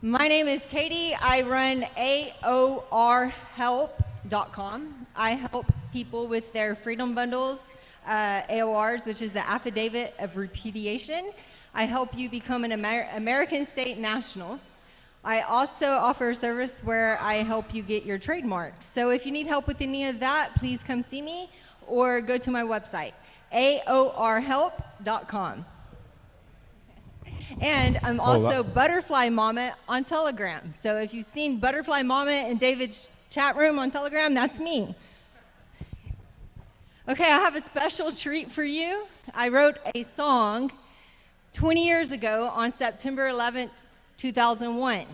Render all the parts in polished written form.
My name is Katie. I run AORhelp.com. I help people with their freedom bundles, AORs, which is the Affidavit of Repudiation. I help you become an American State National. I also offer a service where I help you get your trademarks. So if you need help with any of that, please come see me or go to my website, AORhelp.com. And I'm also Butterfly Mama on Telegram. So if you've seen Butterfly Mama in David's chat room on Telegram, that's me. Okay, I have a special treat for you. I wrote a song 20 years ago on September 11th, 2001.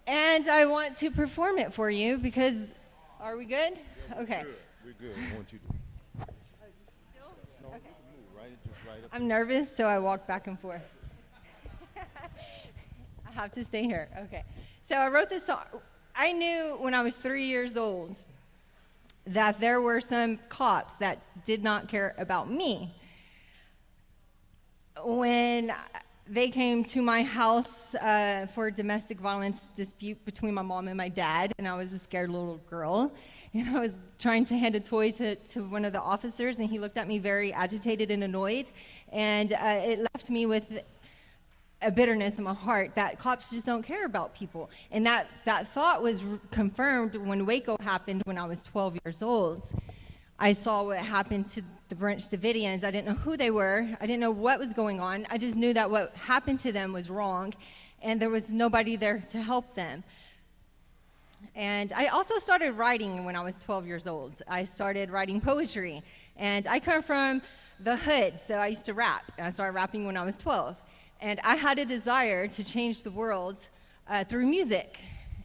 And I want to perform it for you because, are we good? Okay. We're good. I want you to. I'm nervous, so I walk back and forth. I have to stay here. Okay. So I wrote this song. I knew when I was 3 years old that there were some cops that did not care about me. When they came to my house for a domestic violence dispute between my mom and my dad, and I was a scared little girl, and I was trying to hand a toy to one of the officers, and he looked at me very agitated and annoyed, and it left me with a bitterness in my heart that cops just don't care about people. And that thought was confirmed when Waco happened when I was 12 years old. I saw what happened to the Branch Davidians. I didn't know who they were. I didn't know what was going on. I just knew that what happened to them was wrong, and there was nobody there to help them. And I also started writing when I was 12 years old. I started writing poetry, and I come from the hood, so I used to rap. I started rapping when I was 12, and I had a desire to change the world through music.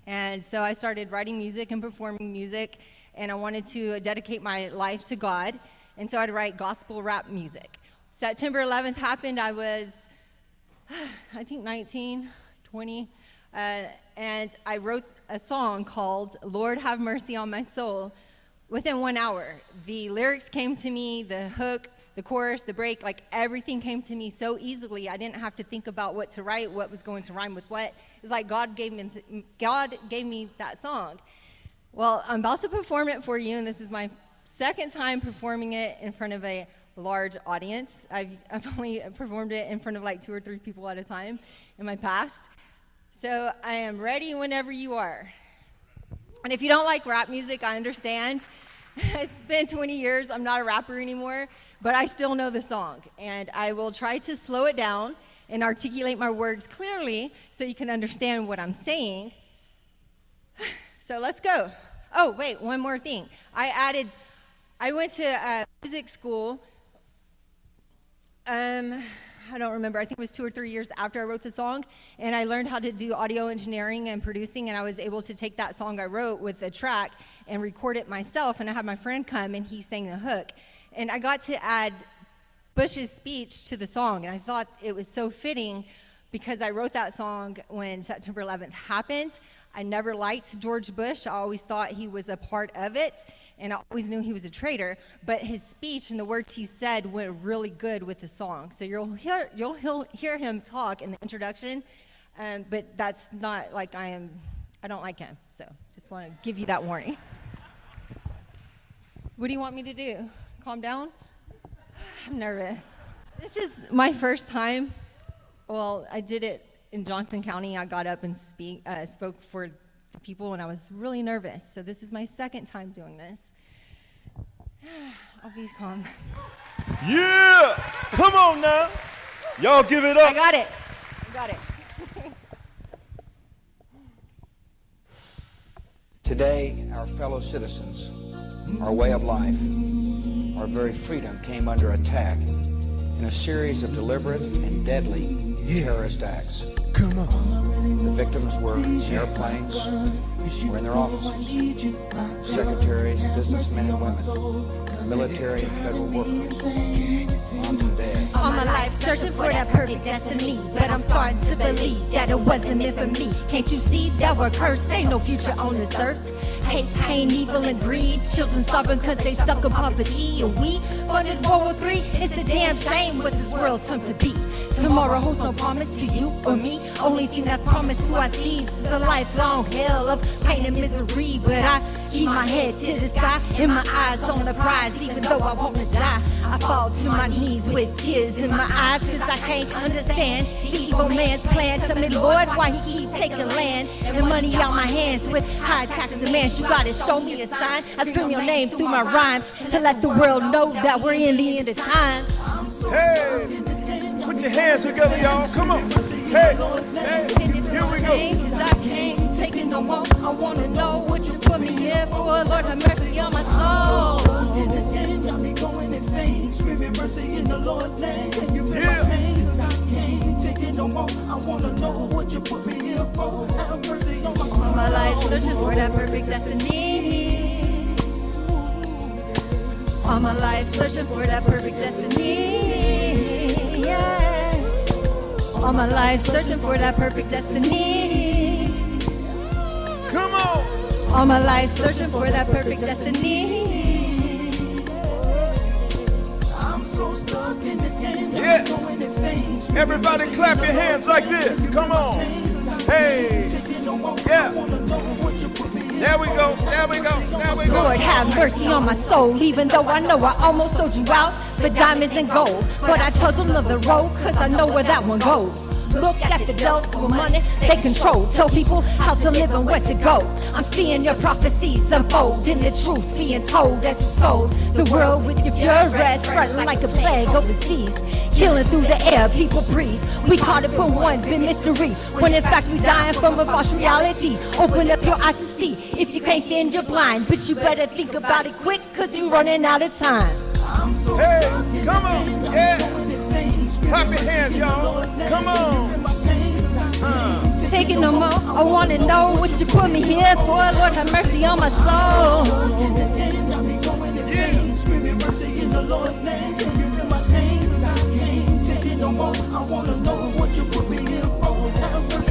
And so I started writing music and performing music, and I wanted to dedicate my life to God, and so I'd write gospel rap music. September 11th happened. I was, I think 19, 20, and I wrote a song called Lord Have Mercy on My Soul within 1 hour. The lyrics came to me, the hook, the chorus, the break, like everything came to me so easily. I didn't have to think about what to write, what was going to rhyme with what. It's like God gave me that song. Well, I'm about to perform it for you, and this is my second time performing it in front of a large audience. I've only performed it in front of like 2 or 3 people at a time in my past. So I am ready whenever you are. And if you don't like rap music, I understand. It's been 20 years. I'm not a rapper anymore, but I still know the song. And I will try to slow it down and articulate my words clearly so you can understand what I'm saying. So let's go. Oh, wait, one more thing. I went to music school. I don't remember. I think it was 2 or 3 years after I wrote the song, and I learned how to do audio engineering and producing, and I was able to take that song I wrote with a track and record it myself, and I had my friend come, and he sang the hook. And I got to add Bush's speech to the song, and I thought it was so fitting because I wrote that song when September 11th happened. I never liked George Bush. I always thought he was a part of it, and I always knew he was a traitor. But his speech and the words he said went really good with the song. So you'll hear him talk in the introduction, but that's not like I don't like him. So just want to give you that warning. What do you want me to do? Calm down? I'm nervous. This is my first time. Well, I did it in Johnson County. I got up and spoke for the people, and I was really nervous. So this is my second time doing this. I'll be calm. Yeah! Come on now. Y'all give it up. I got it. Today, our fellow citizens, our way of life, our very freedom came under attack in a series of deliberate and deadly terrorist acts. Come on. The victims were in airplanes, were in their offices, secretaries, businessmen and women, military and federal workers, moms and dads. All my life searching for that perfect destiny, but I'm starting to believe that it wasn't meant for me. Can't you see that we're cursed? Ain't no future on this earth. Hate, pain, evil, and greed. Children starving cause they stuck in poverty. And we funded World War III. It's a damn shame what this world's come to be. Tomorrow holds no promise to you or me. Only thing that's promised to our seeds is a lifelong hell of pain and misery. But I keep my head to the sky and my eyes on the prize. Even though I wanna die, I fall to my knees with tears in my eyes, cause I can't understand the evil man's plan. Tell me, Lord, why he keep taking land and money out my hands with high tax demands. You gotta show me a sign. I scream your name through my rhymes to let the world know that we're in the end of time. Hey, put your hands together, y'all. Come on. Hey, hey, here we go. I can't take it no more. I wanna know what you put me here for. Lord, have mercy on my soul. In this game, got me going insane. Screaming mercy in the Lord's name. Can you feel my pain? I can't take it no more. I wanna know what you put me here for. Have mercy on my soul. All my life searching for that perfect destiny. All my life searching for that perfect destiny. Yeah. All my life searching for that perfect destiny. Come on. All my life searching for that perfect destiny. I'm so stuck in this game. Yes. Going insane. Everybody clap your hands like this. Come on. Hey. Yeah. There we go. There we go. There we go. Lord, have mercy on my soul, even though I know I almost sold you out for diamonds and gold. But I chose another road, cause I know where that one goes. Look at the dogs with money they control. Tell people how to live and where to go. I'm seeing your prophecies unfold in the truth being told as you sold the world with your fury, spreading like a plague overseas. Killing through the air, people breathe. We caught it from one big mystery, when in fact we dying from a false reality. Open up your eyes to see. If you can't, then you're blind. But you better think about it quick, cause you're running out of time. Hey, come on. Yeah. Clap your hands, y'all. Come on. Take it no more. I wanna know what you put me here for. Lord, have mercy on my soul.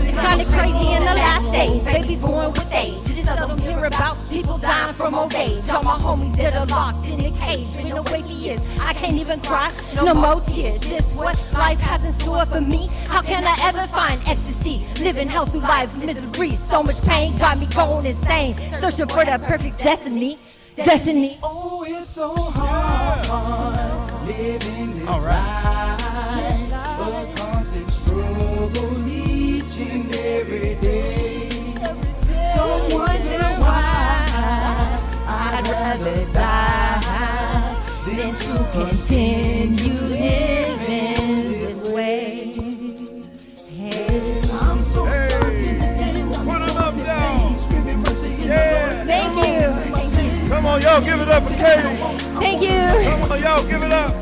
It's kinda crazy in the last days. Babies born with AIDS. Just seldom hear about people dying from old age. All my homies that are locked in a cage. Been away for years. I can't even cry. No more tears. This what life has in store for me. How can I ever find ecstasy? Living hell through life's misery. So much pain got me going insane. Searching for that perfect destiny. Destiny. Oh, it's so hard living this life. A constant struggle each and every day. So wonder why I'd rather die Than to continue living this way. Hey. I'm so Hey. stuck in this game. Put them up, y'all. Screaming mercy in the Yeah. Thank you. Thank you. Come on, y'all. Give it up for Katie. Thank you. Come on, y'all. Give it up.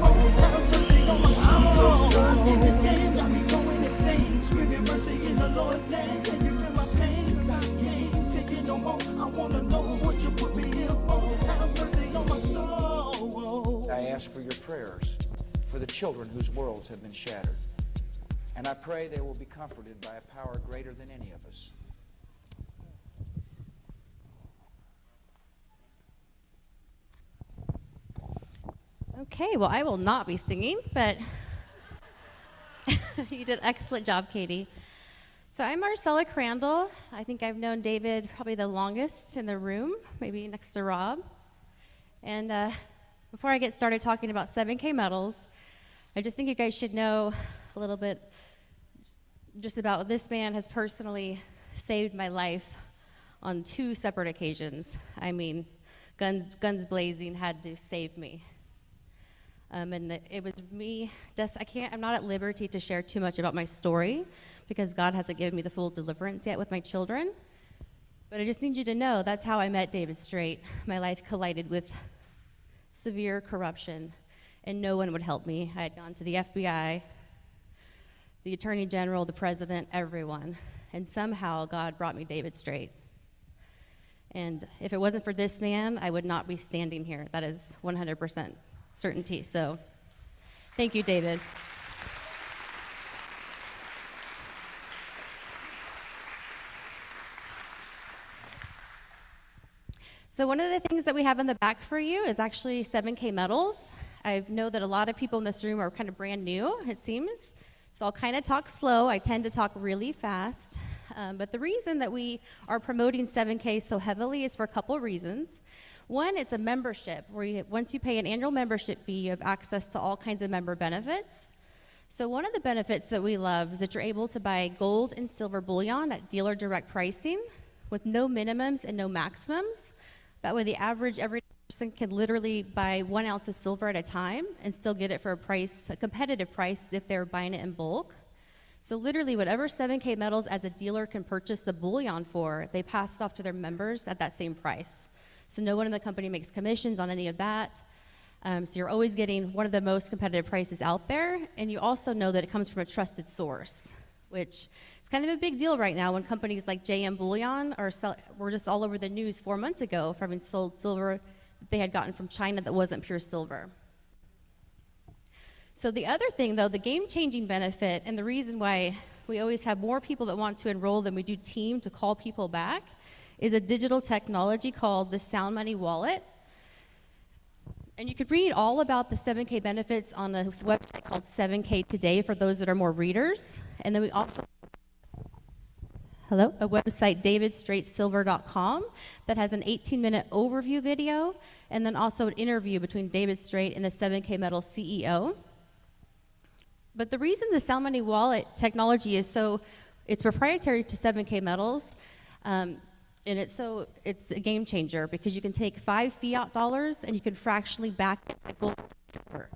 I'm so stuck in this game, got me going insane. Screaming mercy in the Lord's name. Can you feel my pain? I can't take it no more. I wanna know what you put me here for. Have mercy on my soul. I ask for your prayers for the children whose worlds have been shattered. And I pray they will be comforted by a power greater than any of us. Okay, well, I will not be singing, but you did an excellent job, Katie. So I'm Marcella Crandall. I think I've known David probably the longest in the room, maybe next to Rob. And before I get started talking about 7K medals, I just think you guys should know a little bit just about this man has personally saved my life on 2 separate occasions. I mean, guns blazing had to save me. And it was me, I'm not at liberty to share too much about my story because God hasn't given me the full deliverance yet with my children. But I just need you to know that's how I met David Straight. My life collided with severe corruption, and no one would help me. I had gone to the FBI, the Attorney General, the President, everyone. And somehow God brought me David Straight. And if it wasn't for this man, I would not be standing here. That is 100% certainty. So thank you, David. So one of the things that we have in the back for you is actually 7K medals. I know that a lot of people in this room are kind of brand new, it seems. So I'll kind of talk slow. I tend to talk really fast. But the reason that we are promoting 7K so heavily is for a couple of reasons. One, it's a membership where once you pay an annual membership fee, you have access to all kinds of member benefits. So one of the benefits that we love is that you're able to buy gold and silver bullion at dealer direct pricing with no minimums and no maximums. That way the average every person can literally buy 1 ounce of silver at a time and still get it for a competitive price if they're buying it in bulk. So literally whatever 7K metals as a dealer can purchase the bullion for, they pass it off to their members at that same price. So no one in the company makes commissions on any of that. So you're always getting one of the most competitive prices out there, and you also know that it comes from a trusted source, which is kind of a big deal right now when companies like JM Bullion were just all over the news 4 months ago for having sold silver that they had gotten from China that wasn't pure silver. So the other thing, though, the game-changing benefit, and the reason why we always have more people that want to enroll than we do team to call people back, is a digital technology called the Sound Money Wallet. And you could read all about the 7K benefits on a website called 7K Today for those that are more readers. And then we also a website, davidstraightsilver.com, that has an 18-minute overview video, and then also an interview between David Straight and the 7K Metals CEO. But the reason the Sound Money Wallet technology is it's proprietary to 7K Metals, and it's a game changer because you can take 5 fiat dollars and you can fractionally back it by gold and silver.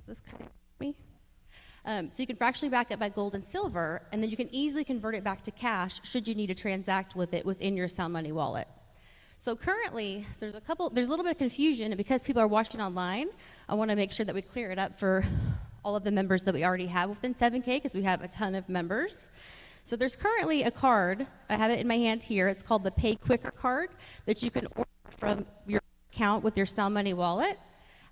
This kind of me. So you can fractionally back it by gold and silver, and then you can easily convert it back to cash should you need to transact with it within your Sound Money Wallet. So currently, there's a little bit of confusion, and because people are watching online, I want to make sure that we clear it up for all of the members that we already have within 7K, because we have a ton of members. So there's currently a card, I have it in my hand here, it's called the Pay Quicker card, that you can order from your account with your Sound Money Wallet,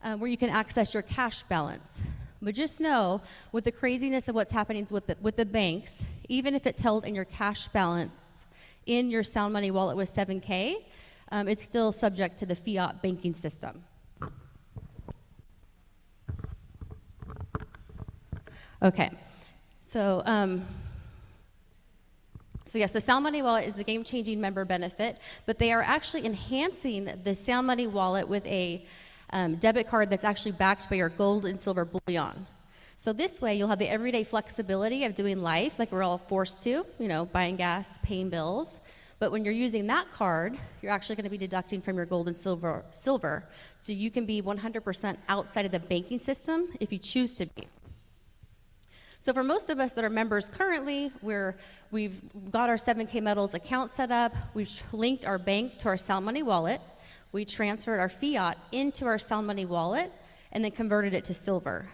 where you can access your cash balance. But just know, with the craziness of what's happening with the banks, even if it's held in your cash balance in your Sound Money Wallet with 7K, it's still subject to the fiat banking system. Okay, so yes, the Sound Money Wallet is the game-changing member benefit, but they are actually enhancing the Sound Money Wallet with a debit card that's actually backed by your gold and silver bullion. So this way, you'll have the everyday flexibility of doing life like we're all forced to, buying gas, paying bills. But when you're using that card, you're actually going to be deducting from your gold and silver, so you can be 100% outside of the banking system if you choose to be. So for most of us that are members currently, we've got our 7K Metals account set up, we've linked our bank to our Sound Money Wallet, we transferred our fiat into our Sound Money Wallet, and then converted it to silver.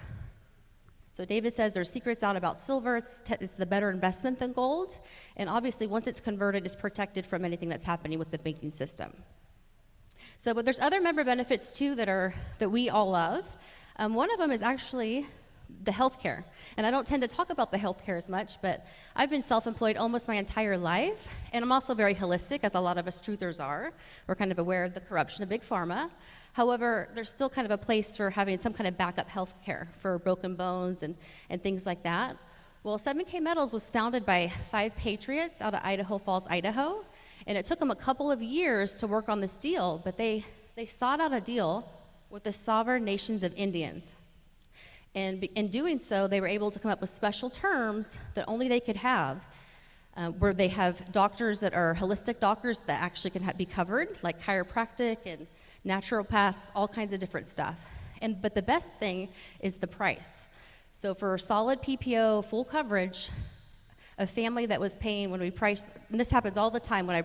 So David says there's secrets out about silver, it's the better investment than gold, and obviously once it's converted, it's protected from anything that's happening with the banking system. But there's other member benefits too that we all love. One of them is actually the healthcare. And I don't tend to talk about the healthcare as much, but I've been self-employed almost my entire life, and I'm also very holistic, as a lot of us truthers are. We're kind of aware of the corruption of Big Pharma. However, there's still kind of a place for having some kind of backup healthcare for broken bones and things like that. Well, 7K Metals was founded by 5 patriots out of Idaho Falls, Idaho, and it took them a couple of years to work on this deal, but they sought out a deal with the sovereign nations of Indians. And in doing so, they were able to come up with special terms that only they could have, where they have doctors that are holistic doctors that actually can be covered, like chiropractic and naturopath, all kinds of different stuff. But the best thing is the price. So for solid PPO, full coverage, a family that was paying, when we priced, and this happens all the time when I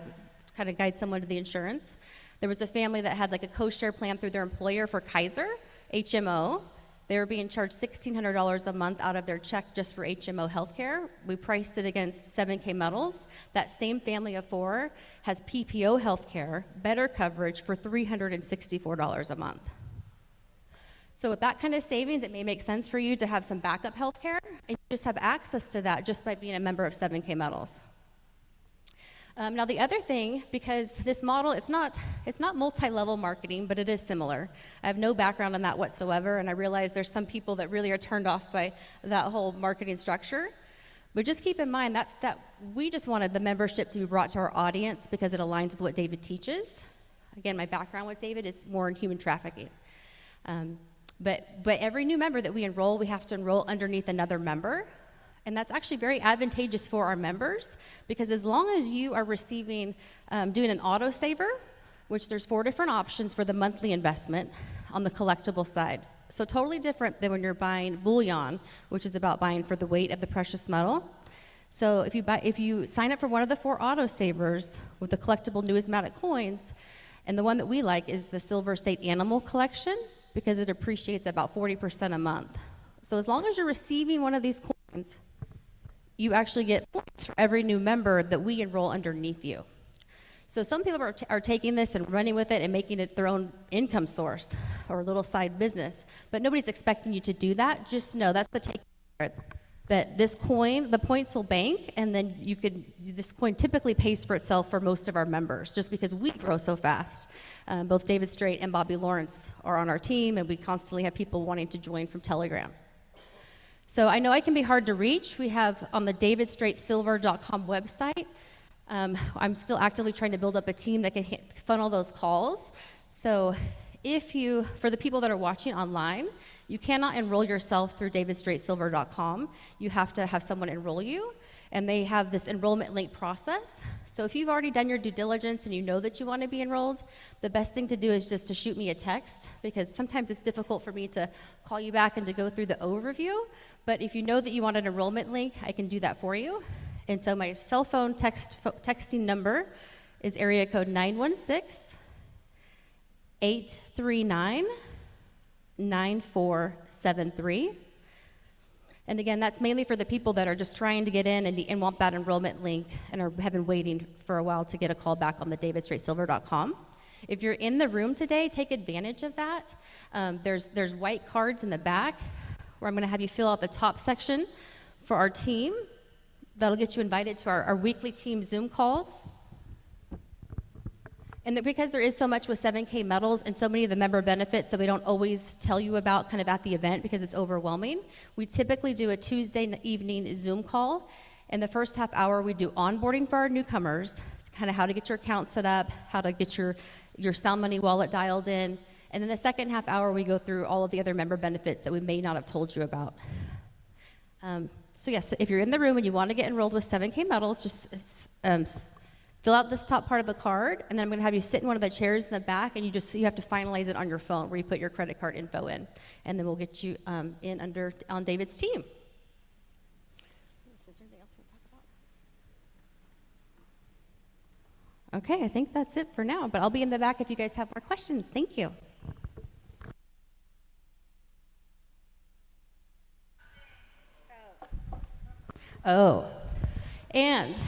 kind of guide someone to the insurance, there was a family that had like a co-share plan through their employer for Kaiser, HMO. They were being charged $1,600 a month out of their check just for HMO healthcare. We priced it against 7K Metals. That same family of 4 has PPO healthcare, better coverage for $364 a month. So with that kind of savings, it may make sense for you to have some backup healthcare, and you just have access to that just by being a member of 7K Metals. Now the other thing, because this model, it's not multi-level marketing, but it is similar. I have no background in that whatsoever, and I realize there's some people that really are turned off by that whole marketing structure. But just keep in mind that we just wanted the membership to be brought to our audience because it aligns with what David teaches. Again, my background with David is more in human trafficking. But every new member that we enroll, we have to enroll underneath another member. And that's actually very advantageous for our members, because as long as you are receiving, doing an autosaver, which there's 4 different options for the monthly investment on the collectible side. So totally different than when you're buying bullion, which is about buying for the weight of the precious metal. So if you sign up for one of the 4 autosavers with the collectible numismatic coins, and the one that we like is the Silver State Animal Collection, because it appreciates about 40% a month. So as long as you're receiving one of these coins, you actually get points for every new member that we enroll underneath you. So some people are taking this and running with it and making it their own income source or a little side business, but nobody's expecting you to do that. Just know that's the take, that this coin, the points will bank, and then this coin typically pays for itself for most of our members, just because we grow so fast. Both David Straight and Bobby Lawrence are on our team, and we constantly have people wanting to join from Telegram. So I know I can be hard to reach. We have on the davidstraightsilver.com website, I'm still actively trying to build up a team that can funnel those calls. So for the people that are watching online, you cannot enroll yourself through davidstraightsilver.com. You have to have someone enroll you, and they have this enrollment link process. So if you've already done your due diligence and you know that you want to be enrolled, the best thing to do is just to shoot me a text, because sometimes it's difficult for me to call you back and to go through the overview. But if you know that you want an enrollment link, I can do that for you. And so my cell phone texting number is area code 916-839-9473. And again, that's mainly for the people that are just trying to get in and want that enrollment link and have been waiting for a while to get a call back on the davidstraightsilver.com. If you're in the room today, take advantage of that. There's white cards in the back where I'm going to have you fill out the top section for our team. That'll get you invited to our weekly team Zoom calls. And because there is so much with 7K medals and so many of the member benefits that we don't always tell you about kind of at the event because it's overwhelming, we typically do a Tuesday evening Zoom call. In the first half hour, we do onboarding for our newcomers, kind of how to get your account set up, how to get your Sound Money wallet dialed in. And then the second half hour, we go through all of the other member benefits that we may not have told you about. So yes, if you're in the room and you want to get enrolled with 7K medals, just fill out this top part of the card, and then I'm going to have you sit in one of the chairs in the back, and you have to finalize it on your phone where you put your credit card info in, and then we'll get you on David's team. Is there anything else to talk about? Okay, I think that's it for now, but I'll be in the back if you guys have more questions. Thank you. Oh, and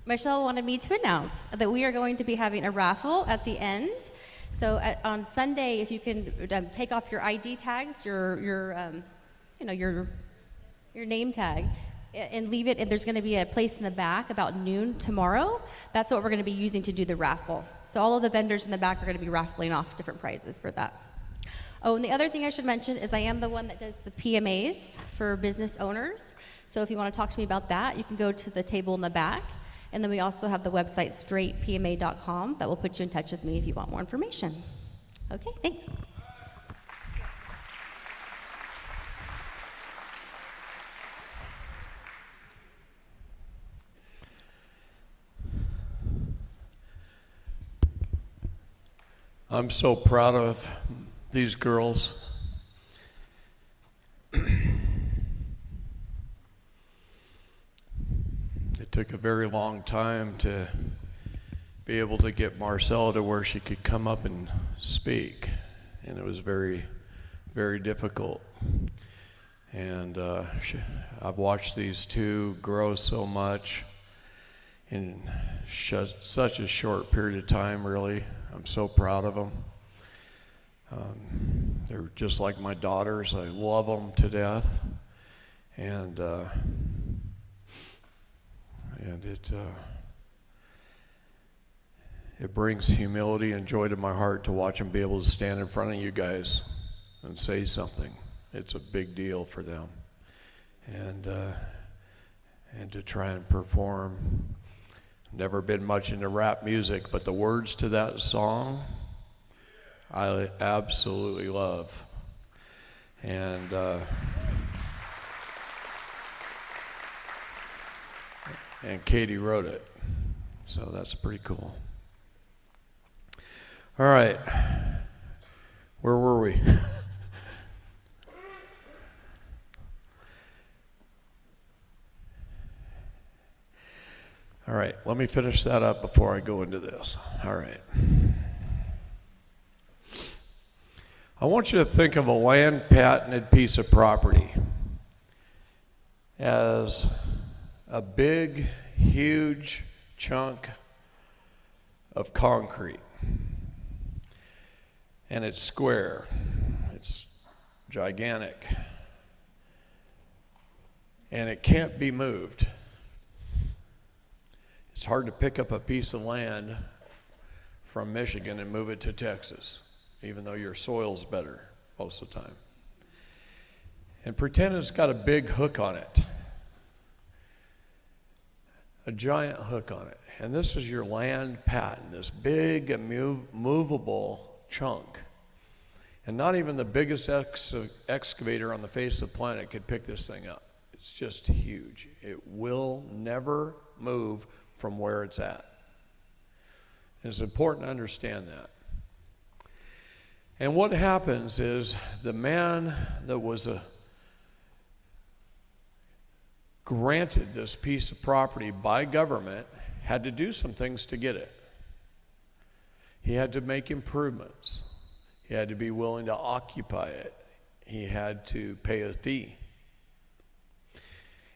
Michelle wanted me to announce that we are going to be having a raffle at the end. So on Sunday, if you can take off your ID tags, your name tag, and leave it, and there's going to be a place in the back about noon tomorrow. That's what we're going to be using to do the raffle. So all of the vendors in the back are going to be raffling off different prizes for that. Oh, and the other thing I should mention is I am the one that does the PMAs for business owners. So if you want to talk to me about that, you can go to the table in the back. And then we also have the website straightpma.com that will put you in touch with me if you want more information. Okay, thanks. I'm so proud of these girls. It took a very long time to be able to get Marcella to where she could come up and speak, and it was very, very difficult. And I've watched these two grow so much in such a short period of time, really. I'm so proud of them. They're just like my daughters. I love them to death. And it brings humility and joy to my heart to watch them be able to stand in front of you guys and say something. It's a big deal for them. And to try and perform. Never been much into rap music, but the words to that song, I absolutely love. And Katie wrote it, so that's pretty cool. All right, where were we? All right, let me finish that up before I go into this. All right. I want you to think of a land patented piece of property as a big, huge chunk of concrete. And it's square. It's gigantic. And it can't be moved. It's hard to pick up a piece of land from Michigan and move it to Texas, even though your soil's better most of the time. And pretend it's got a big hook on it, a giant hook on it. And this is your land patent, this big movable chunk. And not even the biggest excavator on the face of the planet could pick this thing up. It's just huge. It will never move from where it's at. And it's important to understand that. And what happens is the man that was granted this piece of property by government had to do some things to get it. He had to make improvements. He had to be willing to occupy it. He had to pay a fee.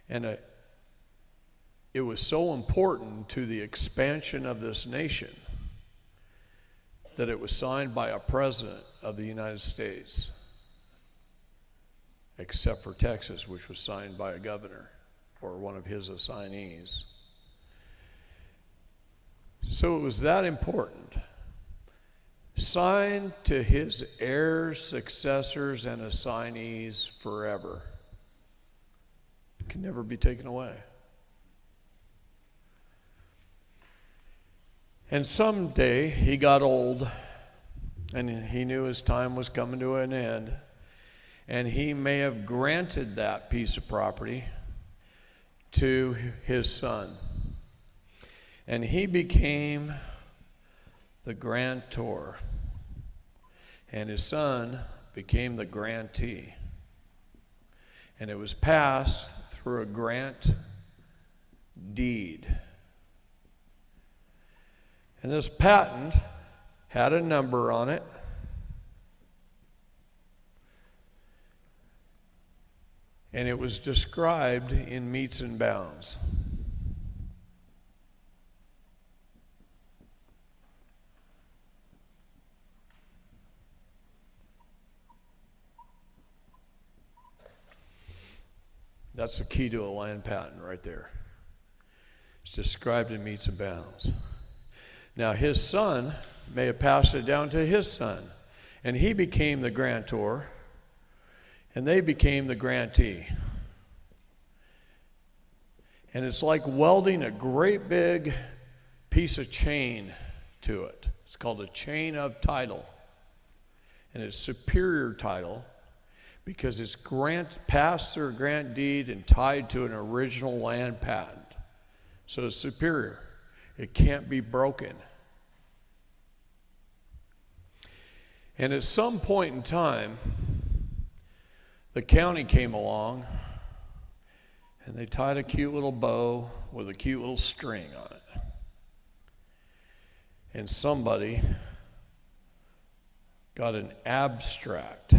And it was so important to the expansion of this nation that it was signed by a president of the United States, except for Texas, which was signed by a governor or one of his assignees. So it was that important. Signed to his heirs, successors, and assignees forever. It can never be taken away. And someday he got old and he knew his time was coming to an end, and he may have granted that piece of property to his son. And he became the grantor, and his son became the grantee. And it was passed through a grant deed. And this patent had a number on it. And it was described in metes and bounds. That's the key to a land patent right there. It's described in metes and bounds. Now his son may have passed it down to his son, and he became the grantor, and they became the grantee. And it's like welding a great big piece of chain to it. It's called a chain of title. And it's superior title because it's passed through a grant deed and tied to an original land patent. So it's superior. It can't be broken. And at some point in time, the county came along and they tied a cute little bow with a cute little string on it. And somebody got an abstract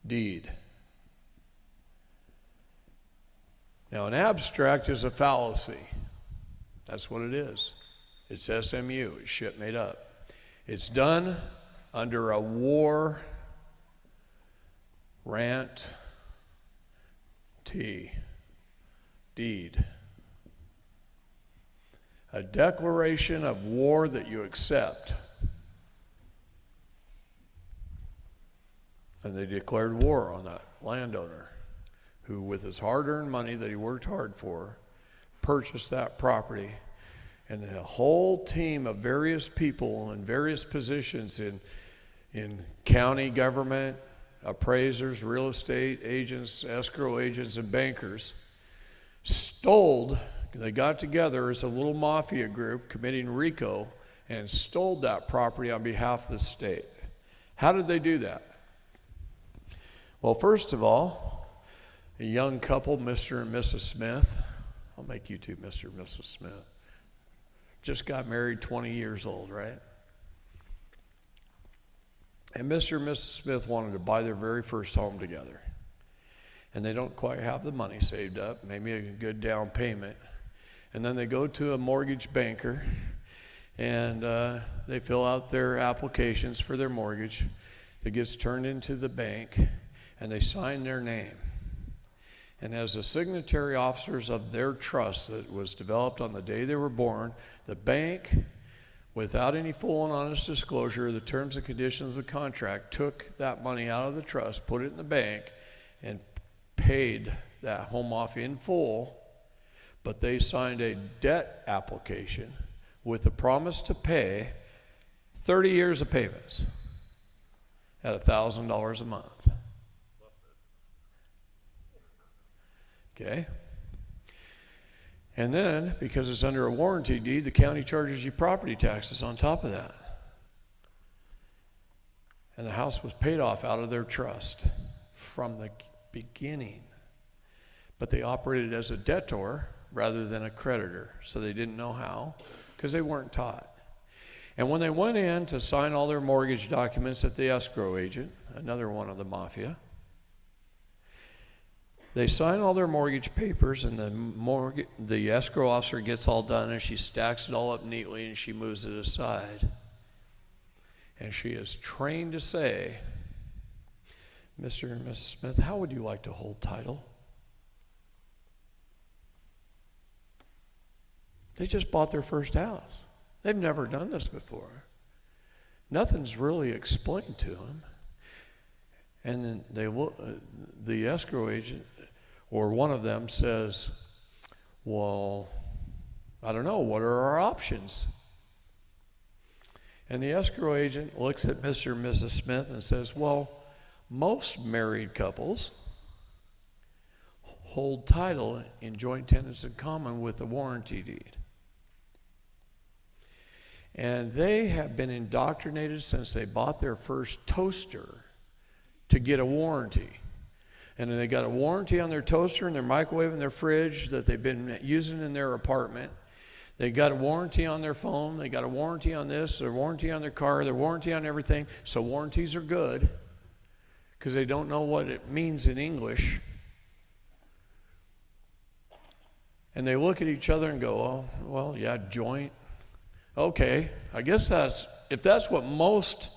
deed. Now, an abstract is a fallacy. That's what it is. It's SMU. It's shit made up. It's done under a war rant deed. a declaration of war that you accept. And they declared war on that landowner who, with his hard-earned money that he worked hard for, purchased that property. And the whole team of various people in various positions in county government, appraisers, real estate agents, escrow agents, and bankers stole. They got together as a little mafia group committing RICO and stole that property on behalf of the state. How did they do that? Well, first of all, a young couple, Mr. and Mrs. Smith, I'll make you two Mr. and Mrs. Smith, just got married, 20 years old, right? And Mr. and Mrs. Smith wanted to buy their very first home together. And they don't quite have the money saved up, maybe a good down payment. And then they go to a mortgage banker and they fill out their applications for their mortgage. It gets turned into the bank and they sign their name. And as the signatory officers of their trust that was developed on the day they were born, the bank, without any full and honest disclosure of the terms and conditions of the contract, took that money out of the trust, put it in the bank, and paid that home off in full. But they signed a debt application with a promise to pay 30 years of payments at $1,000 a month. Okay? And then, because it's under a warranty deed, the county charges you property taxes on top of that. And the house was paid off out of their trust from the beginning. But they operated as a debtor rather than a creditor, so they didn't know how, because they weren't taught. And when they went in to sign all their mortgage documents at the escrow agent, another one of the mafia, they sign all their mortgage papers, and the escrow officer gets all done, and she stacks it all up neatly, and she moves it aside. And she is trained to say, Mr. and Mrs. Smith, how would you like to hold title? They just bought their first house. They've never done this before. Nothing's really explained to them. And then the escrow agent, or one of them, says, well, I don't know, what are our options? And the escrow agent looks at Mr. and Mrs. Smith and says, well, most married couples hold title in joint tenants in common with a warranty deed. And they have been indoctrinated since they bought their first toaster to get a warranty. And then they got a warranty on their toaster and their microwave and their fridge that they've been using in their apartment. They got a warranty on their phone. They got a warranty on this, their warranty on their car, their warranty on everything. So warranties are good because they don't know what it means in English. And they look at each other and go, oh, well, yeah, joint. Okay, I guess if that's what most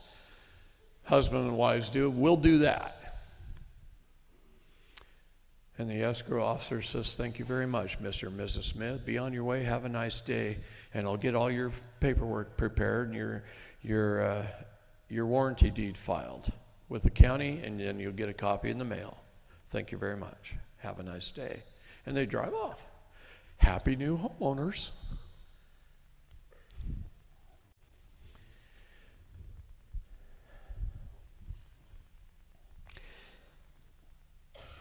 husband and wives do, we'll do that. And the escrow officer says, thank you very much, Mr. and Mrs. Smith. Be on your way. Have a nice day. And I'll get all your paperwork prepared and your warranty deed filed with the county, and then you'll get a copy in the mail. Thank you very much. Have a nice day. And they drive off. Happy new homeowners.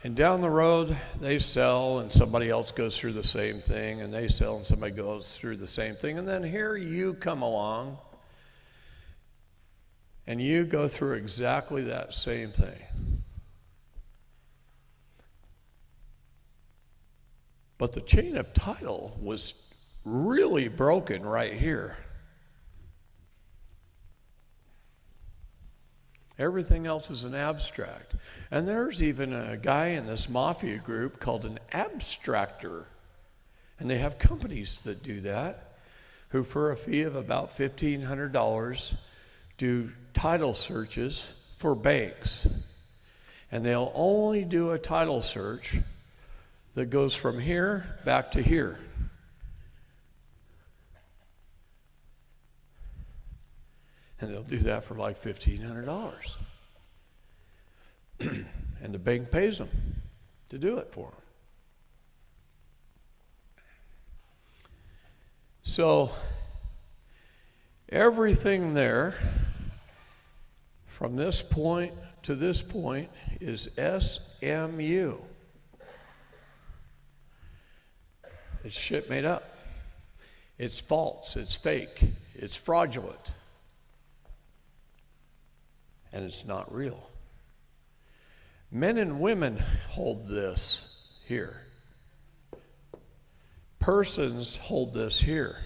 And down the road, they sell, and somebody else goes through the same thing, and they sell, and somebody goes through the same thing. And then here you come along, and you go through exactly that same thing. But the chain of title was really broken right here. Everything else is an abstract. And there's even a guy in this mafia group called an abstractor. And they have companies that do that, who for a fee of about $1,500 do title searches for banks. And they'll only do a title search that goes from here back to here. And they'll do that for like $1,500. And the bank pays them to do it for them. So everything there from this point to this point is SMU. It's shit made up. It's false. It's fake. It's fraudulent. And it's not real. Men and women hold this here. Persons hold this here.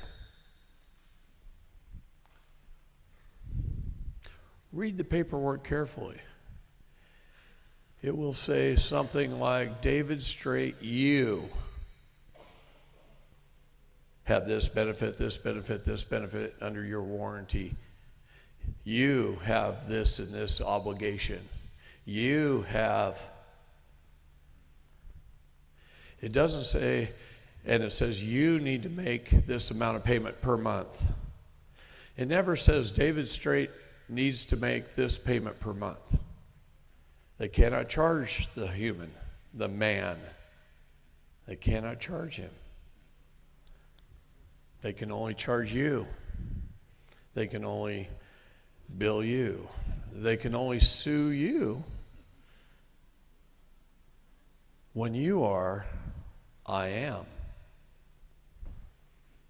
Read the paperwork carefully. It will say something like, David Straight, you have this benefit, this benefit, this benefit under your warranty. You have this and this obligation. You have. It doesn't say, and it says you need to make this amount of payment per month. It never says David Straight needs to make this payment per month. They cannot charge the human, the man. They cannot charge him. They can only charge you. They can only bill you. They can only sue you when you are, I am.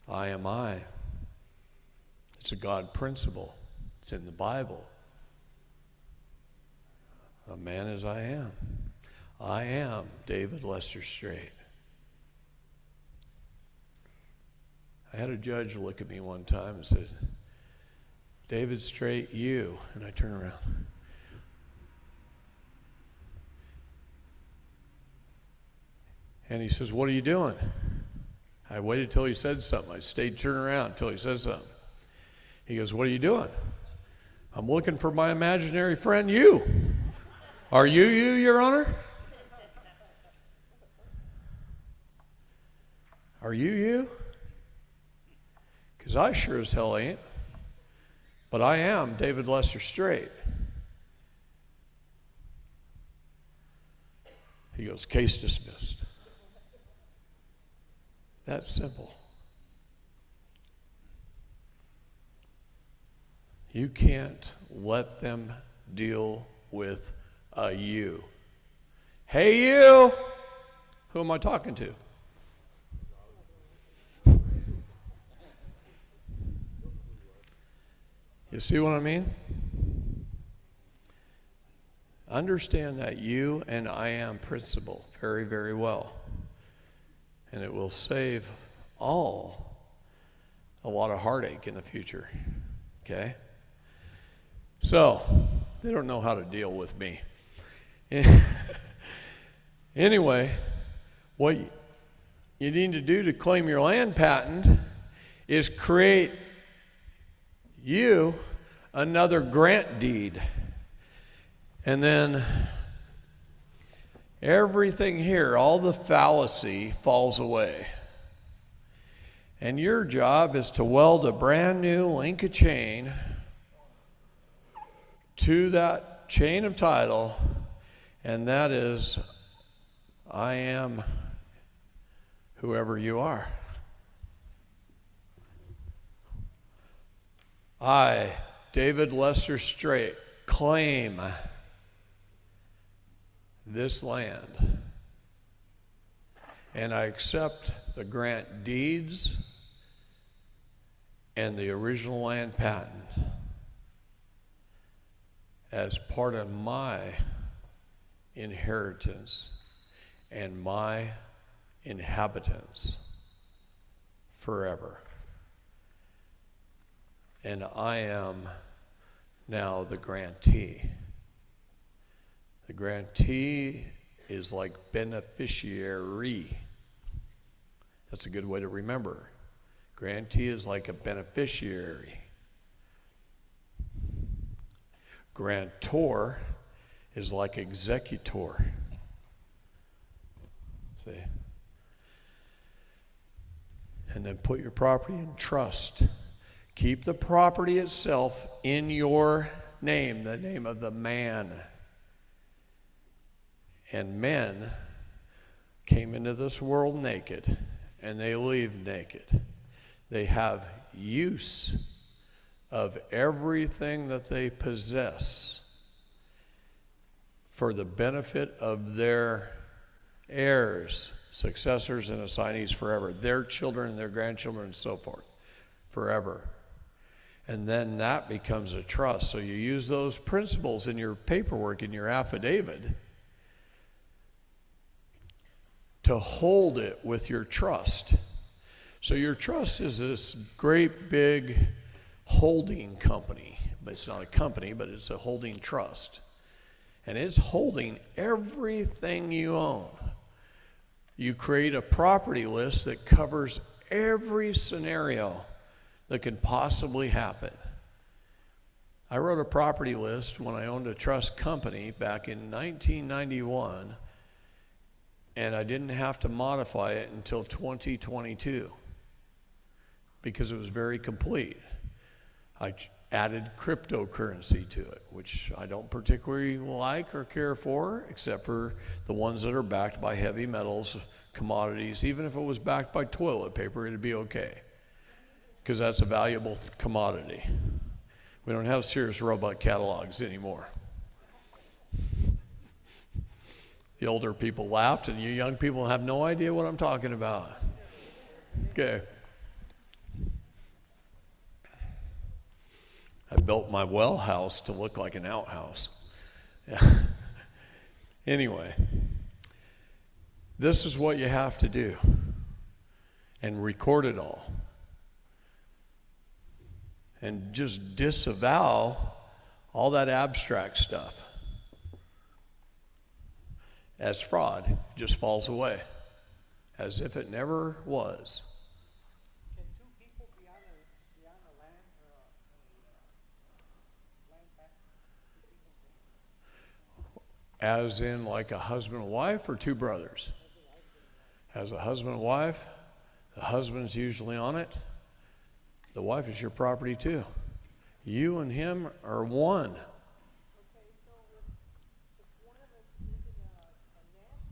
I am I. It's a God principle. It's in the Bible. A man as I am. I am David Lester Straight. I had a judge look at me one time and said, David Straight, you. And I turned around. And he says, what are you doing? I waited till he said something. I stayed turned around until he said something. He goes, what are you doing? I'm looking for my imaginary friend, you. Are you, Your Honor? Are you? Because I sure as hell ain't. But I am David Lester Straight. He goes, case dismissed. That's simple. You can't let them deal with a you. Hey, you! Who am I talking to? You see what I mean? Understand that you and I am principle very, very well. And it will save all a lot of heartache in the future. Okay? So, they don't know how to deal with me. Anyway, what you need to do to claim your land patent is create you another grant deed. And then everything here, all the fallacy falls away. And your job is to weld a brand new link of chain to that chain of title, and that is, I am whoever you are. I, David Lester Straight, claim this land, and I accept the grant deeds and the original land patent as part of my inheritance and my inhabitants forever. And I am now the grantee. The grantee is like beneficiary. That's a good way to remember. Grantee is like a beneficiary. Grantor is like executor. See? And then put your property in trust. Keep the property itself in your name, the name of the man. And men came into this world naked, and they leave naked. They have use of everything that they possess for the benefit of their heirs, successors, and assignees forever, their children and their grandchildren and so forth, forever. And then that becomes a trust. So you use those principles in your paperwork, in your affidavit, to hold it with your trust. So your trust is this great big holding company. But it's not a company, but it's a holding trust. And it's holding everything you own. You create a property list that covers every scenario that could possibly happen. I wrote a property list when I owned a trust company back in 1991, and I didn't have to modify it until 2022 because it was very complete. I added cryptocurrency to it, which I don't particularly like or care for, except for the ones that are backed by heavy metals, commodities. Even if it was backed by toilet paper, it'd be okay, because that's a valuable commodity. We don't have Sears Roebuck catalogs anymore. The older people laughed, and you young people have no idea what I'm talking about. Okay. I built my well house to look like an outhouse. Yeah. Anyway, this is what you have to do, and record it all. And just disavow all that abstract stuff as fraud. It just falls away as if it never was. Can two people be on a land or land back? As in like a husband and wife, or two brothers? As a husband and wife, the husband's usually on it. The wife is your property too. You and him are one. Okay, so if one of us isn't a nationalist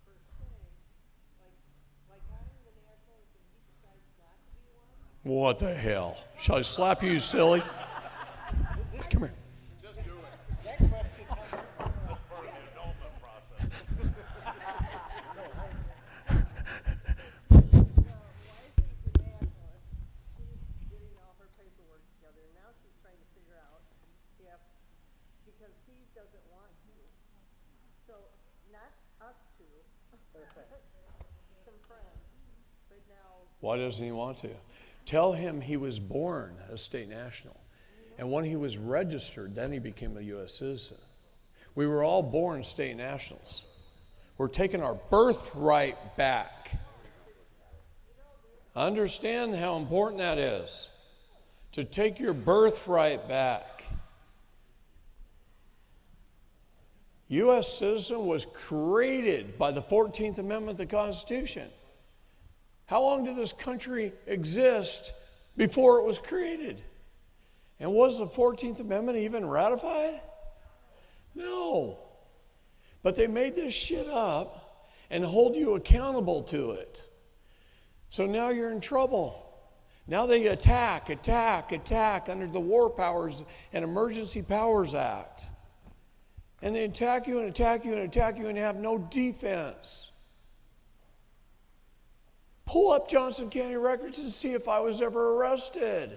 per se, like I'm the nationalist and he decides not to be one. What the hell? Shall I slap you, silly? Come here. Just do it. That question comes That's part of the annulment process. because he doesn't want to. So not us two, some friends, but now. Why doesn't he want to? Tell him he was born a state national. And when he was registered, then he became a U.S. citizen. We were all born state nationals. We're taking our birthright back. Understand how important that is, to take your birthright back. U.S. citizen was created by the 14th Amendment of the Constitution. How long did this country exist before it was created? And was the 14th Amendment even ratified? No. But they made this shit up and hold you accountable to it. So now you're in trouble. Now they attack under the War Powers and Emergency Powers Act. And they attack you and attack you and attack you and have no defense. Pull up Johnson County records and see if I was ever arrested.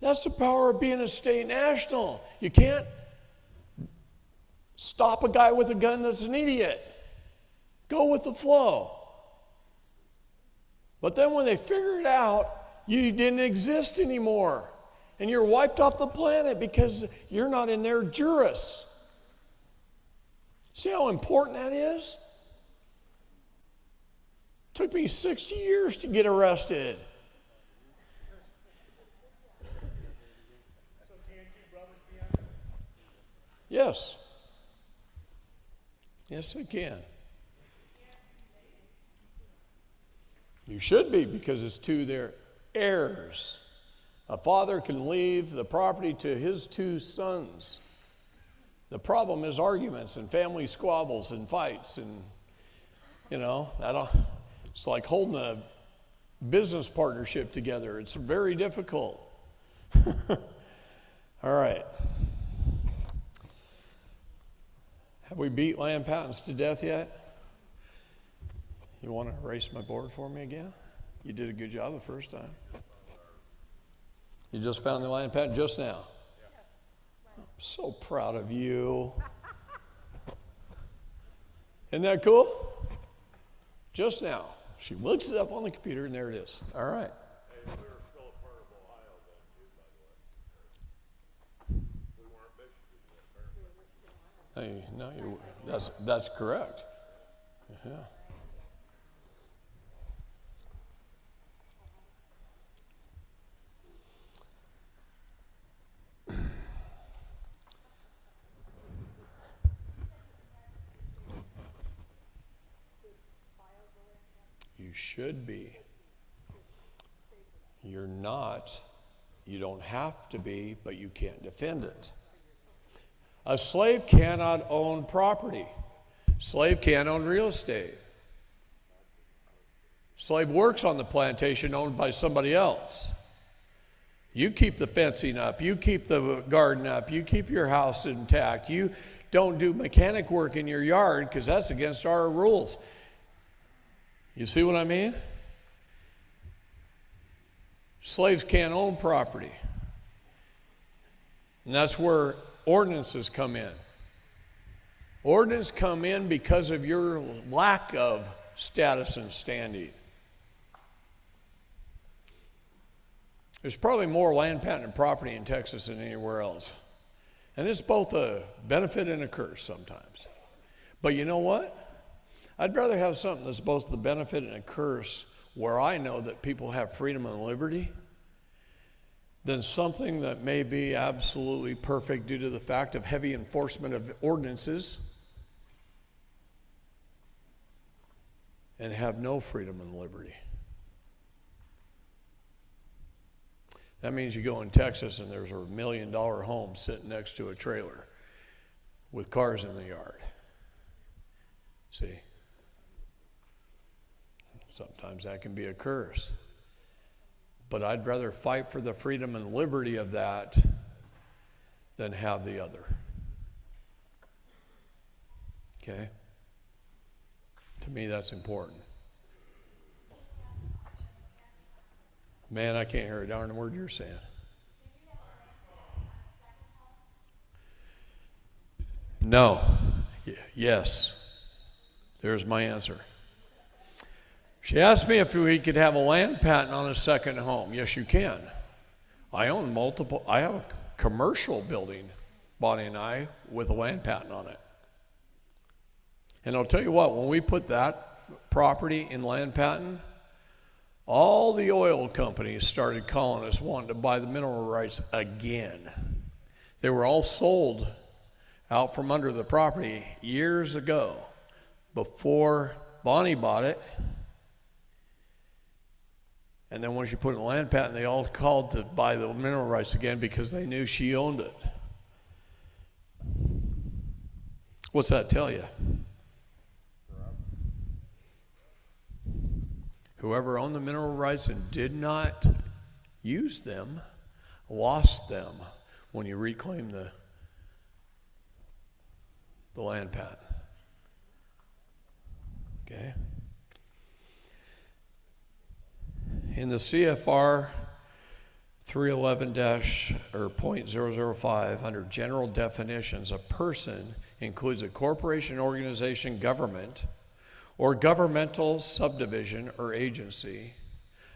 That's the power of being a state national. You can't stop a guy with a gun that's an idiot. Go with the flow. But then when they figure it out, you didn't exist anymore. And you're wiped off the planet because you're not in their juris. See how important that is? It took me 60 years to get arrested. So can two brothers be on it? Yes. Yes, I can. You should be, because it's to their heirs. A father can leave the property to his 2 sons. The problem is arguments and family squabbles and fights, and it's like holding a business partnership together. It's very difficult. All right. Have we beat land patents to death yet? You want to erase my board for me again? You did a good job the first time. You just found the land patent just now? I'm so proud of you. Isn't that cool? Just now. She looks it up on the computer, and there it is. All right. Hey, we were still a part of Ohio then, too, by the way. We weren't Michigan yet, apparently. Hey, no, that's correct. Yeah. You should be. You're not. You don't have to be, but you can't defend it. A slave cannot own property. Slave can't own real estate. Slave works on the plantation owned by somebody else. You keep the fencing up. You keep the garden up. You keep your house intact. You don't do mechanic work in your yard, because that's against our rules. You see what I mean? Slaves can't own property. And that's where ordinances come in. Ordinances come in because of your lack of status and standing. There's probably more land patent property in Texas than anywhere else. And it's both a benefit and a curse sometimes. But you know what? I'd rather have something that's both the benefit and a curse, where I know that people have freedom and liberty, than something that may be absolutely perfect due to the fact of heavy enforcement of ordinances and have no freedom and liberty. That means you go in Texas and there's a $1 million home sitting next to a trailer with cars in the yard. See? Sometimes that can be a curse. But I'd rather fight for the freedom and liberty of that than have the other. Okay? To me, that's important. Man, I can't hear a darn word you're saying. No. Yes. There's my answer. She asked me if we could have a land patent on a second home. Yes, you can. I have a commercial building, Bonnie and I, with a land patent on it. And I'll tell you what, when we put that property in land patent, all the oil companies started calling us wanting to buy the mineral rights again. They were all sold out from under the property years ago, before Bonnie bought it. And then when she put in a land patent, they all called to buy the mineral rights again because they knew she owned it. What's that tell you? Whoever owned the mineral rights and did not use them, lost them when you reclaim the land patent. Okay? In the CFR 311-.005, under general definitions, a person includes a corporation, organization, government, or governmental subdivision or agency,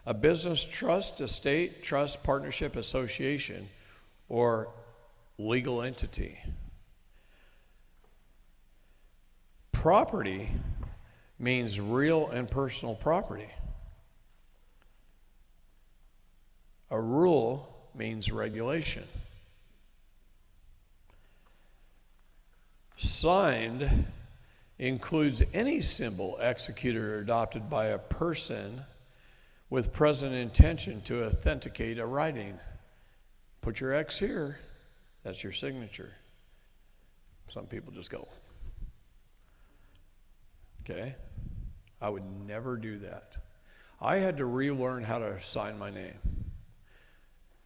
a business, trust, estate, trust, partnership, association, or legal entity. Property means real and personal property. A rule means regulation. Signed includes any symbol executed or adopted by a person with present intention to authenticate a writing. Put your X here, that's your signature. Some people just go, okay? I would never do that. I had to relearn how to sign my name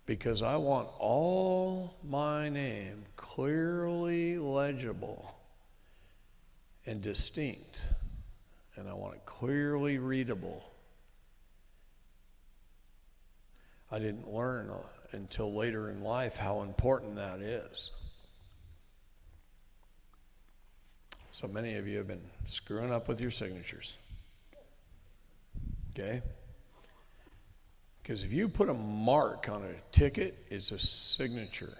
because I want all my name clearly legible and distinct, and I want it clearly readable. I didn't learn until later in life how important that is. So many of you have been screwing up with your signatures. Okay? Because if you put a mark on a ticket, it's a signature.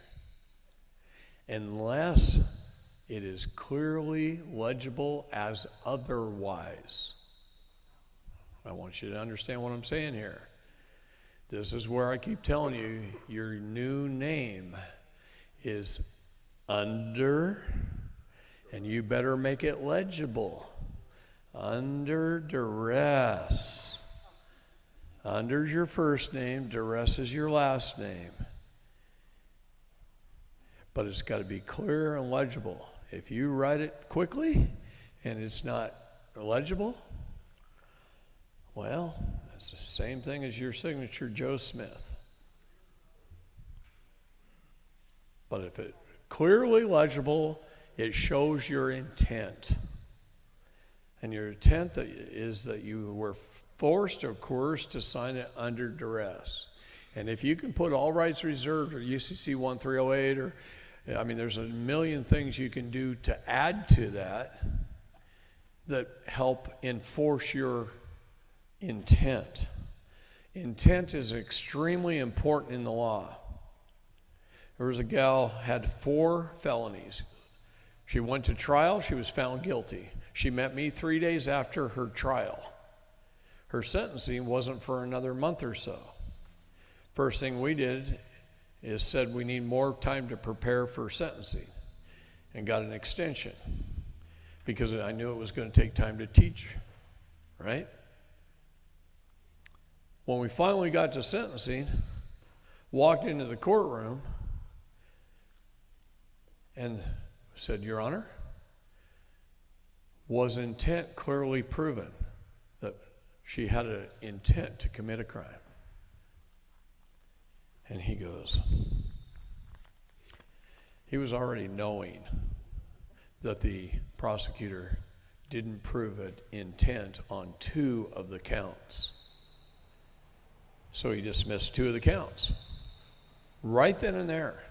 Unless it is clearly legible as otherwise. I want you to understand what I'm saying here. This is where I keep telling you, your new name is under, and you better make it legible. Under duress. Under's your first name, duress is your last name. But it's got to be clear and legible. If you write it quickly and it's not legible, well, it's the same thing as your signature, Joe Smith. But if it's clearly legible, it shows your intent. And your intent is that you were forced or coerced to sign it under duress. And if you can put all rights reserved or UCC 1308 or, I mean, there's a million things you can do to add to that help enforce your intent. Intent is extremely important in the law. There was a gal had 4 felonies. She went to trial, she was found guilty. She met me 3 days after her trial. Her sentencing wasn't for another month or so. First thing we did is said we need more time to prepare for sentencing and got an extension because I knew it was going to take time to teach, right? When we finally got to sentencing, walked into the courtroom and said, Your Honor, was intent clearly proven that she had an intent to commit a crime? And he goes, he was already knowing that the prosecutor didn't prove an intent on 2 of the counts. So he dismissed 2 of the counts. Right then and there.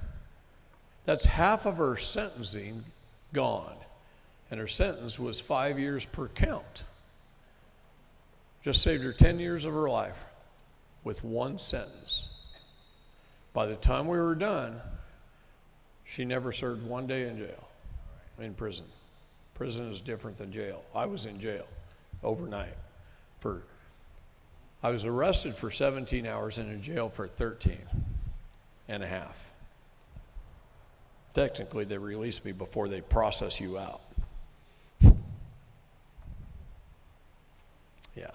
That's half of her sentencing gone. And her sentence was 5 years per count. Just saved her 10 years of her life with 1 sentence. By the time we were done, she never served 1 day in jail, in prison. Prison is different than jail. I was in jail overnight. I was arrested for 17 hours and in jail for 13 and a half. Technically, they released me before they process you out. Yeah.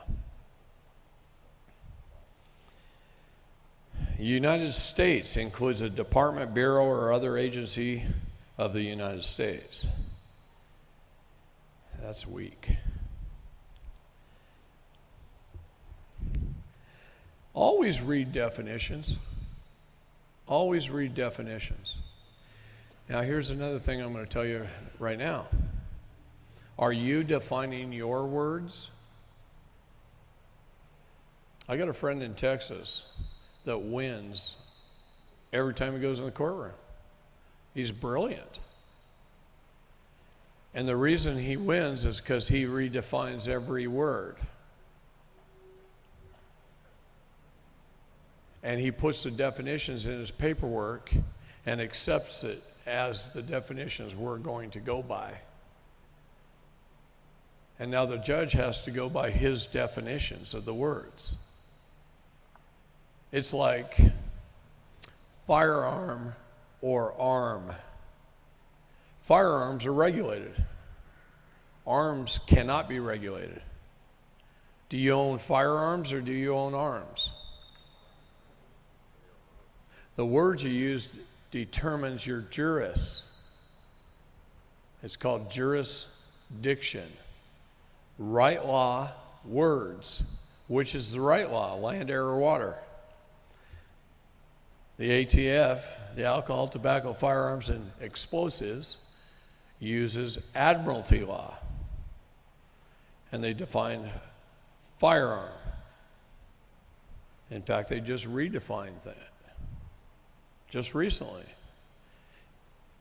United States includes a department, bureau, or other agency of the United States. That's weak. Always read definitions. Always read definitions. Now, here's another thing I'm going to tell you right now. Are you defining your words? I got a friend in Texas that wins every time he goes in the courtroom. He's brilliant. And the reason he wins is because he redefines every word. And he puts the definitions in his paperwork and accepts it as the definitions we're going to go by. And now the judge has to go by his definitions of the words. It's like firearm or arm. Firearms are regulated. Arms cannot be regulated. Do you own firearms or do you own arms? The word you use determines your juris. It's called jurisdiction. Right law, words. Which is the right law, land, air, or water? The ATF, the Alcohol, Tobacco, Firearms, and Explosives, uses admiralty law. And they define firearm. In fact, they just redefined that just recently.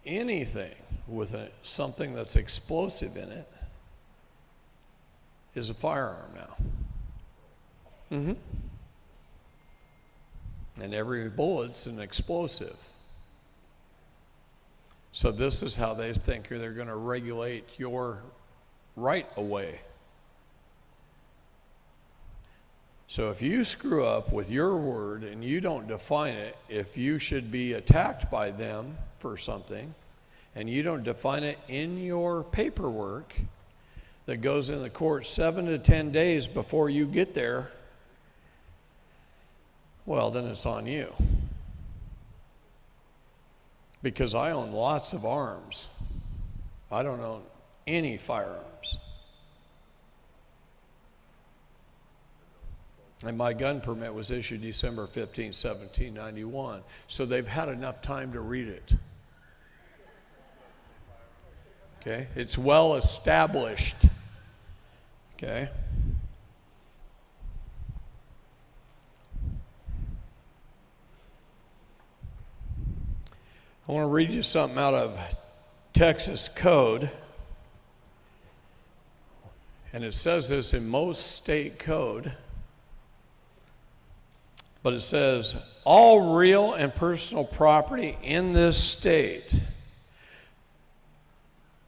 Anything with something that's explosive in it is a firearm now. And every bullet's an explosive. So this is how they think they're going to regulate your right away. So if you screw up with your word and you don't define it, if you should be attacked by them for something, and you don't define it in your paperwork that goes in the court 7 to 10 days before you get there, well, then it's on you. Because I own lots of arms. I don't own any firearms. And my gun permit was issued December 15, 1791. So they've had enough time to read it. Okay? It's well established. Okay? I want to read you something out of Texas Code. And it says this in most state code. But it says, all real and personal property in this state,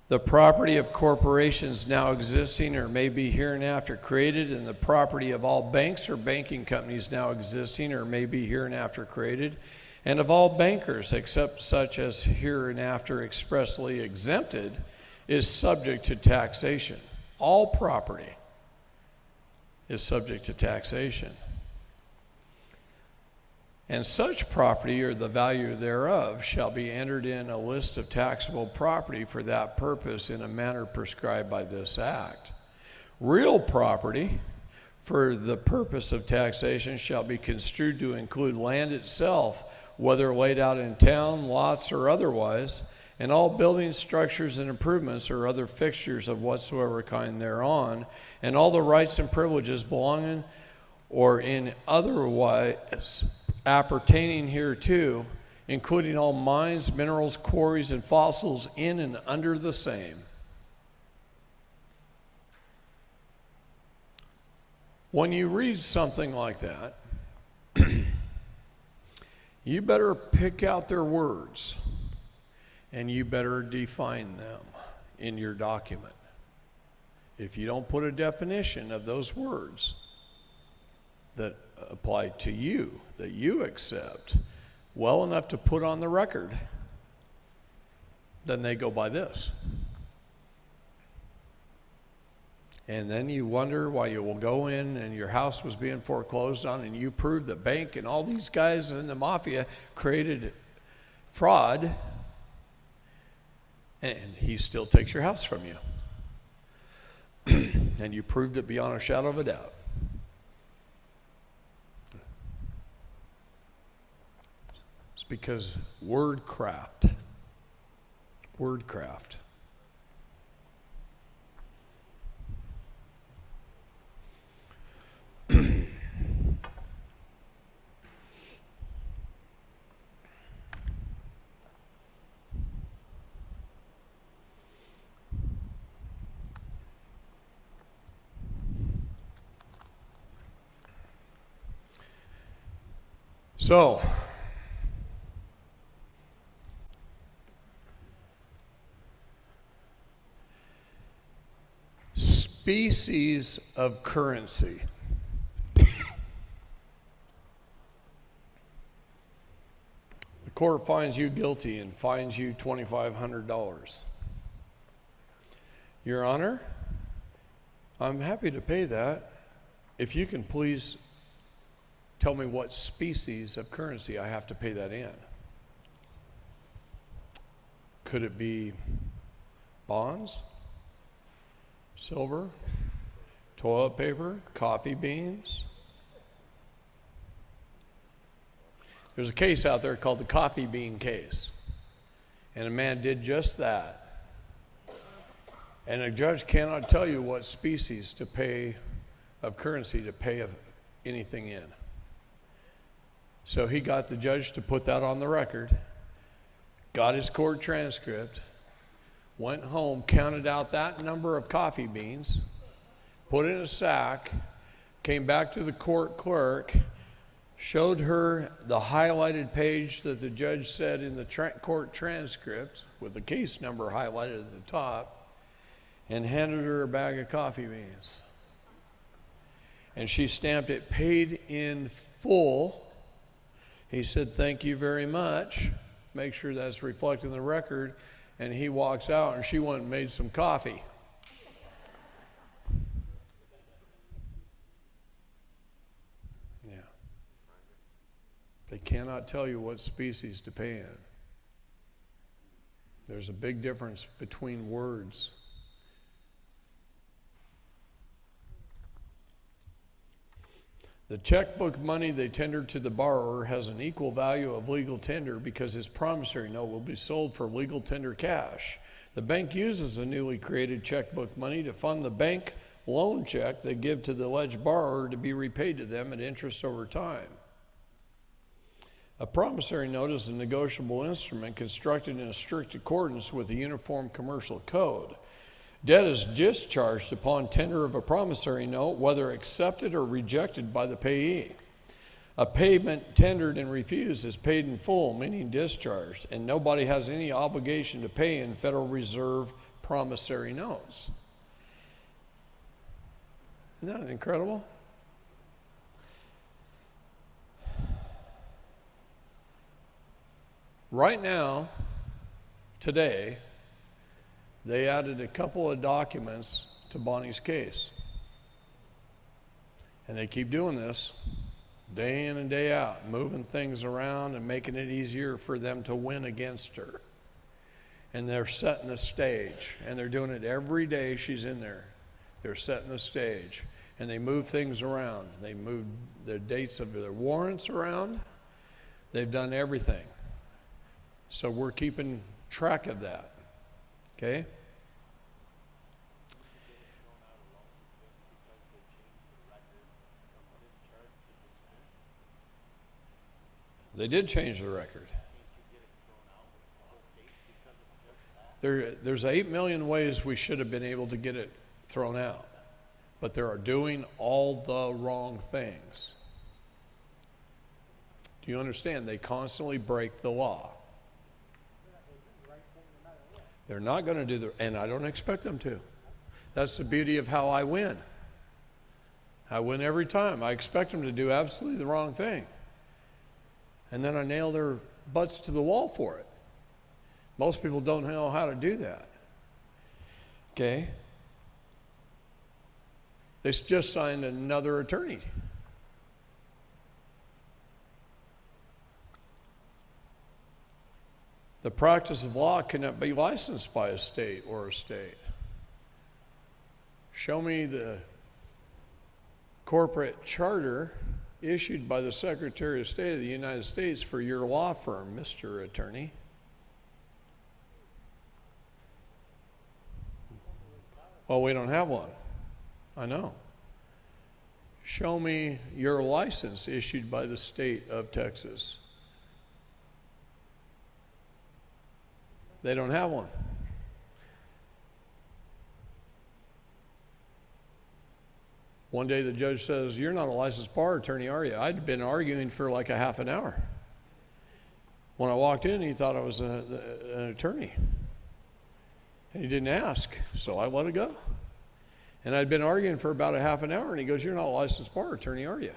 the property of corporations now existing or may be hereinafter created, and the property of all banks or banking companies now existing or may be hereinafter created, and of all bankers except such as hereinafter expressly exempted, is subject to taxation. All property is subject to taxation. And such property or the value thereof shall be entered in a list of taxable property for that purpose in a manner prescribed by this act. Real property for the purpose of taxation shall be construed to include land itself, whether laid out in town, lots, or otherwise, and all buildings, structures, and improvements or other fixtures of whatsoever kind thereon, and all the rights and privileges belonging or in otherwise appertaining hereto, including all mines, minerals, quarries, and fossils in and under the same. When you read something like that, you better pick out their words and you better define them in your document. If you don't put a definition of those words that apply to you, that you accept well enough to put on the record, then they go by this. And then you wonder why you will go in and your house was being foreclosed on and you prove the bank and all these guys in the mafia created fraud, and he still takes your house from you. And you proved it beyond a shadow of a doubt. It's because wordcraft. So, species of currency. The court finds you guilty and fines you $2,500. Your Honor, I'm happy to pay that if you can please tell me what species of currency I have to pay that in. Could it be bonds, silver, toilet paper, coffee beans? There's a case out there called the coffee bean case. And a man did just that. And a judge cannot tell you what species to pay of currency to pay anything in. So he got the judge to put that on the record, got his court transcript, went home, counted out that number of coffee beans, put it in a sack, came back to the court clerk, showed her the highlighted page that the judge said in the court transcript with the case number highlighted at the top, and handed her a bag of coffee beans. And she stamped it paid in full. He said, "Thank you very much. Make sure that's reflected in the record." And he walks out, and she went and made some coffee. Yeah. They cannot tell you what species to pay in. There's a big difference between words. The checkbook money they tender to the borrower has an equal value of legal tender because his promissory note will be sold for legal tender cash. The bank uses the newly created checkbook money to fund the bank loan check they give to the alleged borrower to be repaid to them at interest over time. A promissory note is a negotiable instrument constructed in a strict accordance with the Uniform Commercial Code. Debt is discharged upon tender of a promissory note, whether accepted or rejected by the payee. A payment tendered and refused is paid in full, meaning discharged, and nobody has any obligation to pay in Federal Reserve promissory notes. Isn't that incredible? Right now, today, they added a couple of documents to Bonnie's case. And they keep doing this day in and day out, moving things around and making it easier for them to win against her. And they're setting the stage, and they're doing it every day she's in there. They're setting the stage, and they move things around. They move the dates of their warrants around. They've done everything. So we're keeping track of that. Okay? They did change the record. There's 8 million ways we should have been able to get it thrown out, but they are doing all the wrong things. Do you understand? They constantly break the law. They're not going to do the, and I don't expect them to. That's the beauty of how I win. I win every time. I expect them to do absolutely the wrong thing. And then I nail their butts to the wall for it. Most people don't know how to do that. Okay? They just signed another attorney. The practice of law cannot be licensed by a state or a state. Show me the corporate charter issued by the Secretary of State of the United States for your law firm, Mr. Attorney. Well, we don't have one. I know. Show me your license issued by the state of Texas. They don't have one. One day the judge says, "You're not a licensed bar attorney, are you?" I'd been arguing for like a half an hour. When I walked in, he thought I was an attorney. And he didn't ask, so I let it go. And I'd been arguing for about a half an hour, and he goes, "You're not a licensed bar attorney, are you?"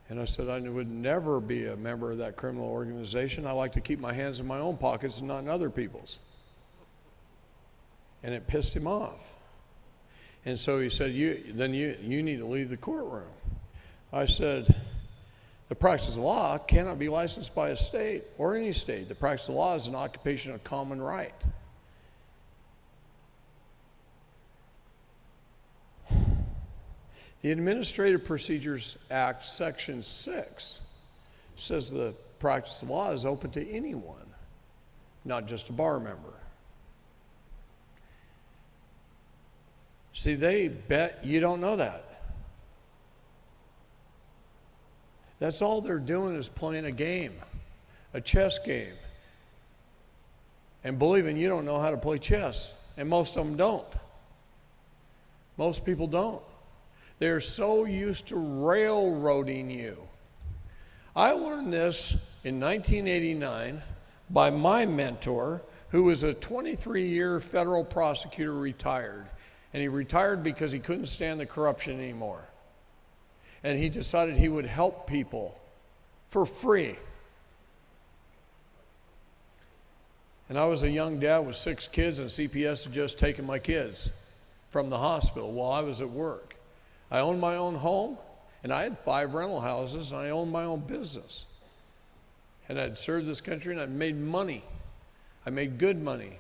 And I said, "I would never be a member of that criminal organization. I like to keep my hands in my own pockets and not in other people's." And it pissed him off. And so he said, you need to leave the courtroom. I said, the practice of law cannot be licensed by a state or any state. The practice of law is an occupation of common right. The Administrative Procedures Act, Section 6, says the practice of law is open to anyone, not just a bar member. See, they bet you don't know that. That's all they're doing is playing a game, a chess game. And believing you don't know how to play chess. And most of them don't. Most people don't. They're so used to railroading you. I learned this in 1989 by my mentor, who was a 23-year federal prosecutor, retired. And he retired because he couldn't stand the corruption anymore. And he decided he would help people for free. And I was a young dad with 6 kids, and CPS had just taken my kids from the hospital while I was at work. I owned my own home, and I had 5 rental houses, and I owned my own business. And I'd served this country, and I'd made money. I made good money.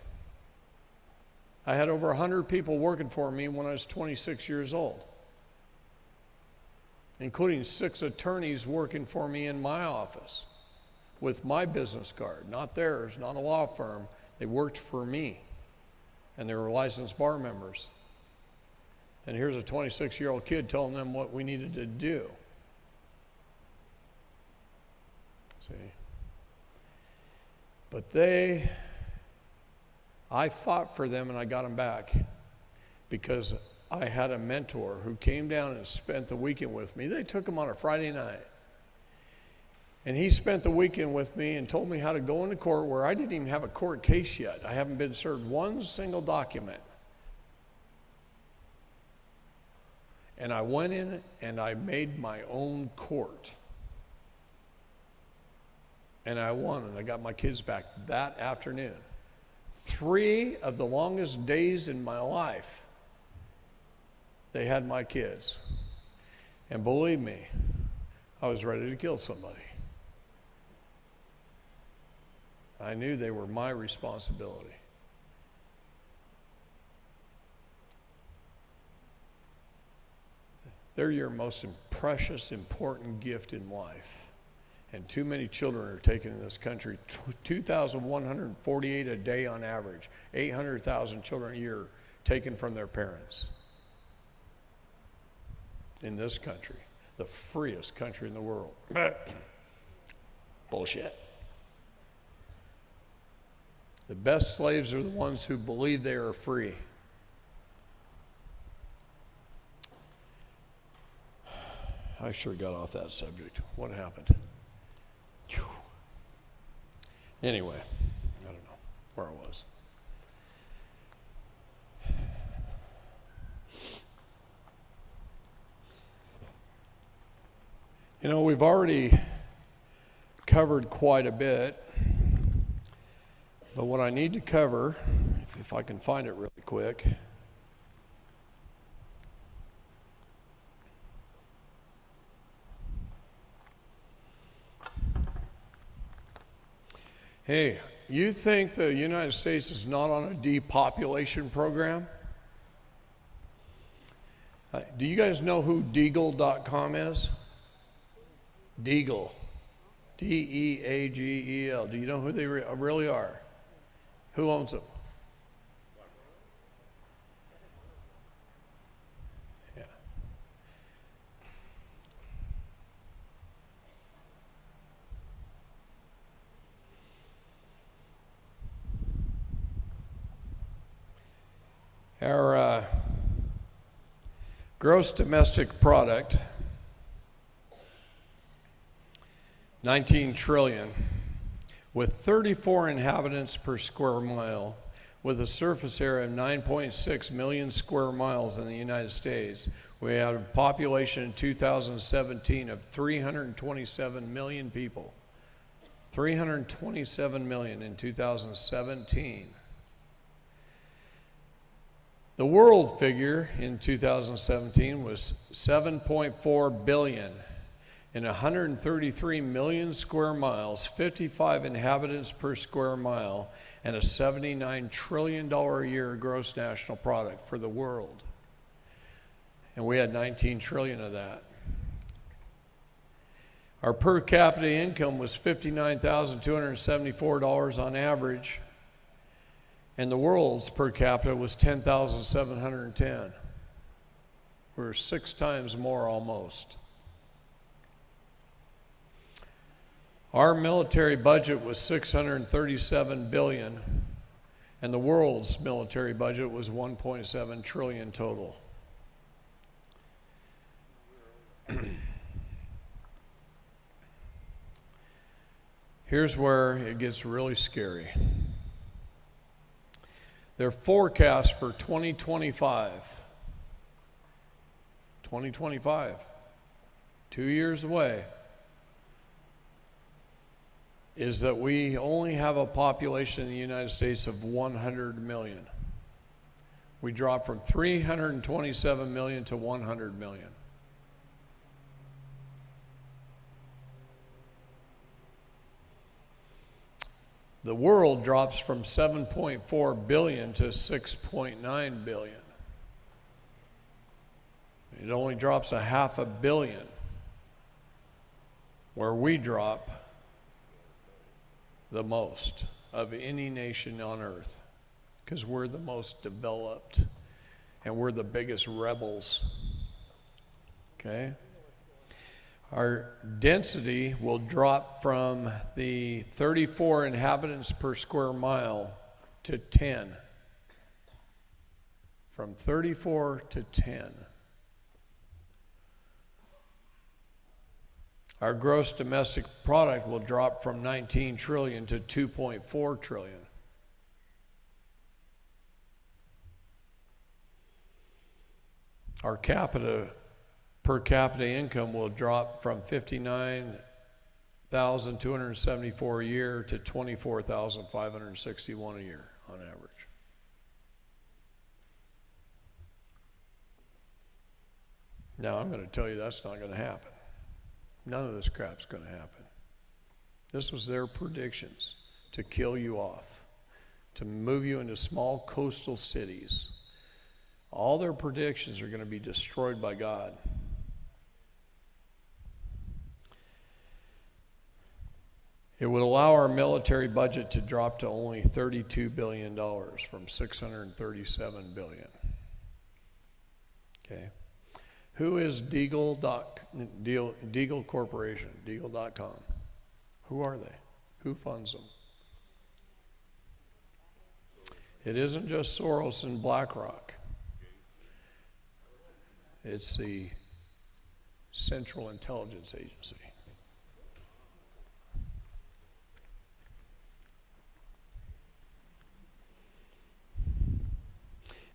I had over 100 people working for me when I was 26 years old, including 6 attorneys working for me in my office with my business card, not theirs, not a law firm. They worked for me, and they were licensed bar members. And here's a 26-year-old kid telling them what we needed to do. See? But I fought for them and I got them back because I had a mentor who came down and spent the weekend with me. They took him on a Friday night. And he spent the weekend with me and told me how to go into court where I didn't even have a court case yet. I haven't been served one single document. And I went in and I made my own court. And I won, and I got my kids back that afternoon. 3 of the longest days in my life, they had my kids. And believe me, I was ready to kill somebody. I knew they were my responsibility. They're your most precious, important gift in life. And too many children are taken in this country, 2,148 a day on average, 800,000 children a year taken from their parents. In this country, the freest country in the world. Bullshit. The best slaves are the ones who believe they are free. I sure got off that subject. What happened? Whew. Anyway, I don't know where I was. You know, we've already covered quite a bit, but what I need to cover, if I can find it really quick, hey, you think the United States is not on a depopulation program? Do you guys know who Deagle.com is? Deagle. D-E-A-G-E-L. Do you know who they really are? Who owns them? Yeah. Our gross domestic product, 19 trillion, with 34 inhabitants per square mile, with a surface area of 9.6 million square miles in the United States. We had a population in 2017 of 327 million people. 327 million in 2017. The world figure in 2017 was 7.4 billion in 133 million square miles, 55 inhabitants per square mile, and a $79 trillion a year gross national product for the world. And we had 19 trillion of that. Our per capita income was $59,274 on average, and the world's per capita was $10,710. We're 6 times more almost. Our military budget was $637 billion, and the world's military budget was $1.7 trillion total. Here's where it gets really scary. Their forecast for 2025, 2 years away, is that we only have a population in the United States of 100 million. We dropped from 327 million to 100 million. The world drops from 7.4 billion to 6.9 billion. It only drops a $500 million, where we drop the most of any nation on earth, because we're the most developed and we're the biggest rebels. Okay? Our density will drop from the 34 inhabitants per square mile to 10. From 34 to 10. Our gross domestic product will drop from 19 trillion to 2.4 trillion. Our per capita income will drop from $59,274 a year to $24,561 a year on average. Now I'm going to tell you that's not going to happen. None of this crap's going to happen. This was their predictions to kill you off, to move you into small coastal cities. All their predictions are going to be destroyed by God. It would allow our military budget to drop to only $32 billion from $637 billion. Okay. Who is Deagle Corporation, Deagle.com? Who are they? Who funds them? It isn't just Soros and BlackRock. It's the Central Intelligence Agency.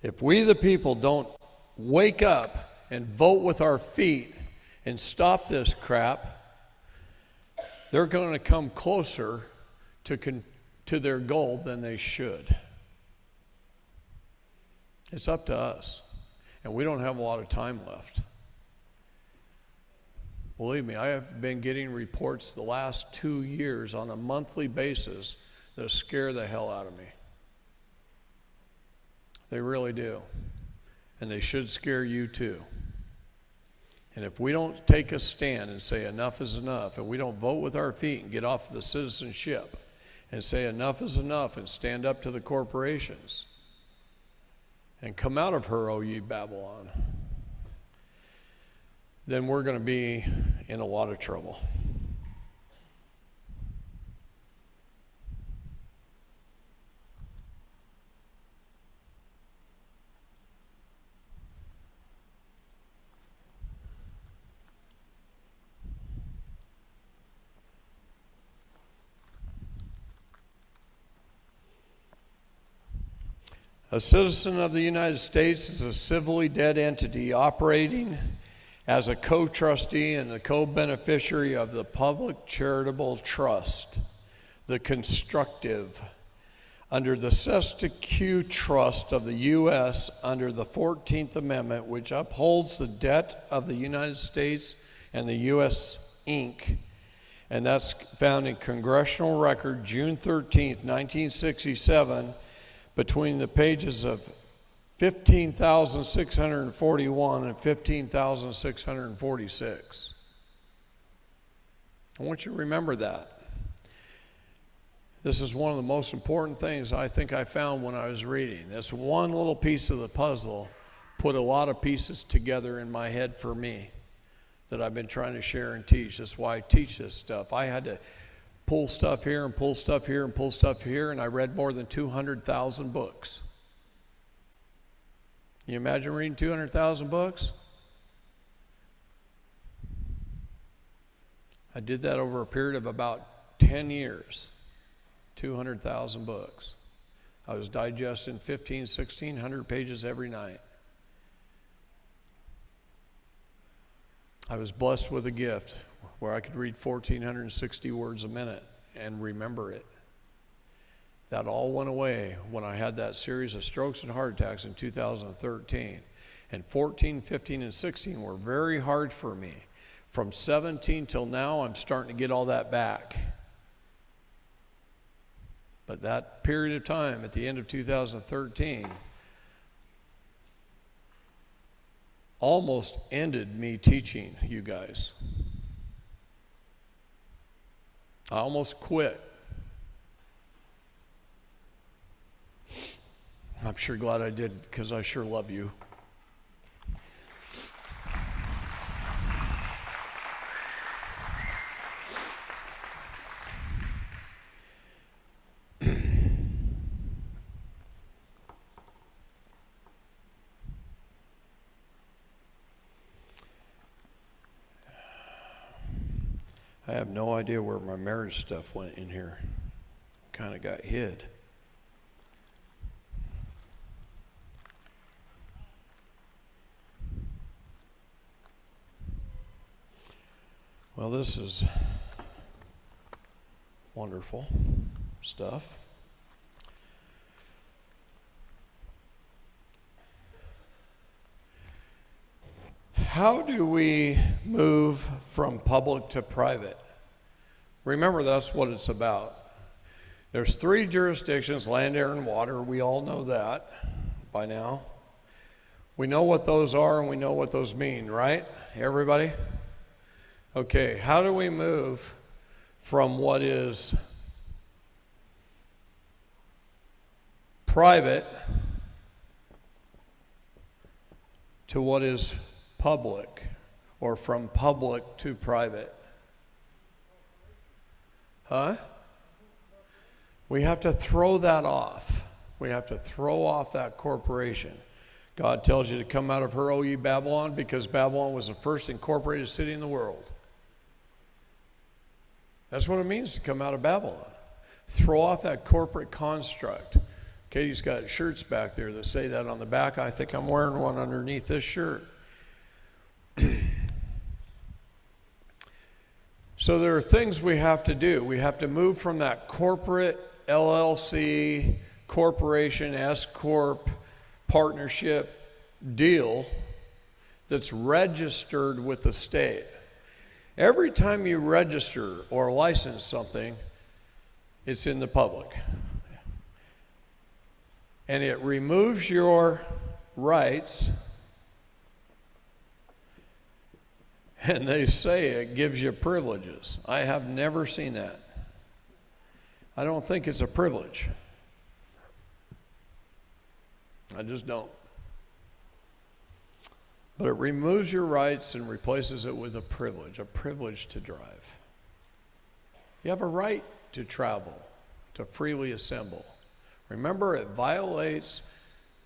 If we the people don't wake up and vote with our feet and stop this crap, they're going to come closer to their goal than they should. It's up to us, and we don't have a lot of time left. Believe me, I have been getting reports the last 2 years on a monthly basis that scare the hell out of me. They really do. And they should scare you too. And if we don't take a stand and say enough is enough, and we don't vote with our feet and get off the citizenship and say enough is enough and stand up to the corporations and come out of her, O ye Babylon, then we're going to be in a lot of trouble. A citizen of the United States is a civilly dead entity operating as a co-trustee and a co-beneficiary of the public charitable trust, the constructive, under the Cesta Q Trust of the U.S. under the 14th Amendment, which upholds the debt of the United States and the U.S. Inc., and that's found in Congressional Record, June 13th, 1967, between the pages of 15,641 and 15,646. I want you to remember that. This is one of the most important things I think I found when I was reading. This one little piece of the puzzle put a lot of pieces together in my head for me that I've been trying to share and teach. That's why I teach this stuff. I had to pull stuff here and pull stuff here and pull stuff here, and I read more than 200,000 books. Can you imagine reading 200,000 books? I did that over a period of about 10 years, 200,000 books. I was digesting 1,600 pages every night. I was blessed with a gift where I could read 1,460 words a minute and remember it. That all went away when I had that series of strokes and heart attacks in 2013. And 14, 15, and 16 were very hard for me. From 17 till now, I'm starting to get all that back. But that period of time at the end of 2013 almost ended me teaching you guys. I almost quit. I'm sure glad I did, because I sure love you. I have no idea where my marriage stuff went in here. Kind of got hid. Well, this is wonderful stuff. How do we move from public to private? Remember, that's what it's about. There's 3 jurisdictions, land, air, and water. We all know that by now. We know what those are and we know what those mean, right? Everybody? Okay, how do we move from what is private to what is public, or from public to private? We have to throw that off. We have to throw off that corporation. God tells you to come out of her, O ye Babylon, because Babylon was the first incorporated city in the world. That's what it means to come out of Babylon. Throw off that corporate construct. Katie's got shirts back there that say that on the back. I think I'm wearing one underneath this shirt. So there are things we have to do. We have to move from that corporate LLC, corporation, S-corp, partnership deal that's registered with the state. Every time you register or license something, it's in the public. And it removes your rights. And they say it gives you privileges. I have never seen that. I don't think it's a privilege. I just don't. But it removes your rights and replaces it with a privilege to drive. You have a right to travel, to freely assemble. Remember, it violates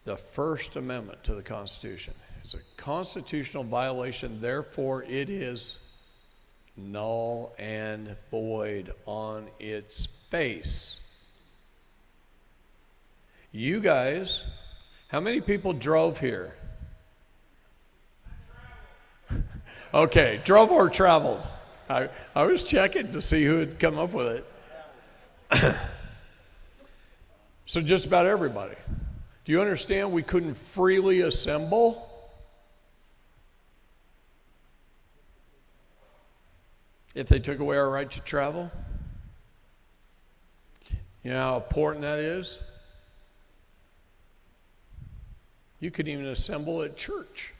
the First Amendment to the Constitution. It's a constitutional violation, therefore it is null and void on its face. You guys, how many people drove here? Okay, drove or traveled? I was checking to see who had come up with it. So just about everybody. Do you understand we couldn't freely assemble? If they took away our right to travel? You know how important that is? You couldn't even assemble at church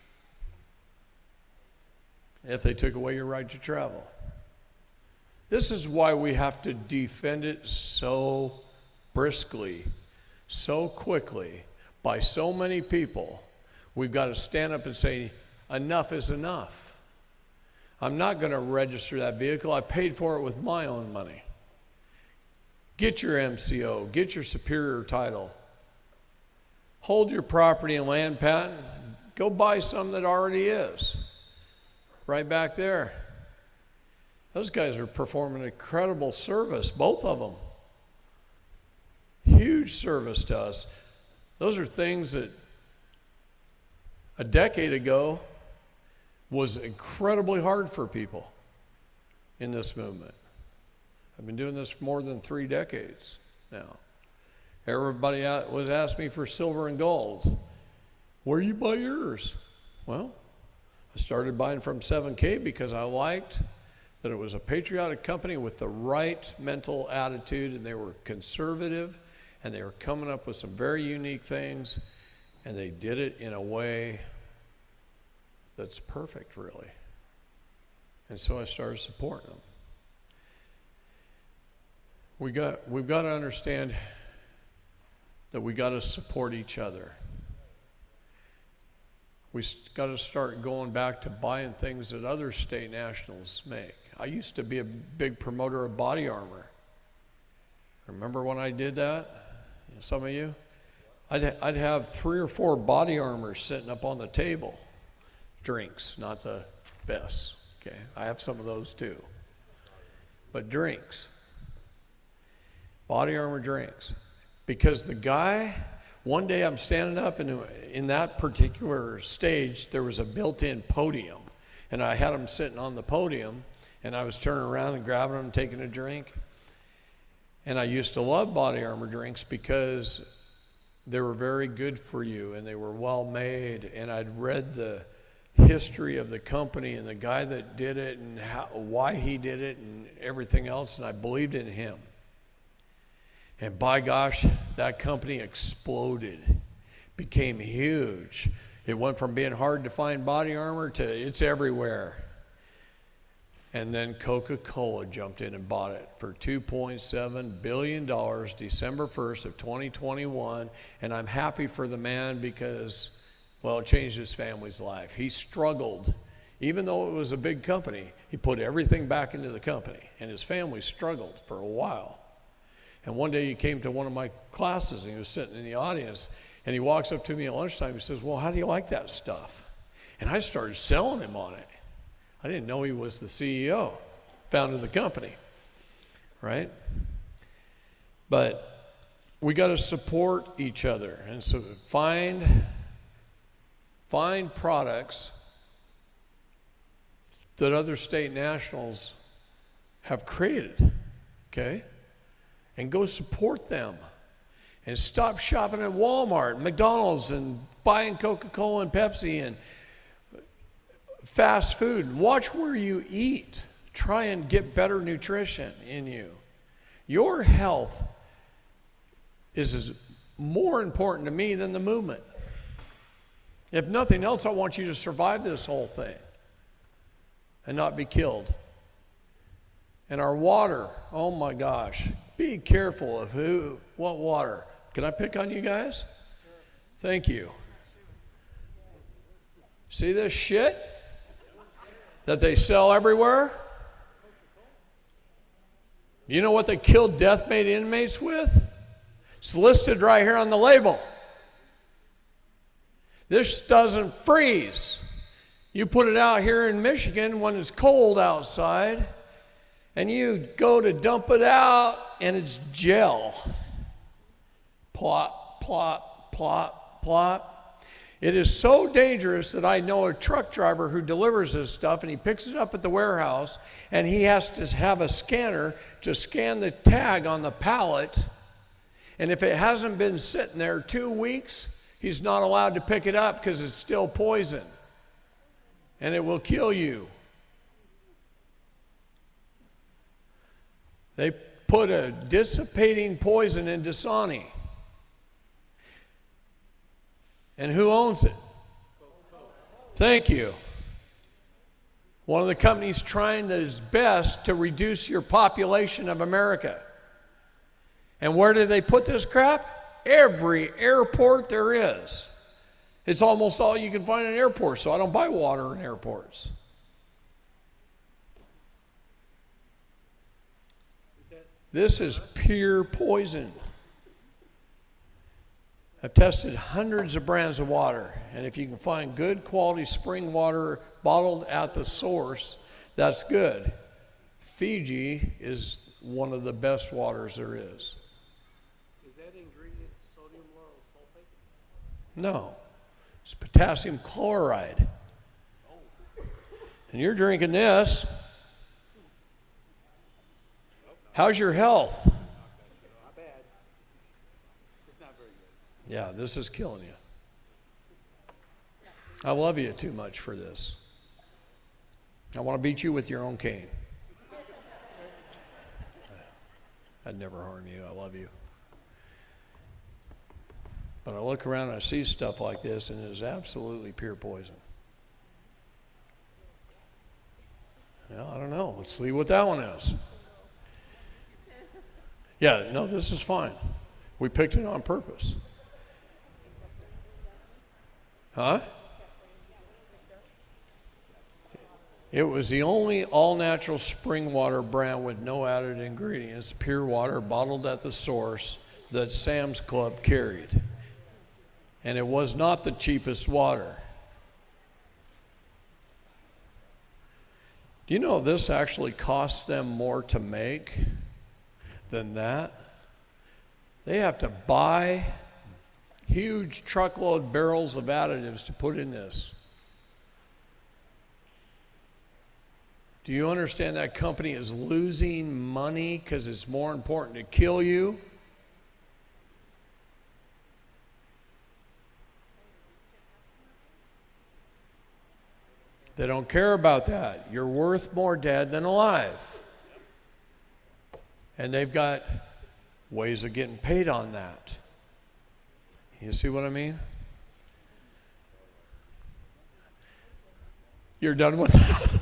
if they took away your right to travel. This is why we have to defend it so briskly, so quickly, by so many people. We've got to stand up and say, enough is enough. I'm not going to register that vehicle. I paid for it with my own money. Get your MCO, get your superior title. Hold your property and land patent. Go buy some that already is. Right back there. Those guys are performing incredible service, both of them. Huge service to us. Those are things that a decade ago was incredibly hard for people in this movement. I've been doing this for more than 3 decades now. Everybody was asking me for silver and gold. Where you buy yours? Well, I started buying from 7K because I liked that it was a patriotic company with the right mental attitude, and they were conservative, and they were coming up with some very unique things, and they did it in a way that's perfect, really. And so I started supporting them. We've got to understand that we got to support each other. We got to start going back to buying things that other state nationals make. I used to be a big promoter of body armor. Remember when I did that? Some of you? I'd have 3 or 4 body armors sitting up on the table. Drinks, not the vests. Okay, I have some of those too. But drinks. Body armor drinks. Because the guy, one day I'm standing up, and in that particular stage, there was a built-in podium. And I had him sitting on the podium, and I was turning around and grabbing him, taking a drink. And I used to love body armor drinks because they were very good for you, and they were well made. And I'd read the history of the company and the guy that did it and why he did it and everything else, and I believed in him. And by gosh, that company exploded, became huge. It went from being hard to find body armor to it's everywhere. And then Coca-Cola jumped in and bought it for $2.7 billion December 1st of 2021. And I'm happy for the man because, well, it changed his family's life. He struggled. Even though it was a big company, he put everything back into the company. And his family struggled for a while. And one day he came to one of my classes, and he was sitting in the audience, and he walks up to me at lunchtime. He says, well, how do you like that stuff? And I started selling him on it. I didn't know he was the CEO, founded the company, right? But we got to support each other. And so find products that other state nationals have created, okay? And go support them. And stop shopping at Walmart, McDonald's, and buying Coca-Cola and Pepsi and fast food. Watch where you eat. Try and get better nutrition in you. Your health is more important to me than the movement. If nothing else, I want you to survive this whole thing and not be killed. And our water, oh my gosh, be careful of what water. Can I pick on you guys? Thank you. See this shit that they sell everywhere? You know what they killed death-made inmates with? It's listed right here on the label. This doesn't freeze. You put it out here in Michigan when it's cold outside, and you go to dump it out, and it's gel. Plop, plop, plop, plop. It is so dangerous that I know a truck driver who delivers this stuff, and he picks it up at the warehouse, and he has to have a scanner to scan the tag on the pallet, And if it hasn't been sitting there 2 weeks, he's not allowed to pick it up because it's still poison. And it will kill you. They put a dissipating poison in Dasani. And who owns it? Thank you. One of the companies trying his best to reduce your population of America. And where do they put this crap? Every airport there is. It's almost all you can find in airports, so I don't buy water in airports. This is pure poison. I've tested hundreds of brands of water, and if you can find good quality spring water bottled at the source, that's good. Fiji is one of the best waters there is. Is that ingredient sodium lauryl sulfate? No, it's potassium chloride. And you're drinking this. How's your health? Not bad. It's not very good. Yeah, this is killing you. I love you too much for this. I want to beat you with your own cane. I'd never harm you. I love you. But I look around and I see stuff like this, and it is absolutely pure poison. Well, I don't know. Let's see what that one is. Yeah, no, this is fine. We picked it on purpose. Huh? It was the only all-natural spring water brand with no added ingredients, pure water bottled at the source that Sam's Club carried. And it was not the cheapest water. Do you know this actually costs them more to make than that? They have to buy huge truckload barrels of additives to put in this. Do you understand that company is losing money because it's more important to kill you? They don't care about that. You're worth more dead than alive. And they've got ways of getting paid on that. You see what I mean? You're done with that?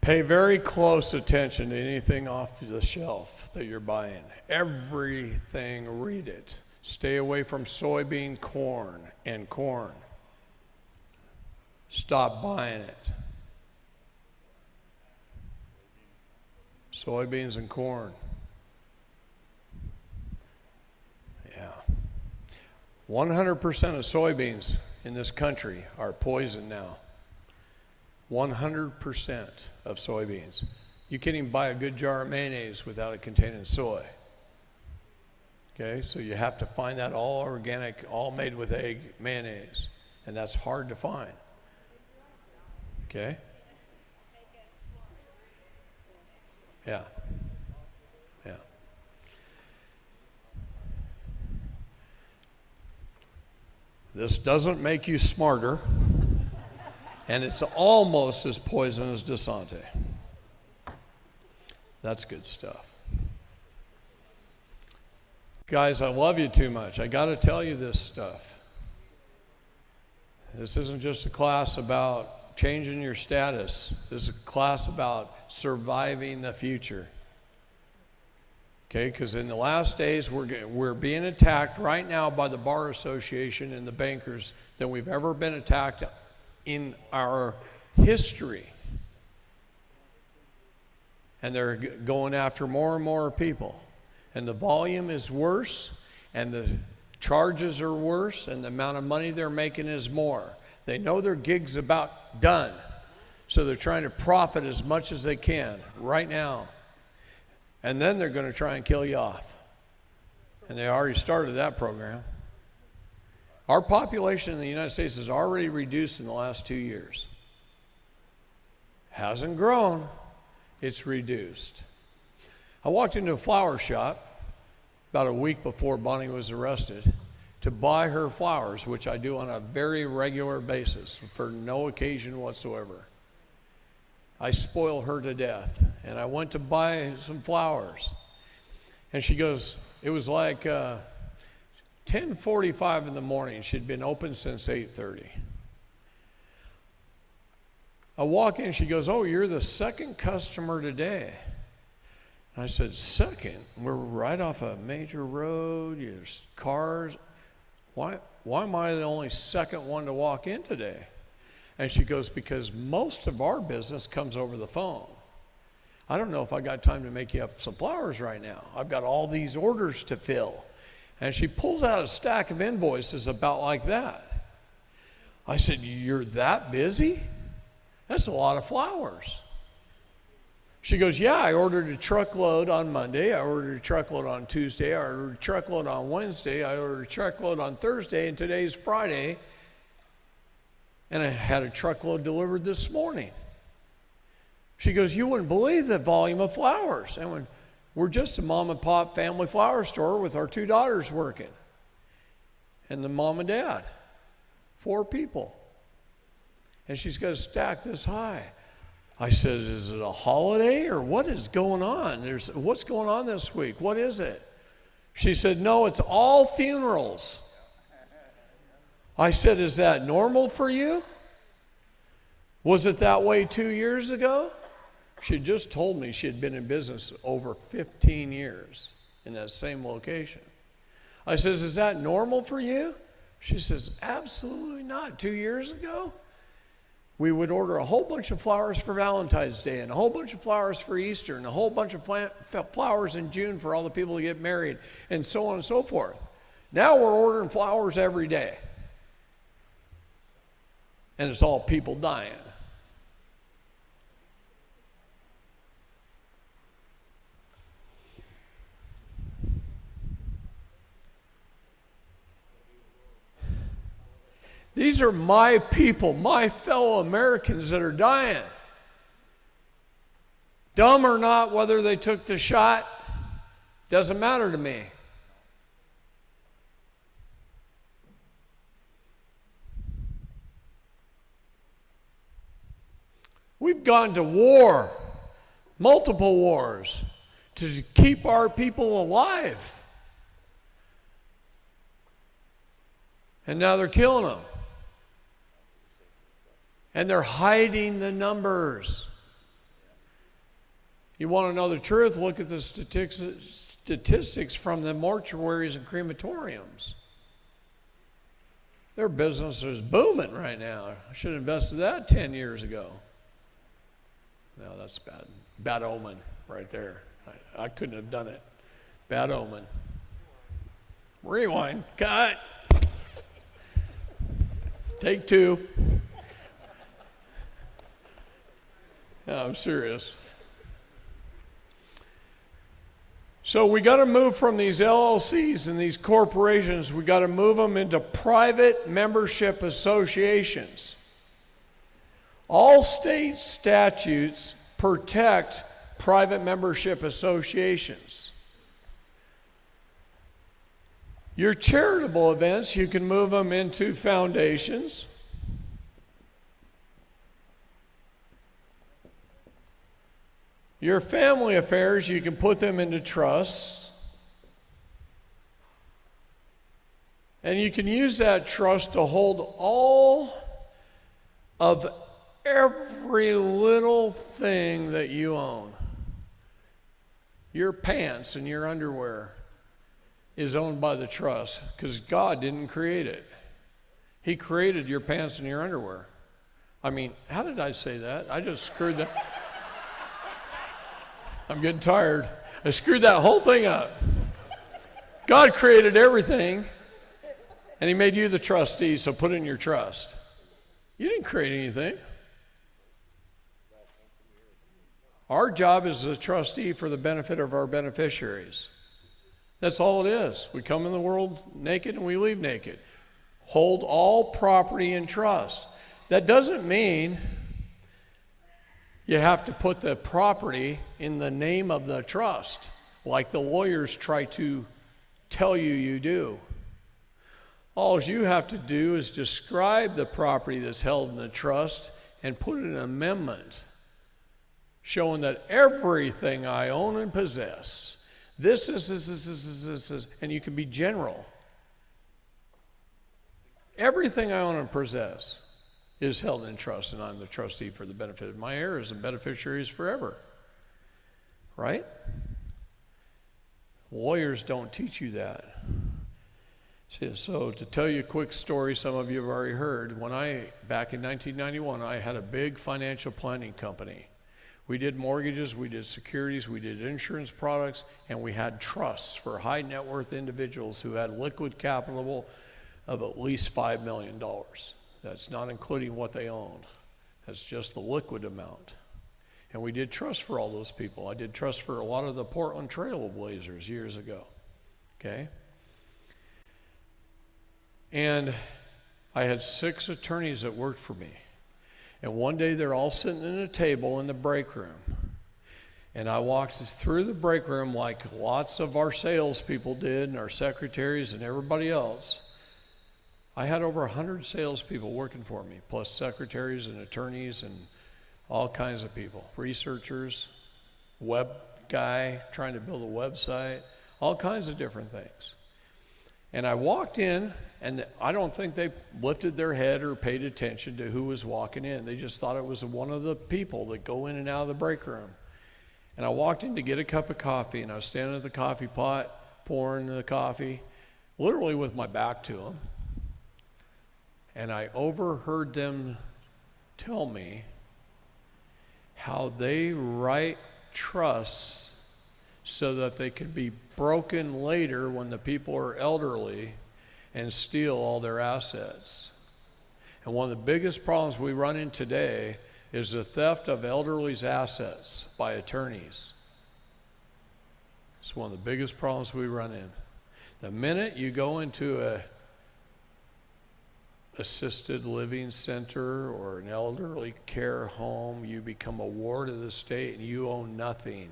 Pay very close attention to anything off the shelf that you're buying. Everything, read it. Stay away from soybean, corn, and corn. Stop buying it. Soybeans and corn. Yeah. 100% of soybeans in this country are poisoned now. 100% of soybeans. You can't even buy a good jar of mayonnaise without it containing soy. Okay, so you have to find that all organic, all made with egg mayonnaise. And that's hard to find. Okay? Yeah. Yeah. This doesn't make you smarter. And it's almost as poisonous as Dasani. That's good stuff. Guys, I love you too much. I got to tell you this stuff. This isn't just a class about changing your status. This is a class about surviving the future. Okay, because in the last days, we're being attacked right now by the Bar Association and the bankers than we've ever been attacked in our history. And they're going after more and more people. And the volume is worse, and the charges are worse, and the amount of money they're making is more. They know their gig's about done. So they're trying to profit as much as they can right now. And then they're going to try and kill you off. So And they already started that program. Our population in the United States has already reduced in the last 2 years. Hasn't grown, it's reduced. I walked into a flower shop about a week before Bonnie was arrested to buy her flowers, which I do on a very regular basis for no occasion whatsoever. I spoil her to death. And I went to buy some flowers. And she goes, it was like 10:45 in the morning. She'd been open since 8:30. I walk in, she goes, oh, you're the second customer today. And I said, second? We're right off a major road, there's cars. Why am I the only second one to walk in today? And she goes, because most of our business comes over the phone. I don't know if I got time to make you up some flowers right now. I've got all these orders to fill. And she pulls out a stack of invoices about like that. I said, you're that busy? That's a lot of flowers. She goes, yeah, I ordered a truckload on Monday. I ordered a truckload on Tuesday. I ordered a truckload on Wednesday. I ordered a truckload on Thursday. And today's Friday. And I had a truckload delivered this morning. She goes, you wouldn't believe the volume of flowers. And we're just a mom and pop family flower store with our 2 daughters working. And the mom and dad. 4 people. And she's got a stack this high. I said, is it a holiday or what is going on? What's going on this week? What is it? She said, no, it's all funerals. I said, is that normal for you? Was it that way 2 years ago? She just told me she had been in business over 15 years in that same location. I says, is that normal for you? She says, absolutely not. 2 years ago, we would order a whole bunch of flowers for Valentine's Day and a whole bunch of flowers for Easter and a whole bunch of flowers in June for all the people to get married and so on and so forth. Now we're ordering flowers every day. And it's all people dying. These are my people, my fellow Americans that are dying. Dumb or not, whether they took the shot, doesn't matter to me. We've gone to war, multiple wars, to keep our people alive. And now they're killing them. And they're hiding the numbers. You want to know the truth? Look at the statistics from the mortuaries and crematoriums. Their business is booming right now. I should have invested that 10 years ago. No, that's bad. Bad omen right there. I couldn't have done it. Bad omen. Rewind. Cut. Take 2. No, I'm serious. So we got to move from these LLCs and these corporations, we got to move them into private membership associations. All state statutes protect private membership associations. Your charitable events, you can move them into foundations. Your family affairs, you can put them into trusts. And you can use that trust to hold all of every little thing that you own. Your pants and your underwear is owned by the trust because God didn't create it. He created your pants and your underwear. I mean, how did I say that? I just screwed that. I'm getting tired. I screwed that whole thing up. God created everything, and he made you the trustee, so put in your trust. You didn't create anything. Our job is a trustee for the benefit of our beneficiaries. That's all it is. We come in the world naked and we leave naked. Hold all property in trust. That doesn't mean you have to put the property in the name of the trust, like the lawyers try to tell you you do. All you have to do is describe the property that's held in the trust and put an amendment showing that everything I own and possess, this, and you can be general. Everything I own and possess is held in trust, and I'm the trustee for the benefit of my heirs and beneficiaries forever. Right? Lawyers don't teach you that. See, so to tell you a quick story, some of you have already heard, back in 1991, I had a big financial planning company. We did mortgages, we did securities, we did insurance products, and we had trusts for high net worth individuals who had liquid capital of at least $5 million. That's not including what they owned. That's just the liquid amount. And we did trust for all those people. I did trust for a lot of the Portland Trail Blazers years ago. Okay? And I had 6 attorneys that worked for me. And one day they're all sitting at a table in the break room. And I walked through the break room like lots of our salespeople did, and our secretaries and everybody else. I had over 100 salespeople working for me, plus secretaries and attorneys and all kinds of people, researchers, web guy trying to build a website, all kinds of different things. And I walked in, and I don't think they lifted their head or paid attention to who was walking in. They just thought it was one of the people that go in and out of the break room. And I walked in to get a cup of coffee, and I was standing at the coffee pot, pouring the coffee, literally with my back to them. And I overheard them tell me how they write trusts so that they could be broken later when the people are elderly and steal all their assets. And one of the biggest problems we run in today is the theft of elderly's assets by attorneys. It's one of the biggest problems we run in. The minute you go into a assisted living center or an elderly care home, you become a ward of the state and you own nothing.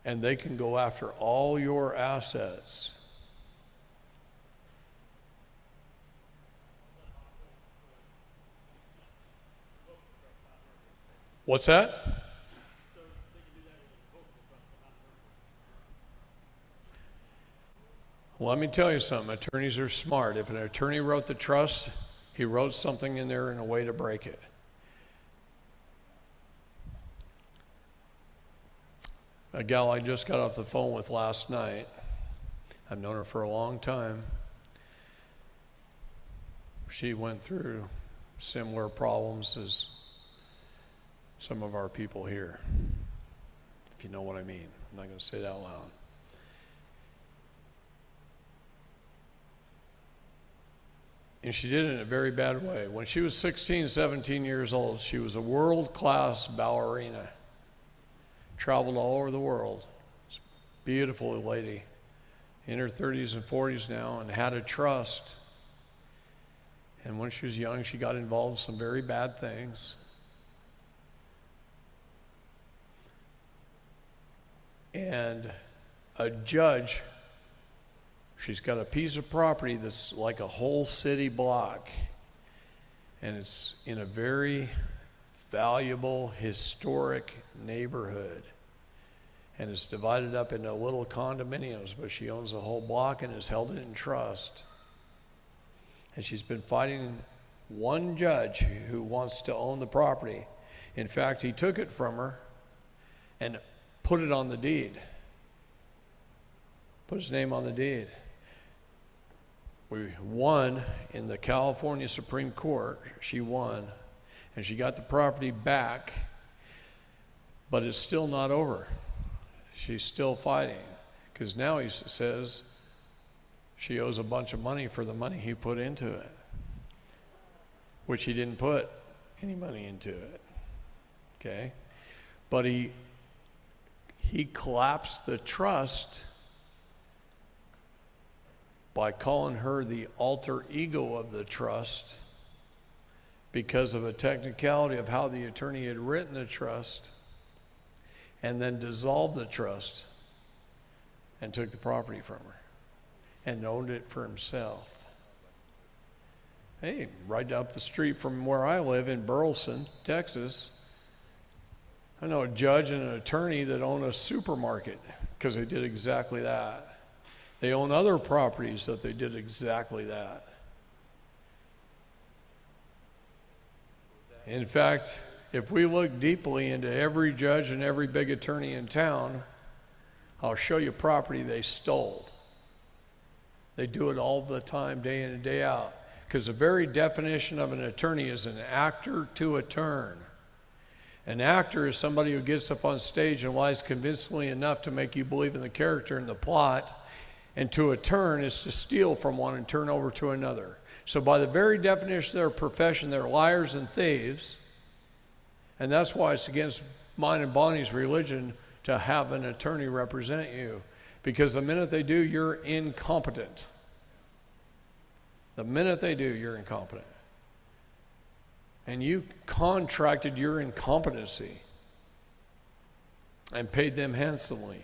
And they can go after all your assets. What's that? Well, let me tell you something. Attorneys are smart. If an attorney wrote the trust, he wrote something in there in a way to break it. A gal I just got off the phone with last night, I've known her for a long time. She went through similar problems as some of our people here, if you know what I mean. I'm not going to say that loud. And she did it in a very bad way. When she was 16, 17 years old, she was a world-class ballerina. Traveled all over the world. Beautiful lady, in her 30s and 40s now, and had a trust. And when she was young, she got involved in some very bad things. And a judge, she's got a piece of property that's like a whole city block, and it's in a very valuable, historic neighborhood. And it's divided up into little condominiums, but she owns the whole block and has held it in trust. And she's been fighting one judge who wants to own the property. In fact, he took it from her and put it on the deed. Put his name on the deed. We won in the California Supreme Court. She won. And she got the property back, but it's still not over. She's still fighting, because now he says she owes a bunch of money for the money he put into it, which he didn't put any money into it, okay? But he collapsed the trust by calling her the alter ego of the trust because of a technicality of how the attorney had written the trust, and then dissolved the trust and took the property from her and owned it for himself. Hey, right up the street from where I live in Burleson, Texas, I know a judge and an attorney that own a supermarket because they did exactly that. They own other properties that they did exactly that. In fact, if we look deeply into every judge and every big attorney in town, I'll show you property they stole. They do it all the time, day in and day out. Because the very definition of an attorney is an actor to a turn. An actor is somebody who gets up on stage and lies convincingly enough to make you believe in the character and the plot. And to a turn is to steal from one and turn over to another. So by the very definition of their profession, they're liars and thieves. And that's why it's against mine and Bonnie's religion to have an attorney represent you. Because the minute they do, you're incompetent. The minute they do, you're incompetent. And you contracted your incompetency and paid them handsomely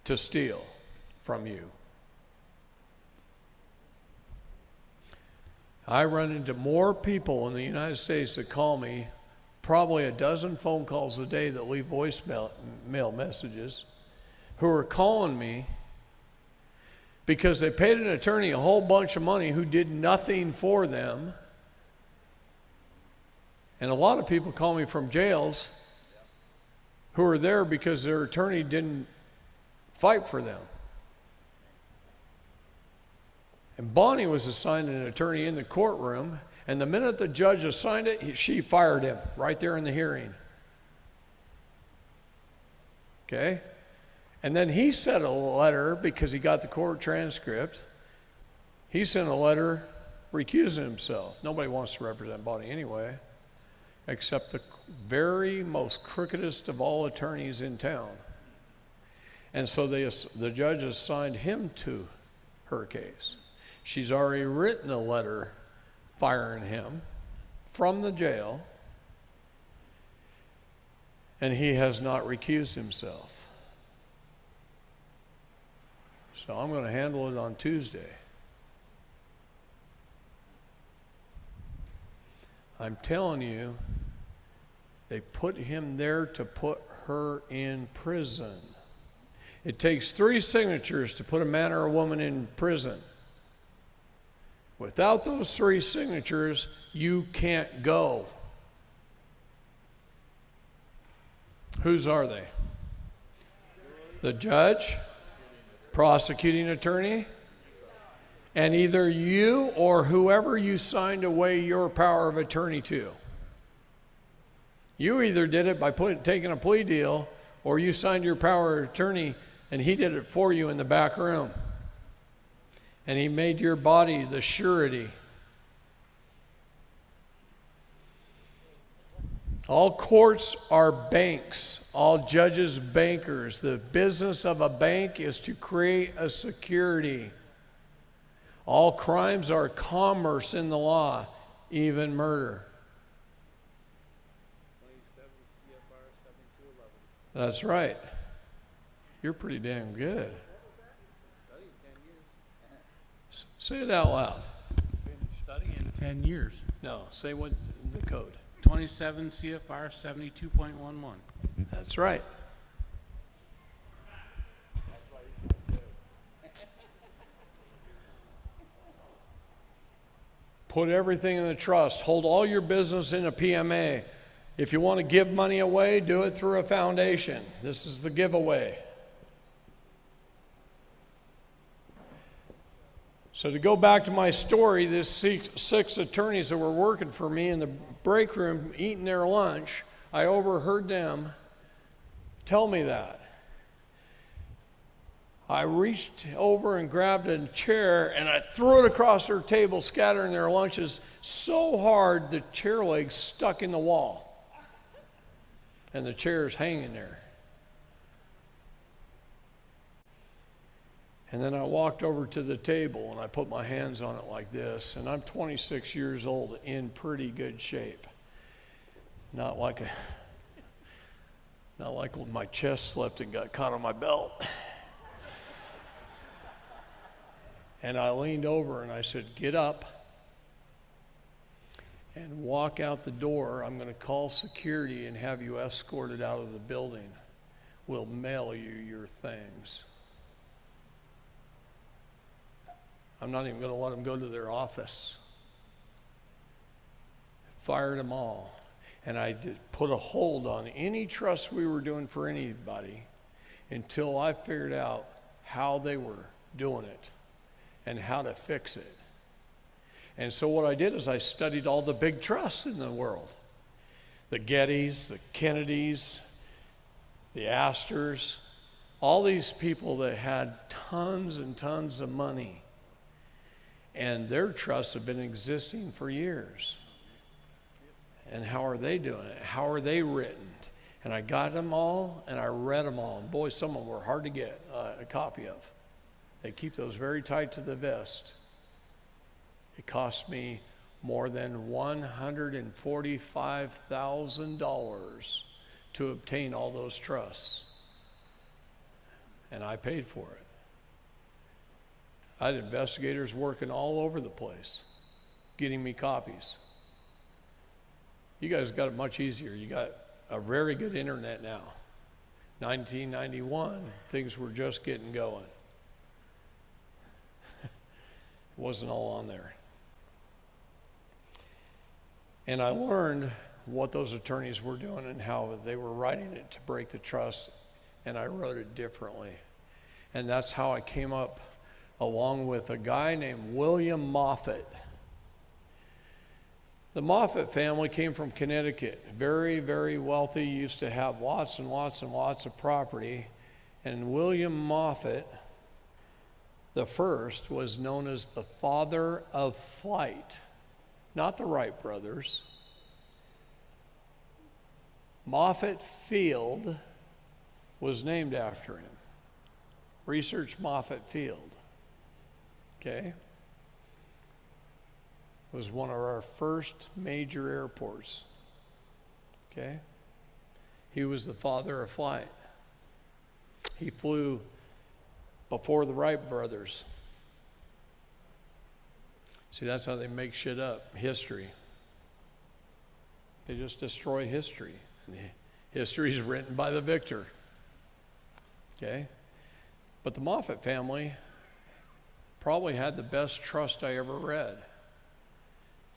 to steal from you. I run into more people in the United States that call me, probably a dozen phone calls a day that leave voicemail messages, who are calling me because they paid an attorney a whole bunch of money who did nothing for them. And a lot of people call me from jails who are there because their attorney didn't fight for them. And Bonnie was assigned an attorney in the courtroom, and the minute the judge assigned it, she fired him right there in the hearing. Okay? And then he sent a letter, because he got the court transcript, he sent a letter recusing himself. Nobody wants to represent Bonnie anyway, except the very most crookedest of all attorneys in town. And so the judge assigned him to her case. She's already written a letter firing him from the jail, and he has not recused himself. So I'm going to handle it on Tuesday. I'm telling you, they put him there to put her in prison. It takes 3 signatures to put a man or a woman in prison. Without those 3 signatures, you can't go. Whose are they? The judge, prosecuting attorney, and either you or whoever you signed away your power of attorney to. You either did it by taking a plea deal, or you signed your power of attorney and he did it for you in the back room. And he made your body the surety. All courts are banks. All judges, bankers. The business of a bank is to create a security. All crimes are commerce in the law, even murder. 27 CFR 7211. That's right. You're pretty damn good. Say it out loud. Been studying 10 years. No, say what the code. 27 CFR 72.11. That's right. Put everything in the trust. Hold all your business in a PMA. If you want to give money away, do it through a foundation. This is the giveaway. So to go back to my story, this 6 attorneys that were working for me in the break room eating their lunch, I overheard them tell me that. I reached over and grabbed a chair and I threw it across their table, scattering their lunches so hard the chair legs stuck in the wall. And the chair's hanging there. And then I walked over to the table and I put my hands on it like this, and I'm 26 years old, in pretty good shape. Not like when my chest slipped and got caught on my belt. And I leaned over and I said, "Get up and walk out the door. I'm going to call security and have you escorted out of the building. We'll mail you your things." I'm not even going to let them go to their office. Fired them all. And I put a hold on any trust we were doing for anybody until I figured out how they were doing it and how to fix it. And so what I did is I studied all the big trusts in the world. The Gettys, the Kennedys, the Astors, all these people that had tons and tons of money. And their trusts have been existing for years. And how are they doing it? How are they written? And I got them all, and I read them all. And boy, some of them were hard to get a copy of. They keep those very tight to the vest. It cost me more than $145,000 to obtain all those trusts. And I paid for it. I had investigators working all over the place, getting me copies. You guys got it much easier. You got a very good internet now. 1991, things were just getting going. It wasn't all on there. And I learned what those attorneys were doing and how they were writing it to break the trust, and I wrote it differently. And that's how I came up along with a guy named William Moffett. The Moffett family came from Connecticut. Very, very wealthy, used to have lots and lots and lots of property. And William Moffett, the first, was known as the father of flight, not the Wright brothers. Moffett Field was named after him. Research Moffett Field. Okay? It was one of our first major airports. Okay? He was the father of flight. He flew before the Wright brothers. See, that's how they make shit up. History. They just destroy history. And history is written by the victor. Okay? But the Moffett family probably had the best trust I ever read.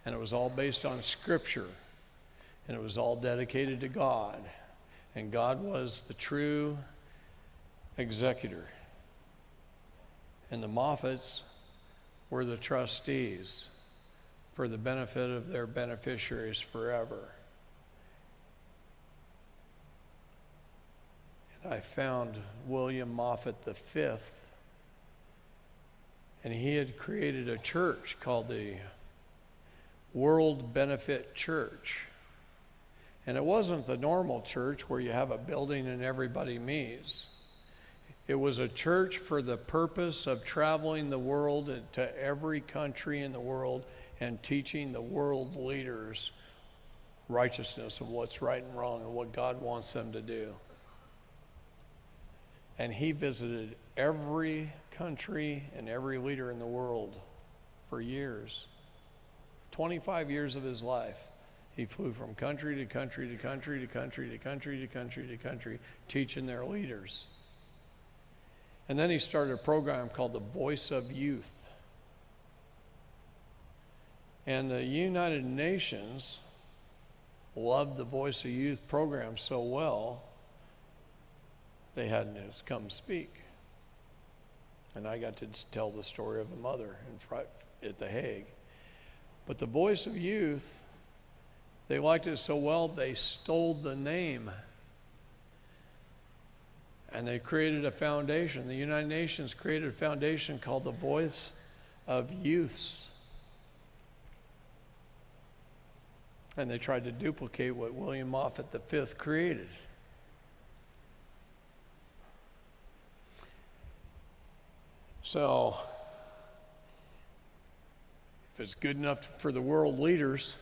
And it was all based on Scripture. And it was all dedicated to God. And God was the true executor. And the Moffetts were the trustees for the benefit of their beneficiaries forever. And I found William Moffett V, and he had created a church called the World Benefit Church. And it wasn't the normal church where you have a building and everybody meets. It was a church for the purpose of traveling the world to every country in the world and teaching the world leaders righteousness of what's right and wrong and what God wants them to do. And he visited every country and every leader in the world for years. 25 years of his life. He flew from country to country to country to country to country to country to country, teaching their leaders. And then he started a program called the Voice of Youth. And the United Nations loved the Voice of Youth program so well, they had him come speak. And I got to tell the story of a mother at The Hague. But the Voice of Youth, they liked it so well, they stole the name. And they created a foundation. The United Nations created a foundation called the Voice of Youths. And they tried to duplicate what William Moffett V created. So, if it's good enough for the world leaders,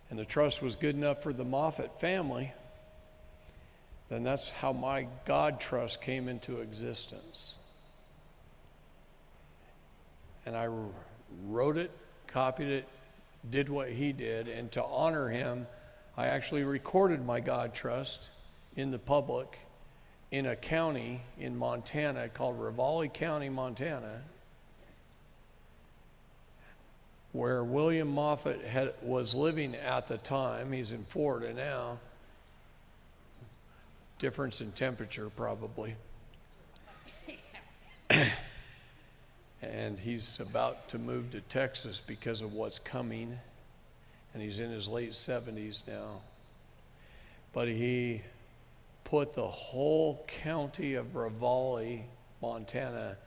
and the trust was good enough for the Moffat family, then that's how my God trust came into existence. And I wrote it, copied it, did what he did, and to honor him, I actually recorded my God trust in the public in a county in Montana called Ravalli County, Montana, where William Moffat was living at the time. He's in Florida now. Difference in temperature, probably. And he's about to move to Texas because of what's coming. And he's in his late 70s now. But he put the whole county of Ravalli, Montana,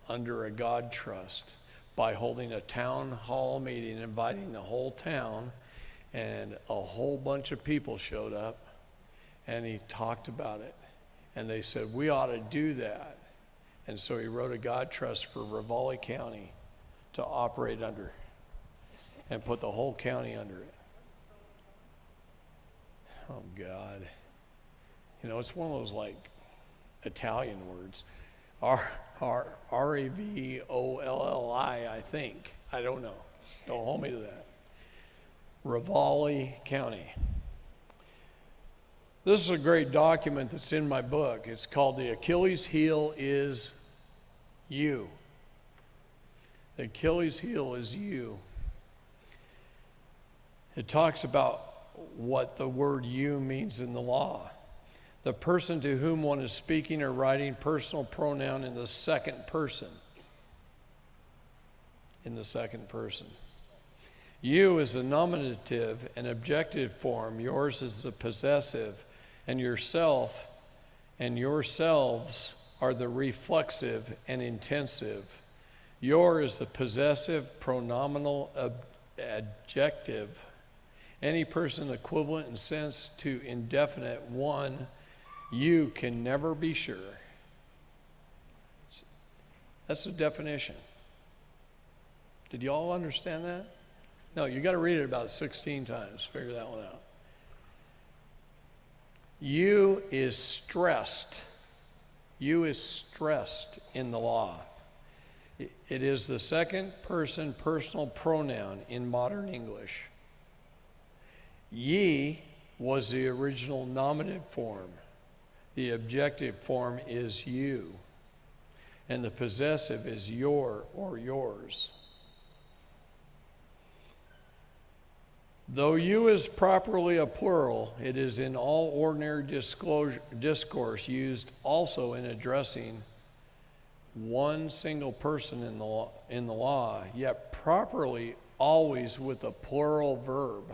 under a God trust by holding a town hall meeting, inviting the whole town, and a whole bunch of people showed up, and he talked about it. And they said, we ought to do that. And so he wrote a God trust for Ravalli County to operate under and put the whole county under it. Oh, God. You know, it's one of those like Italian words. R-A-V-O-L-L-I, I think. I don't know. Don't hold me to that. Ravalli County. This is a great document that's in my book. It's called The Achilles Heel is You. The Achilles heel is you. It talks about what the word you means in the law. The person to whom one is speaking or writing, personal pronoun in the second person. In the second person. You is a nominative and objective form. Yours is the possessive. And yourself and yourselves are the reflexive and intensive. Your is the possessive pronominal adjective. Any person equivalent in sense to indefinite one, you can never be sure. That's the definition. Did you all understand that? No, you got to read it about 16 times. Figure that one out. You is stressed. You is stressed in the law. It is the second person personal pronoun in modern English. Ye was the original nominative form. The objective form is you. And the possessive is your or yours. Though you is properly a plural, it is in all ordinary discourse used also in addressing one single person in the law, yet properly always with a plural verb.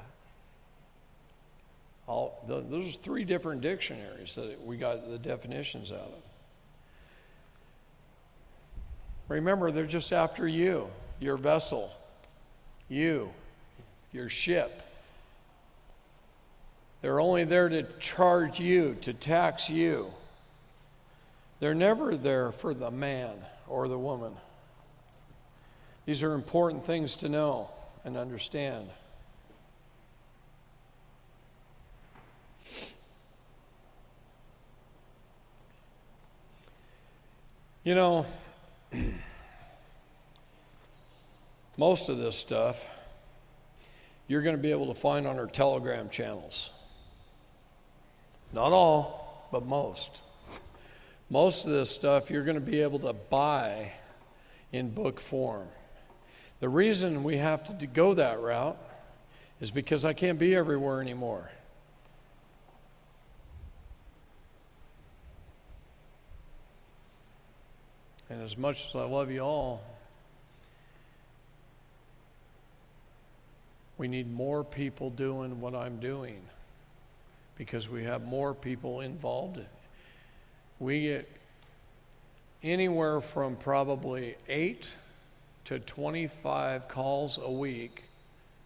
Those are 3 different dictionaries that we got the definitions out of. Remember, they're just after you, your vessel, you, your ship. They're only there to charge you, to tax you. They're never there for the man or the woman. These are important things to know and understand. You know, most of this stuff you're going to be able to find on our Telegram channels. Not all, but most. Most of this stuff you're going to be able to buy in book form. The reason we have to go that route is because I can't be everywhere anymore. And as much as I love you all, we need more people doing what I'm doing because we have more people involved. We get anywhere from probably 8 to 25 calls a week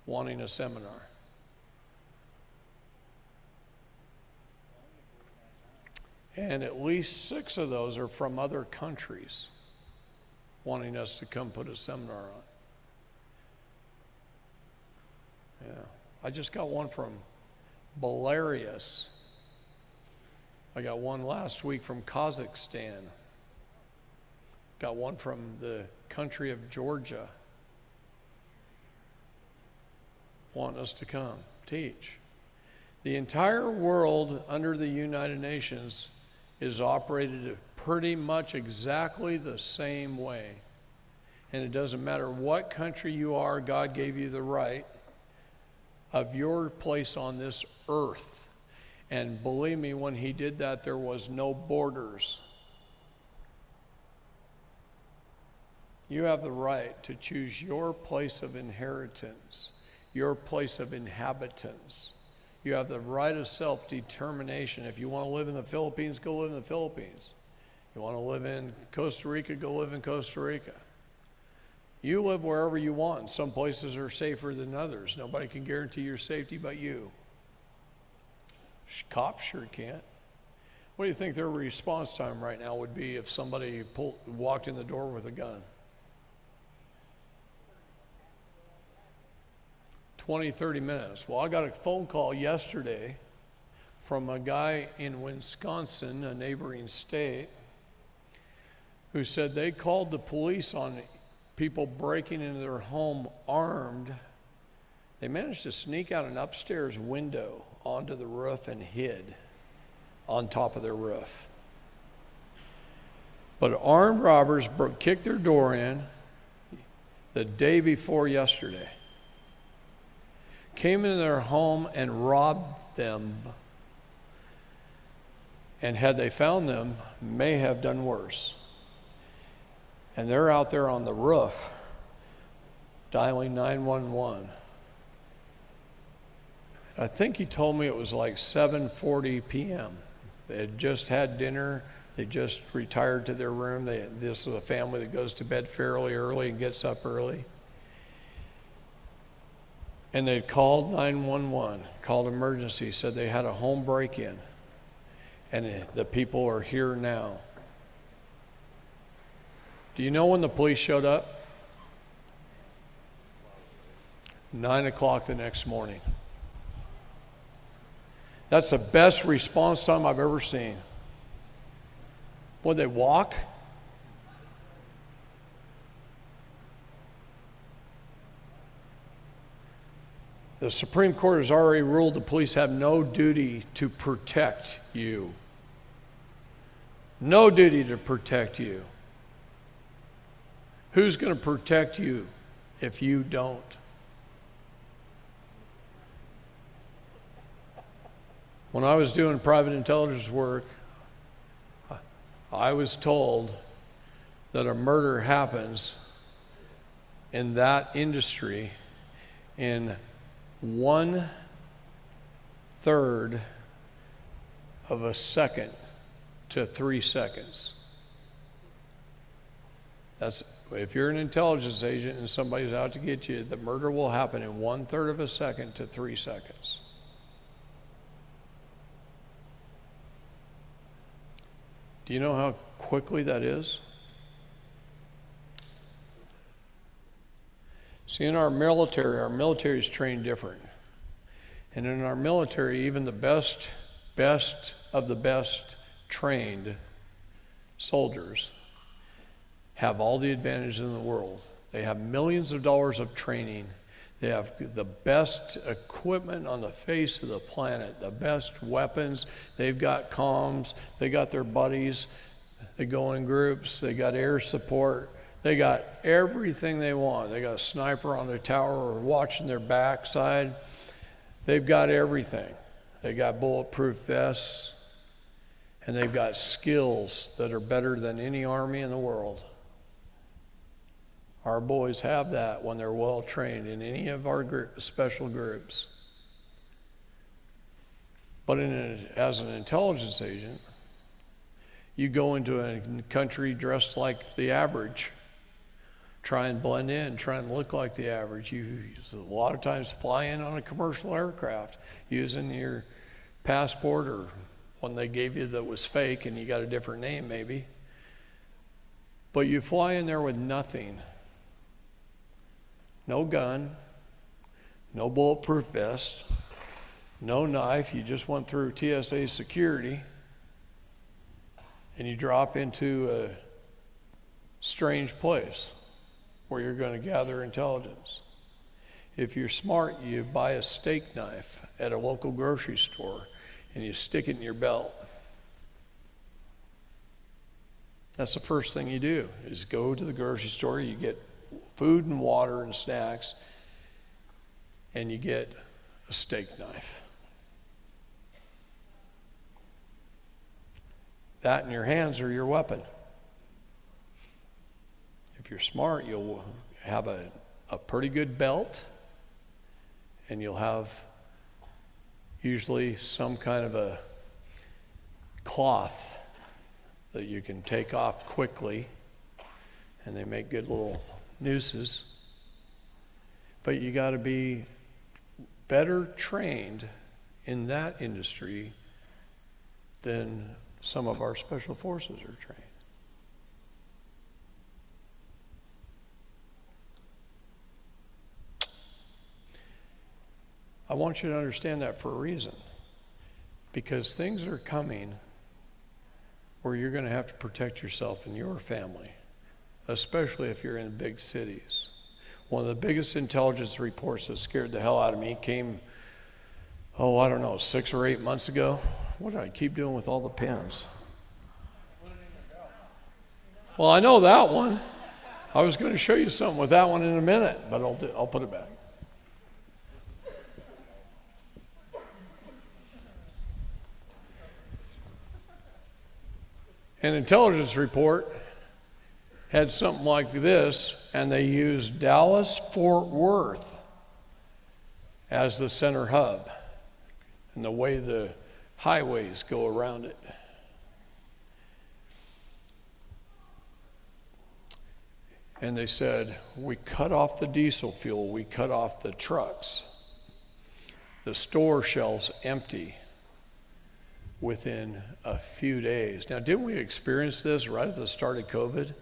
wanting a seminar. And at least 6 of those are from other countries. wanting us to come put a seminar on. Yeah. I just got one from Belarus. I got one last week from Kazakhstan. Got one from the country of Georgia. Want us to come teach. The entire world under the United Nations is operated pretty much exactly the same way. And it doesn't matter what country you are, God gave you the right of your place on this earth. And believe me, when he did that, there was no borders. You have the right to choose your place of inheritance, your place of inhabitants. You have the right of self-determination. If you want to live in the Philippines, go live in the Philippines. You want to live in Costa Rica, go live in Costa Rica. You live wherever you want. Some places are safer than others. Nobody can guarantee your safety but you. Cops sure can't. What do you think their response time right now would be if somebody walked in the door with a gun? 20, 30 minutes. Well, I got a phone call yesterday from a guy in Wisconsin, a neighboring state, who said they called the police on people breaking into their home armed. They managed to sneak out an upstairs window onto the roof and hid on top of their roof. But armed robbers kicked their door in the day before yesterday, came into their home and robbed them, and had they found them, may have done worse. And they're out there on the roof dialing 911. I think he told me it was like 7:40 p.m. They had just had dinner. They just retired to their room. This is a family that goes to bed fairly early and gets up early. And they called 911, called emergency, said they had a home break-in. And the people are here now. Do you know when the police showed up? 9 o'clock the next morning. That's the best response time I've ever seen. Would they walk? The Supreme Court has already ruled the police have no duty to protect you. No duty to protect you. Who's going to protect you if you don't? When I was doing private intelligence work, I was told that a murder happens in that industry in 1/3 of a second to 3 seconds. That's, if you're an intelligence agent and somebody's out to get you, the murder will happen in 1/3 of a second to 3 seconds. Do you know how quickly that is? See, in our military is trained different. And in our military, even the best of the best trained soldiers have all the advantages in the world. They have millions of dollars of training. They have the best equipment on the face of the planet, the best weapons. They've got comms. They got their buddies. They go in groups. They got air support. They got everything they want. They got a sniper on their tower or watching their backside. They've got everything. They got bulletproof vests. And they've got skills that are better than any army in the world. Our boys have that when they're well trained in any of our special groups. But as an intelligence agent, you go into a country dressed like the average, try and blend in, try and look like the average. You a lot of times fly in on a commercial aircraft using your passport or one they gave you that was fake and you got a different name maybe. But you fly in there with nothing. No gun, no bulletproof vest, no knife. You just went through TSA security, and you drop into a strange place where you're going to gather intelligence. If you're smart, you buy a steak knife at a local grocery store and you stick it in your belt. That's the first thing you do, is go to the grocery store, you get food and water and snacks, and you get a steak knife. That in your hands are your weapon. If you're smart, you'll have a pretty good belt, and you'll have usually some kind of a cloth that you can take off quickly, and they make good little nooses. But you got to be better trained in that industry than some of our special forces are trained. I want you to understand that for a reason, because things are coming where you're going to have to protect yourself and your family, especially if you're in big cities. One of the biggest intelligence reports that scared the hell out of me came, 6 or 8 months ago. What do I keep doing with all the pens? Well, I know that one. I was going to show you something with that one in a minute, but I'll put it back. An intelligence report had something like this, and they used Dallas-Fort Worth as the center hub and the way the highways go around it. And they said, we cut off the diesel fuel, we cut off the trucks. The store shelves empty within a few days. Now, didn't we experience this right at the start of COVID?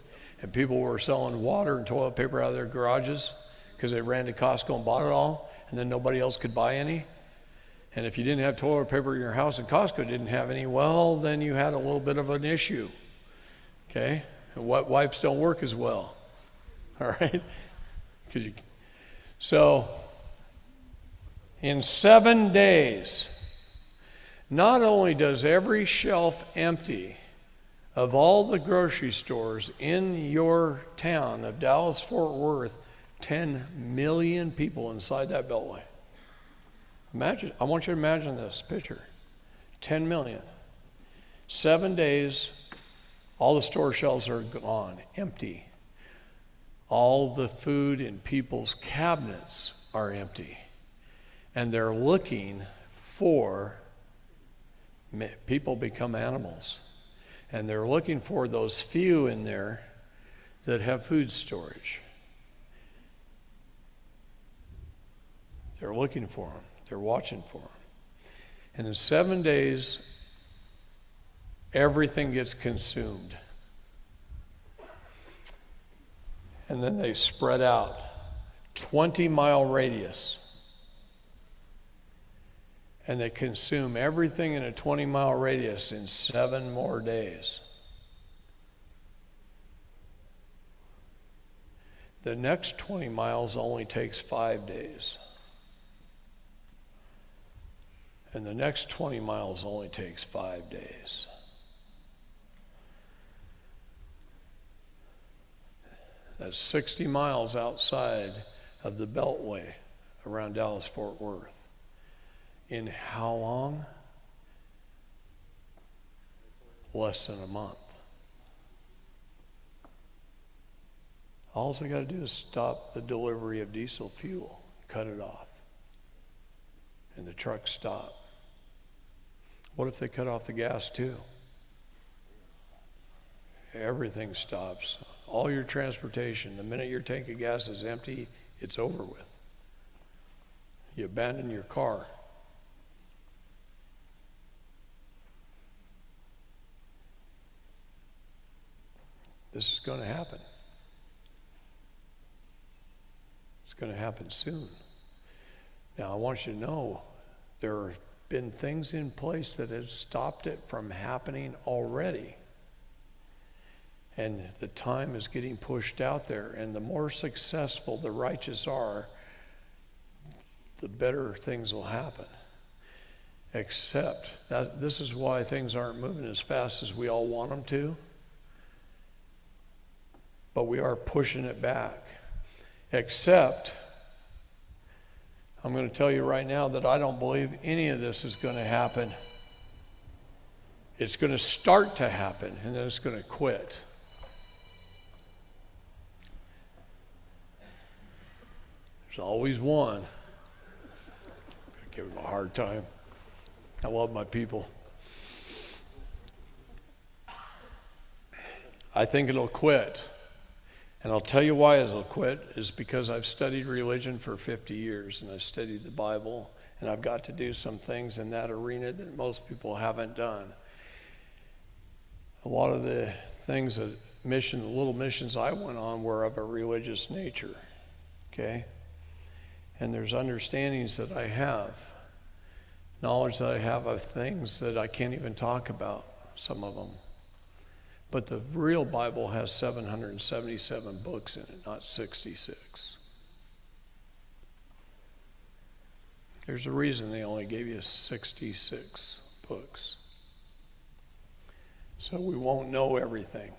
And people were selling water and toilet paper out of their garages because they ran to Costco and bought it all, and then nobody else could buy any. And if you didn't have toilet paper in your house and Costco didn't have any, well, then you had a little bit of an issue. Okay? And wet wipes don't work as well. All right? So, in 7 days, not only does every shelf empty of all the grocery stores in your town of Dallas-Fort Worth, 10 million people inside that beltway. Imagine, I want you to imagine this picture. 10 million. 7 days, all the store shelves are gone, empty. All the food in people's cabinets are empty. And they're looking for, people become animals. And they're looking for those few in there that have food storage. They're looking for them. They're watching for them. And in 7 days, everything gets consumed. And then they spread out 20-mile radius. And they consume everything in a 20-mile radius in 7 more days. The next 20 miles only takes 5 days. And the next 20 miles only takes 5 days. That's 60 miles outside of the Beltway around Dallas-Fort Worth. In how long? Less than a month. All they got to do is stop the delivery of diesel fuel, cut it off, and the trucks stop. What if they cut off the gas too? Everything stops. All your transportation, the minute your tank of gas is empty, it's over with. You abandon your car. This is going to happen. It's going to happen soon. Now, I want you to know there have been things in place that have stopped it from happening already. And the time is getting pushed out there. And the more successful the righteous are, the better things will happen. Except that this is why things aren't moving as fast as we all want them to. But we are pushing it back. Except, I'm going to tell you right now that I don't believe any of this is going to happen. It's going to start to happen, and then it's going to quit. There's always one. I give him a hard time. I love my people. I think it'll quit. And I'll tell you why it'll quit is because I've studied religion for 50 years and I've studied the Bible and I've got to do some things in that arena that most people haven't done. A lot of the things that the little missions I went on were of a religious nature, okay? And there's understandings that I have, knowledge that I have of things that I can't even talk about, some of them. But the real Bible has 777 books in it, not 66. There's a reason they only gave you 66 books. So we won't know everything.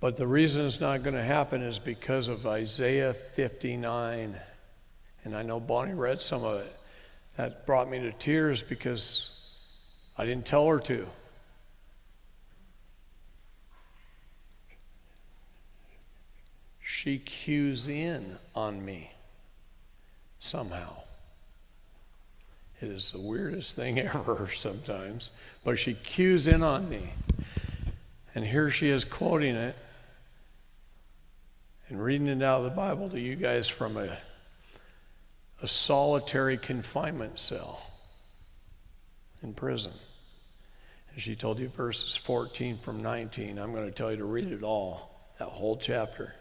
But the reason it's not going to happen is because of Isaiah 59. And I know Bonnie read some of it. That brought me to tears because I didn't tell her to. She cues in on me somehow. It is the weirdest thing ever sometimes, but she cues in on me. And here she is quoting it and reading it out of the Bible to you guys from a solitary confinement cell in prison. And she told you verses 14 from 19. I'm going to tell you to read it all, that whole chapter.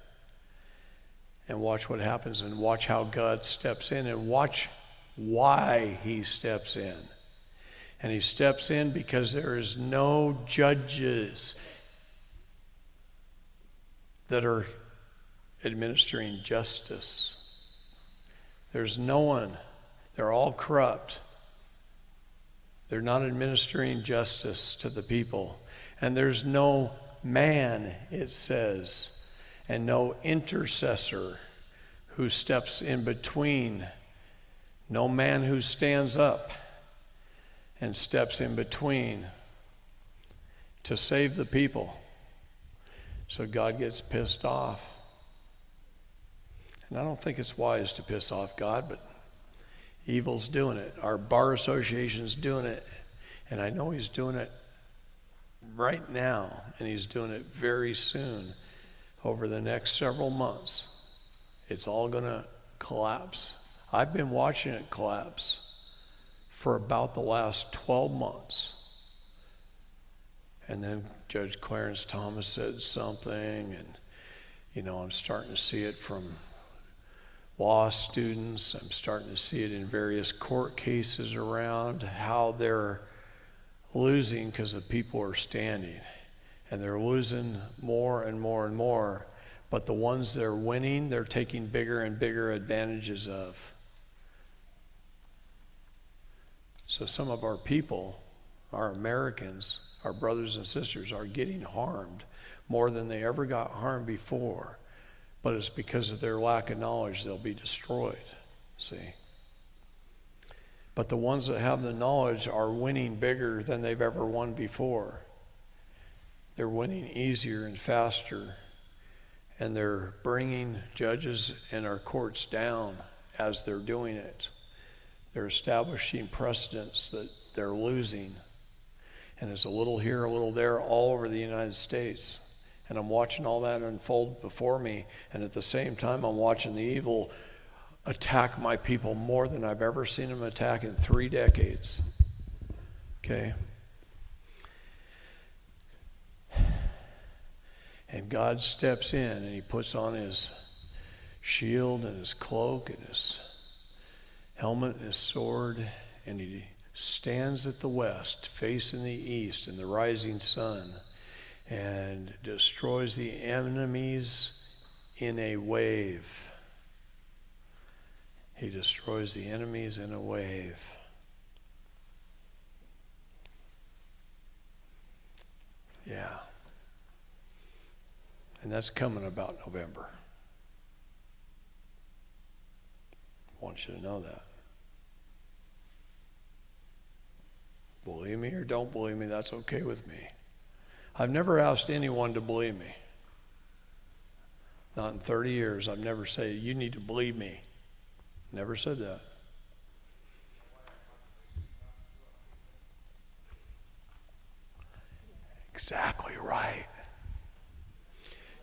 And watch what happens and watch how God steps in and watch why he steps in. And he steps in because there is no judges that are administering justice. There's no one. They're all corrupt. They're not administering justice to the people. And there's no man, it says, and no intercessor who steps in between. No man who stands up and steps in between to save the people. So God gets pissed off. And I don't think it's wise to piss off God, but evil's doing it. Our bar association's doing it. And I know he's doing it right now, and he's doing it very soon. Over the next several months, it's all going to collapse. I've been watching it collapse for about the last 12 months. And then Judge Clarence Thomas said something, and, I'm starting to see it from law students. I'm starting to see it in various court cases around how they're losing because the people are standing. And they're losing more and more and more. But the ones they're winning, they're taking bigger and bigger advantages of. So some of our people, our Americans, our brothers and sisters, are getting harmed more than they ever got harmed before. But it's because of their lack of knowledge they'll be destroyed, see? But the ones that have the knowledge are winning bigger than they've ever won before. They're winning easier and faster, and they're bringing judges and our courts down as they're doing it. They're establishing precedents that they're losing, and it's a little here, a little there, all over the United States. And I'm watching all that unfold before me, and at the same time I'm watching the evil attack my people more than I've ever seen them attack in 3 decades. Okay? And God steps in and he puts on his shield and his cloak and his helmet and his sword, and he stands at the west, facing the east in the rising sun, and destroys the enemies in a wave. He destroys the enemies in a wave. Yeah. And that's coming about November. I want you to know that. Believe me or don't believe me, that's okay with me. I've never asked anyone to believe me. Not in 30 years. I've never said, you need to believe me. Never said that. Exactly right.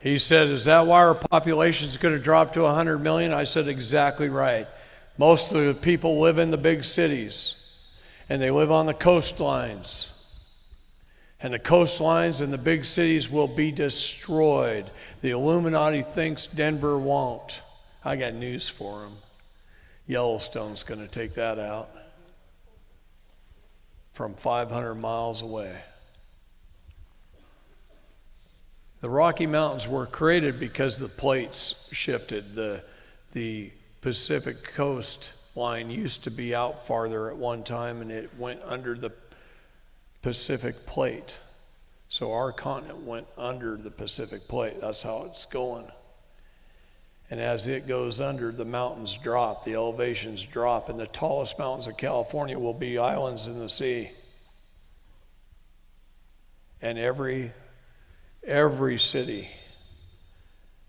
He said, is that why our population is going to drop to 100 million? I said, exactly right. Most of the people live in the big cities, and they live on the coastlines. And the coastlines and the big cities will be destroyed. The Illuminati thinks Denver won't. I got news for them. Yellowstone's going to take that out from 500 miles away. The Rocky Mountains were created because the plates shifted. The Pacific coast line used to be out farther at one time, and it went under the Pacific plate. So our continent went under the Pacific plate. That's how it's going. And as it goes under, the mountains drop, the elevations drop, and the tallest mountains of California will be islands in the sea. And every city,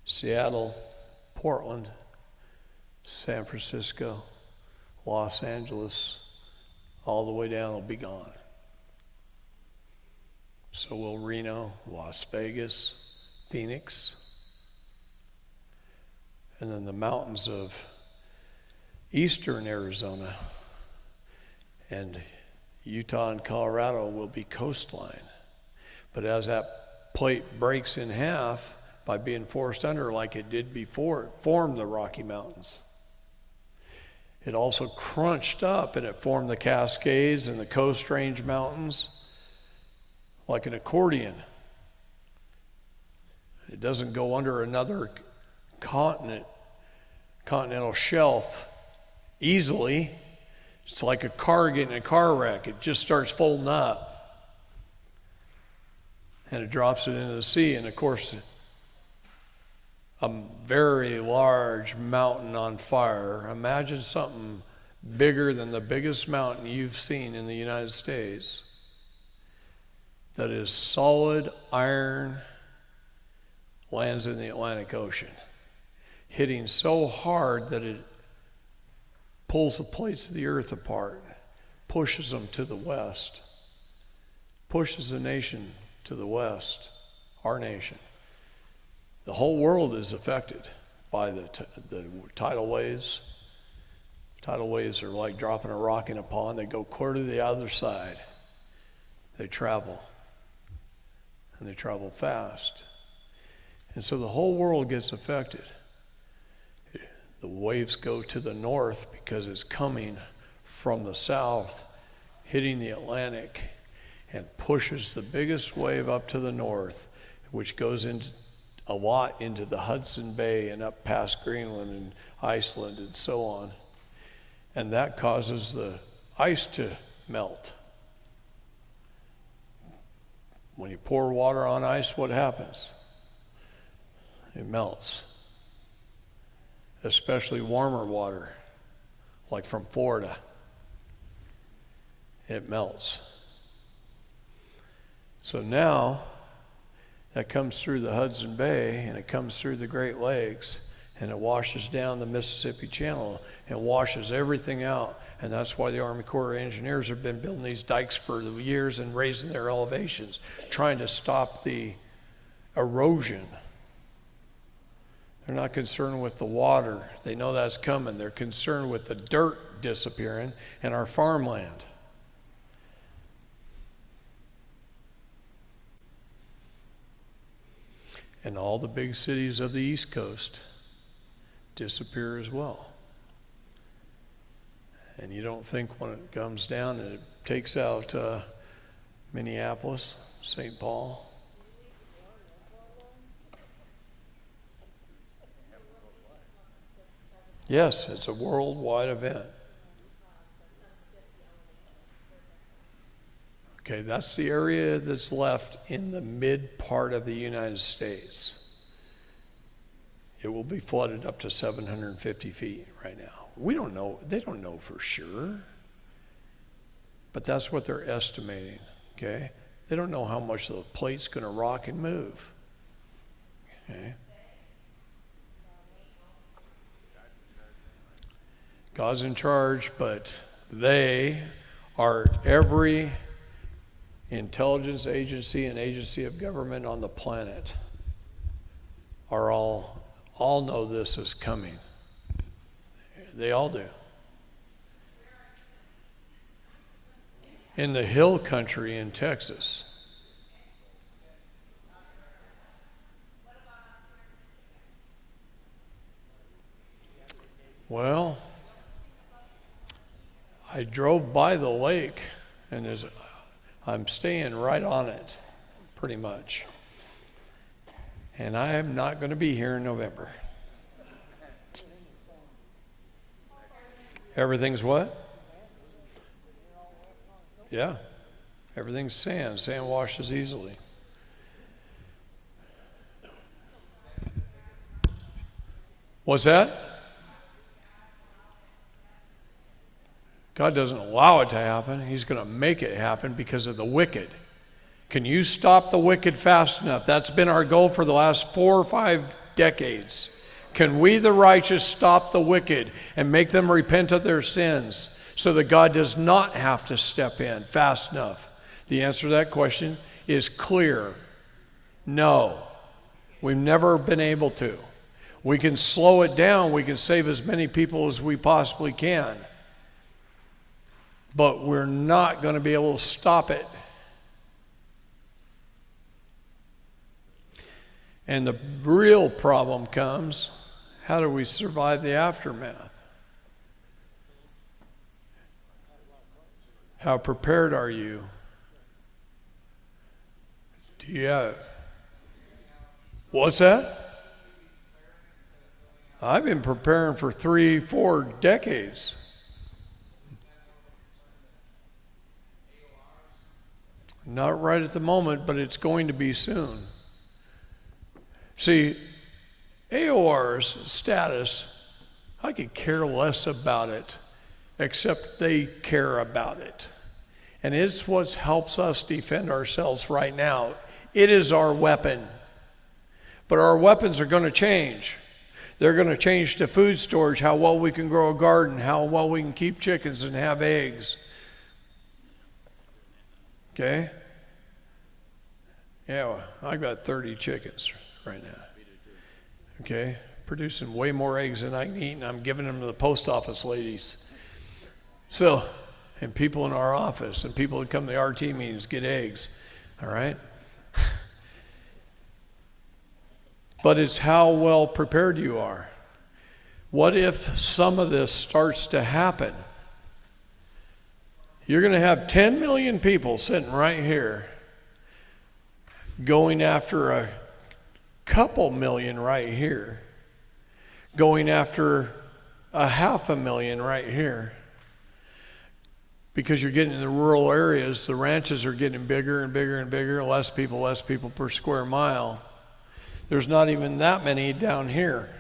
Seattle, Portland, San Francisco, Los Angeles, all the way down will be gone. So will Reno, Las Vegas, Phoenix, and then the mountains of eastern Arizona and Utah and Colorado will be coastline. But as that plate breaks in half by being forced under like it did before it formed the Rocky Mountains, it also crunched up and it formed the Cascades and the Coast Range Mountains like an accordion. It doesn't go under another continental shelf easily. It's like a car getting in a car wreck. It just starts folding up. And it drops it into the sea. And of course, a very large mountain on fire. Imagine something bigger than the biggest mountain you've seen in the United States that is solid iron, lands in the Atlantic Ocean, hitting so hard that it pulls the plates of the earth apart, pushes them to the west, pushes the nation to the west, our nation. The whole world is affected by the tidal waves. Tidal waves are like dropping a rock in a pond. They go clear to the other side. They travel. And they travel fast. And so the whole world gets affected. The waves go to the north because it's coming from the south, hitting the Atlantic, and pushes the biggest wave up to the north, which goes into a lot into the Hudson Bay and up past Greenland and Iceland and so on. And that causes the ice to melt. When you pour water on ice, what happens? It melts. Especially warmer water, like from Florida. It melts. So now, that comes through the Hudson Bay, and it comes through the Great Lakes, and it washes down the Mississippi Channel and washes everything out. And that's why the Army Corps of Engineers have been building these dikes for years and raising their elevations, trying to stop the erosion. They're not concerned with the water. They know that's coming. They're concerned with the dirt disappearing and our farmland. And all the big cities of the East Coast disappear as well. And you don't think when it comes down and it takes out Minneapolis, St. Paul. Yes, it's a worldwide event. Okay, that's the area that's left in the mid part of the United States. It will be flooded up to 750 feet right now. We don't know, they don't know for sure, but that's what they're estimating, okay? They don't know how much the plate's gonna rock and move, okay? God's in charge, but they are every intelligence agency and agency of government on the planet are all know this is coming. They all do. In the hill country in Texas. Well, I drove by the lake, and I'm staying right on it, pretty much. And I am not going to be here in November. Everything's what? Yeah. Everything's sand. Sand washes easily. What's that? God doesn't allow it to happen. He's going to make it happen because of the wicked. Can you stop the wicked fast enough? That's been our goal for the last 4 or 5 decades. Can we, the righteous, stop the wicked and make them repent of their sins so that God does not have to step in fast enough? The answer to that question is clear. No. We've never been able to. We can slow it down. We can save as many people as we possibly can. But we're not going to be able to stop it. And the real problem comes, how do we survive the aftermath? How prepared are you? Do you have... What's that? I've been preparing for 3-4 decades. Not right at the moment, but it's going to be soon. See, AOR's status, I could care less about it, except they care about it. And it's what helps us defend ourselves right now. It is our weapon. But our weapons are going to change. They're going to change to food storage, how well we can grow a garden, how well we can keep chickens and have eggs. Okay? Yeah, well, I've got 30 chickens right now. Okay? Producing way more eggs than I can eat, and I'm giving them to the post office ladies. So, and people in our office, and people that come to the RT meetings get eggs. All right? But it's how well prepared you are. What if some of this starts to happen? You're going to have 10 million people sitting right here going after a couple million right here, going after 500,000 right here. Because you're getting in the rural areas, the ranches are getting bigger and bigger and bigger, less people per square mile. There's not even that many down here.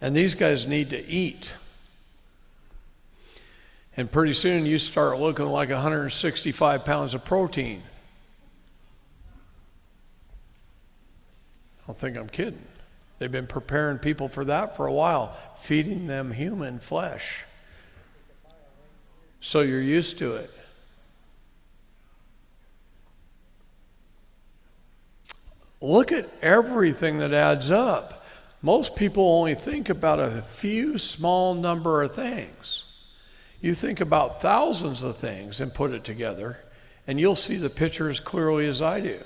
And these guys need to eat. And pretty soon you start looking like 165 pounds of protein. I don't think I'm kidding. They've been preparing people for that for a while, feeding them human flesh. So you're used to it. Look at everything that adds up. Most people only think about a few small number of things. You think about thousands of things and put it together, and you'll see the picture as clearly as I do.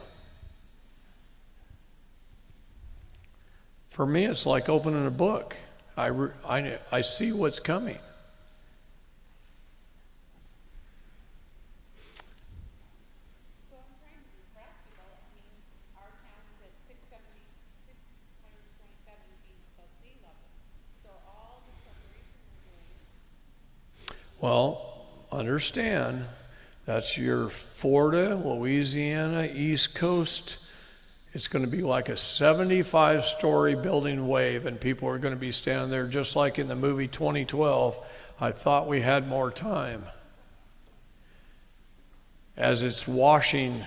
For me, it's like opening a book. I see what's coming. So I'm trying to be practical. I mean, our town is at 627 feet above sea level. So all the preparation we're doing. Well, understand, that's your Florida, Louisiana, East Coast. It's going to be like a 75-story building wave, and people are going to be standing there just like in the movie 2012. I thought we had more time. As it's washing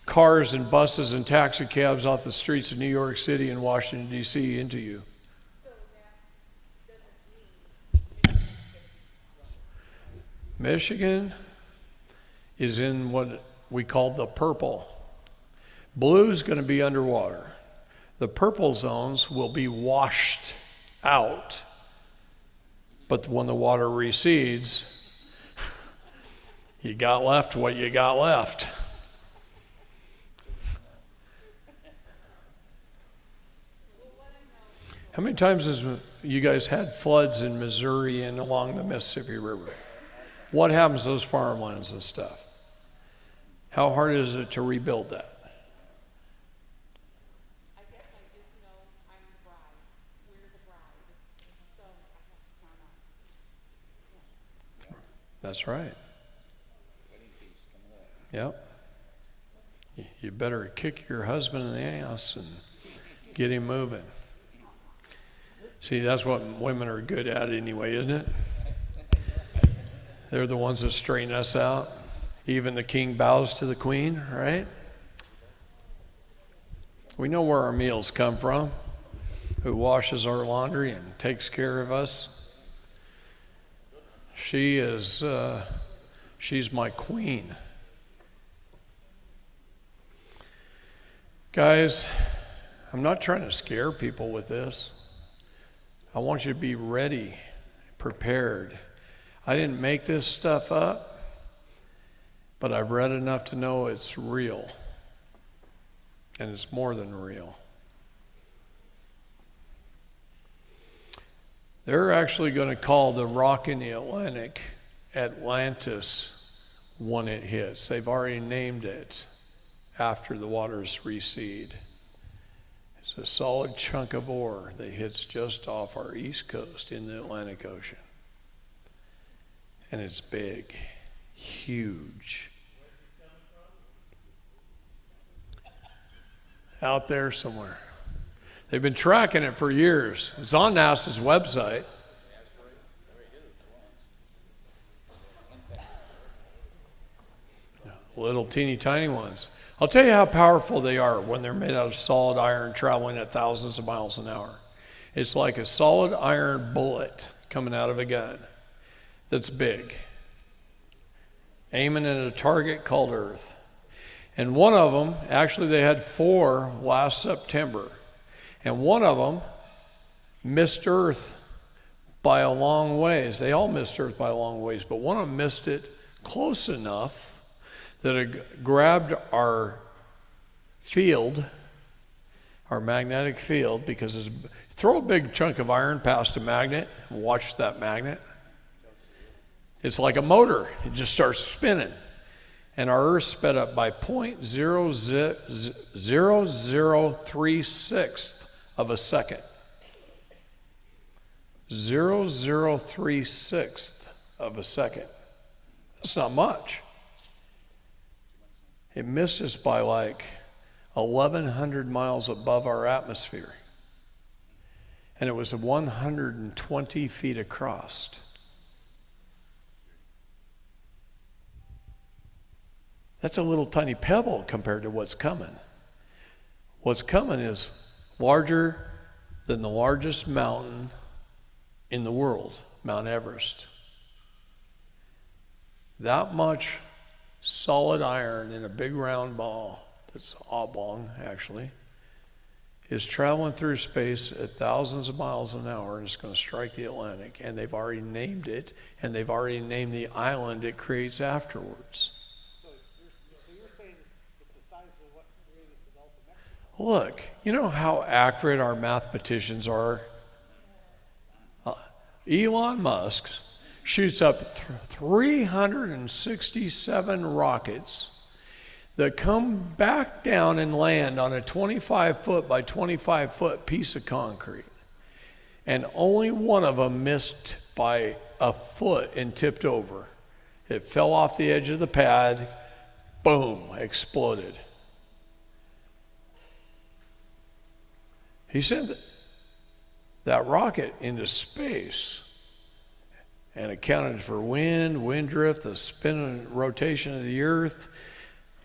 cars and buses and taxi cabs off the streets of New York City and Washington, D.C. into you. Michigan is in what we call the purple. Blue is going to be underwater. The purple zones will be washed out. But when the water recedes, you got left what you got left. How many times has you guys had floods in Missouri and along the Mississippi River? What happens to those farmlands and stuff? How hard is it to rebuild that? I guess I just know I'm the bride. We're the bride. So I have to climb up. That's right. Yep. You better kick your husband in the ass and get him moving. See, that's what women are good at anyway, isn't it? They're the ones that straighten us out. Even the king bows to the queen, right? We know where our meals come from, who washes our laundry and takes care of us. She's my queen. Guys, I'm not trying to scare people with this. I want you to be ready, prepared. I didn't make this stuff up, but I've read enough to know it's real. And it's more than real. They're actually going to call the rock in the Atlantic Atlantis when it hits. They've already named it after the waters recede. It's a solid chunk of ore that hits just off our east coast in the Atlantic Ocean. And it's big, huge. Out there somewhere. They've been tracking it for years. It's on NASA's website. Little teeny tiny ones. I'll tell you how powerful they are when they're made out of solid iron traveling at thousands of miles an hour. It's like a solid iron bullet coming out of a gun that's big, aiming at a target called Earth. And one of them, actually they had 4 last September, and one of them missed Earth by a long ways. They all missed Earth by a long ways, but one of them missed it close enough that it grabbed our field, our magnetic field, because throw a big chunk of iron past a magnet and watch that magnet. It's like a motor. It just starts spinning. And our Earth sped up by 0.0036 of a second. 0.036 of a second. That's not much. It missed us by like 1,100 miles above our atmosphere. And it was 120 feet across. That's a little tiny pebble compared to what's coming. What's coming is larger than the largest mountain in the world, Mount Everest. That much solid iron in a big round ball, that's oblong actually, is traveling through space at thousands of miles an hour, and it's going to strike the Atlantic. And they've already named it, and they've already named the island it creates afterwards. So you're saying it's the size of what created the Gulf of Mexico? Look, you know how accurate our mathematicians are? Elon Musk shoots up 367 rockets that come back down and land on a 25-foot by 25-foot piece of concrete. And only one of them missed by a foot and tipped over. It fell off the edge of the pad, boom, exploded. He sent that rocket into space and accounted for wind drift, the spin and rotation of the earth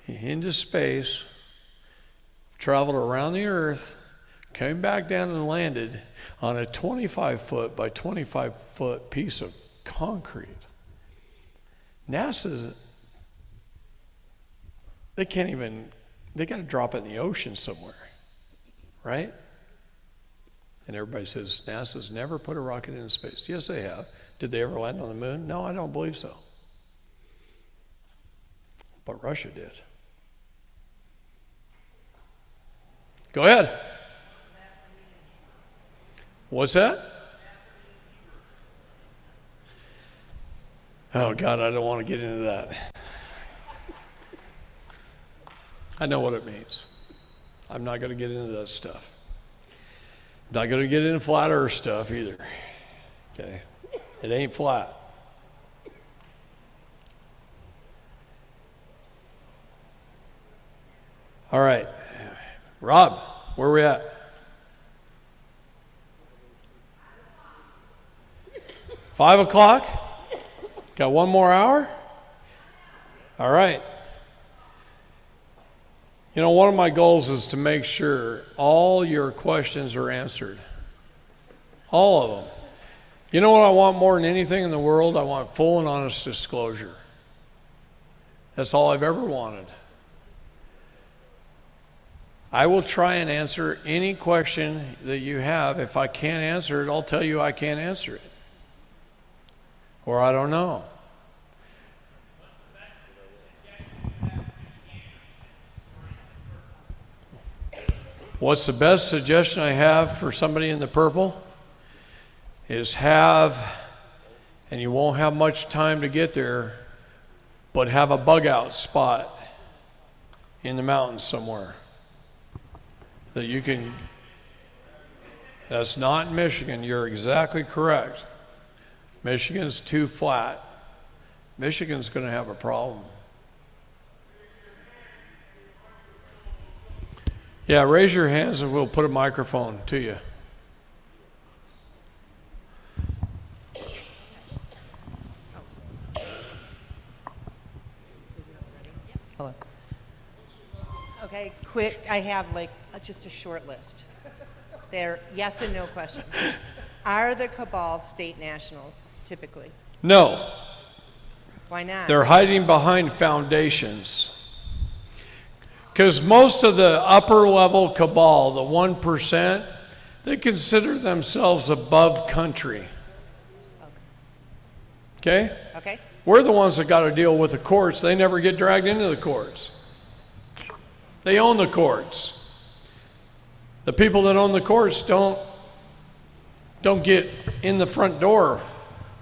into space, traveled around the earth, came back down and landed on a 25-foot by 25-foot piece of concrete. NASA, they got to drop it in the ocean somewhere, right? And everybody says, NASA's never put a rocket into space. Yes, they have. Did they ever land on the moon? No, I don't believe so. But Russia did. Go ahead. What's that? Oh, God, I don't want to get into that. I know what it means. I'm not going to get into that stuff. I'm not going to get into flat earth stuff either. Okay? It ain't flat. All right. Rob, where are we at? 5 o'clock? Got one more hour? All right. You know, one of my goals is to make sure all your questions are answered. All of them. You know what I want more than anything in the world? I want full and honest disclosure. That's all I've ever wanted. I will try and answer any question that you have. If I can't answer it, I'll tell you I can't answer it. Or I don't know. What's the best suggestion I have for somebody in the purple? Is have, and you won't have much time to get there, but have a bug out spot in the mountains somewhere that you can. That's not Michigan. You're exactly correct. Michigan's too flat. Michigan's going to have a problem. Yeah, raise your hands and we'll put a microphone to you. Hello. Okay, quick, I have like just a short list. They're yes and no questions. Are the cabal state nationals, typically? No. Why not? They're hiding behind foundations. Because most of the upper level cabal, the 1%, they consider themselves above country. Okay? Okay. We're the ones that got to deal with the courts. They never get dragged into the courts. They own the courts. The people that own the courts don't get in the front door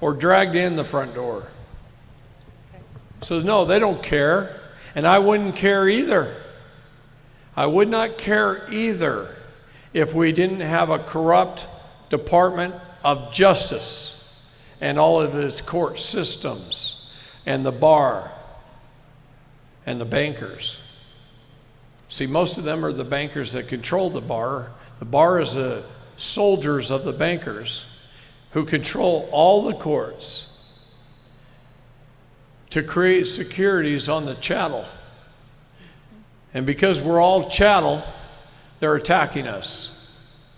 or dragged in the front door. So no, they don't care. And I wouldn't care either. I would not care either if we didn't have a corrupt Department of Justice and all of its court systems and the bar and the bankers. See, most of them are the bankers that control the bar. The bar is the soldiers of the bankers who control all the courts to create securities on the chattel. And because we're all chattel, they're attacking us.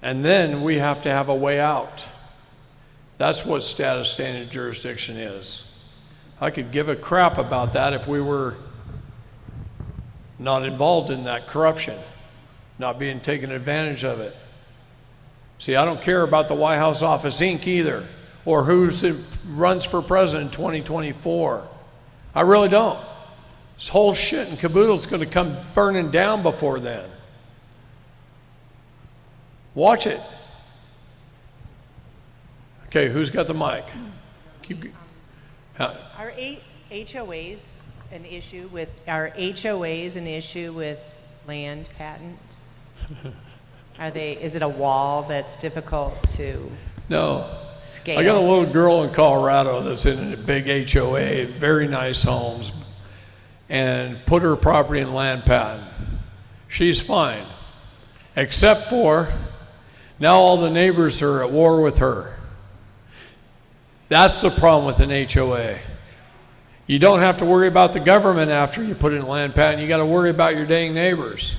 And then we have to have a way out. That's what status standard jurisdiction is. I could give a crap about that if we were not involved in that corruption, not being taken advantage of it. See, I don't care about the White House Office Inc. either, or who runs for president in 2024. I really don't. This whole shit and caboodle is going to come burning down before then. Watch it. Okay, who's got the mic? Keep. Are HOAs an issue with land patents? Is it a wall that's difficult to No. scale? I got a little girl in Colorado that's in a big HOA, very nice homes, and put her property in land patent. She's fine, except for now all the neighbors are at war with her. That's the problem with an HOA. You don't have to worry about the government after you put it in land patent. You got to worry about your dang neighbors.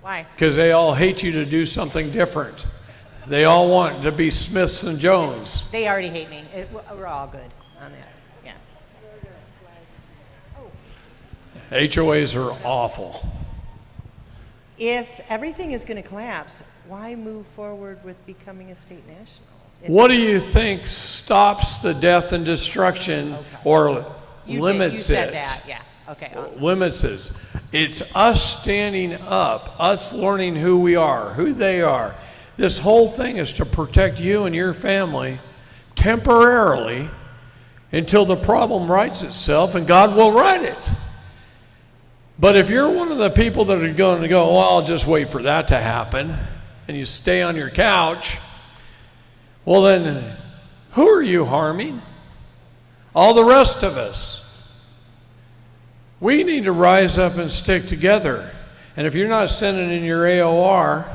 Why? Because they all hate you to do something different. They all want to be Smiths and Jones. They already hate me. We're all good on that. Yeah. HOAs are awful. If everything is going to collapse, why move forward with becoming a state national? What do you think stops the death and destruction or limits you said it? that, yeah. Okay, awesome. Limits it. It's us standing up, us learning who we are, who they are. This whole thing is to protect you and your family temporarily until the problem rights itself, and God will right it. But if you're one of the people that are going to go, well, I'll just wait for that to happen, and you stay on your couch, well then, who are you harming? All the rest of us. We need to rise up and stick together. And if you're not sending in your AOR,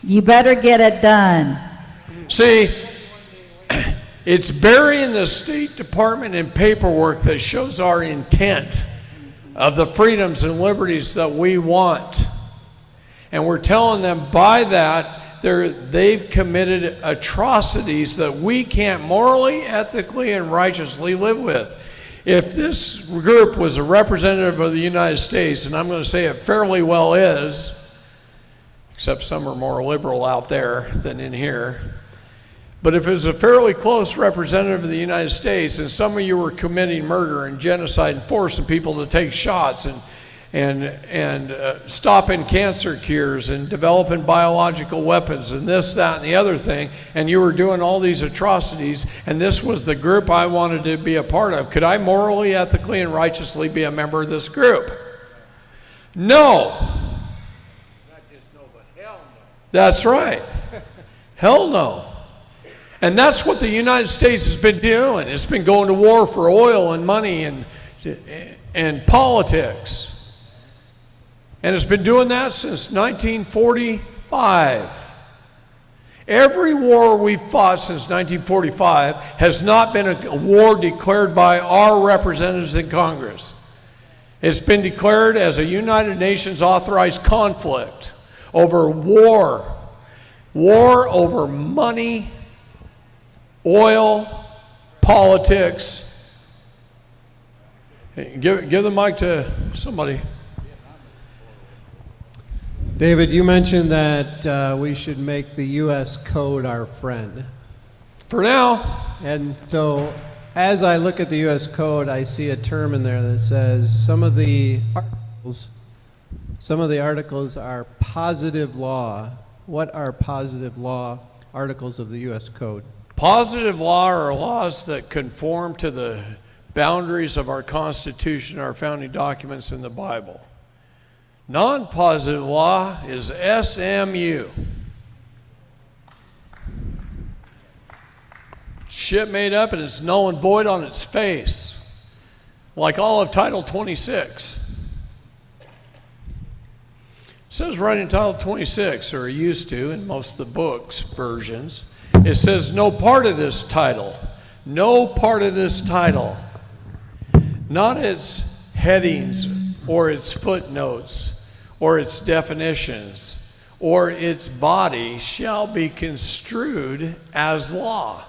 you better get it done. see, it's burying the State Department in paperwork that shows our intent of the freedoms and liberties that we want. And we're telling them by that they've committed atrocities that we can't morally, ethically, and righteously live with. If this group was a representative of the United States, and I'm going to say it fairly well is, except some are more liberal out there than in here, but if it was a fairly close representative of the United States and some of you were committing murder and genocide and forcing people to take shots and stopping cancer cures and developing biological weapons and this, that, and the other thing, and you were doing all these atrocities, and this was the group I wanted to be a part of, could I morally, ethically, and righteously be a member of this group? No. Not just no, but hell no. That's right. Hell no. And that's what the United States has been doing. It's been going to war for oil and money and politics. And it's been doing that since 1945. Every war we've fought since 1945 has not been a war declared by our representatives in Congress. It's been declared as a United Nations authorized conflict over war over money, oil, politics. Hey, give the mic to somebody. David, you mentioned that we should make the U.S. Code our friend. For now. And so, as I look at the U.S. Code, I see a term in there that says some of the articles are positive law. What are positive law articles of the U.S. Code? Positive law are laws that conform to the boundaries of our Constitution, our founding documents, and the Bible. Non-positive law is SMU. Shit made up and it's null and void on its face, like all of Title 26. It says right in Title 26, or it used to in most of the books, versions, it says no part of this title, no part of this title, not its headings or its footnotes, or its definitions, or its body shall be construed as law.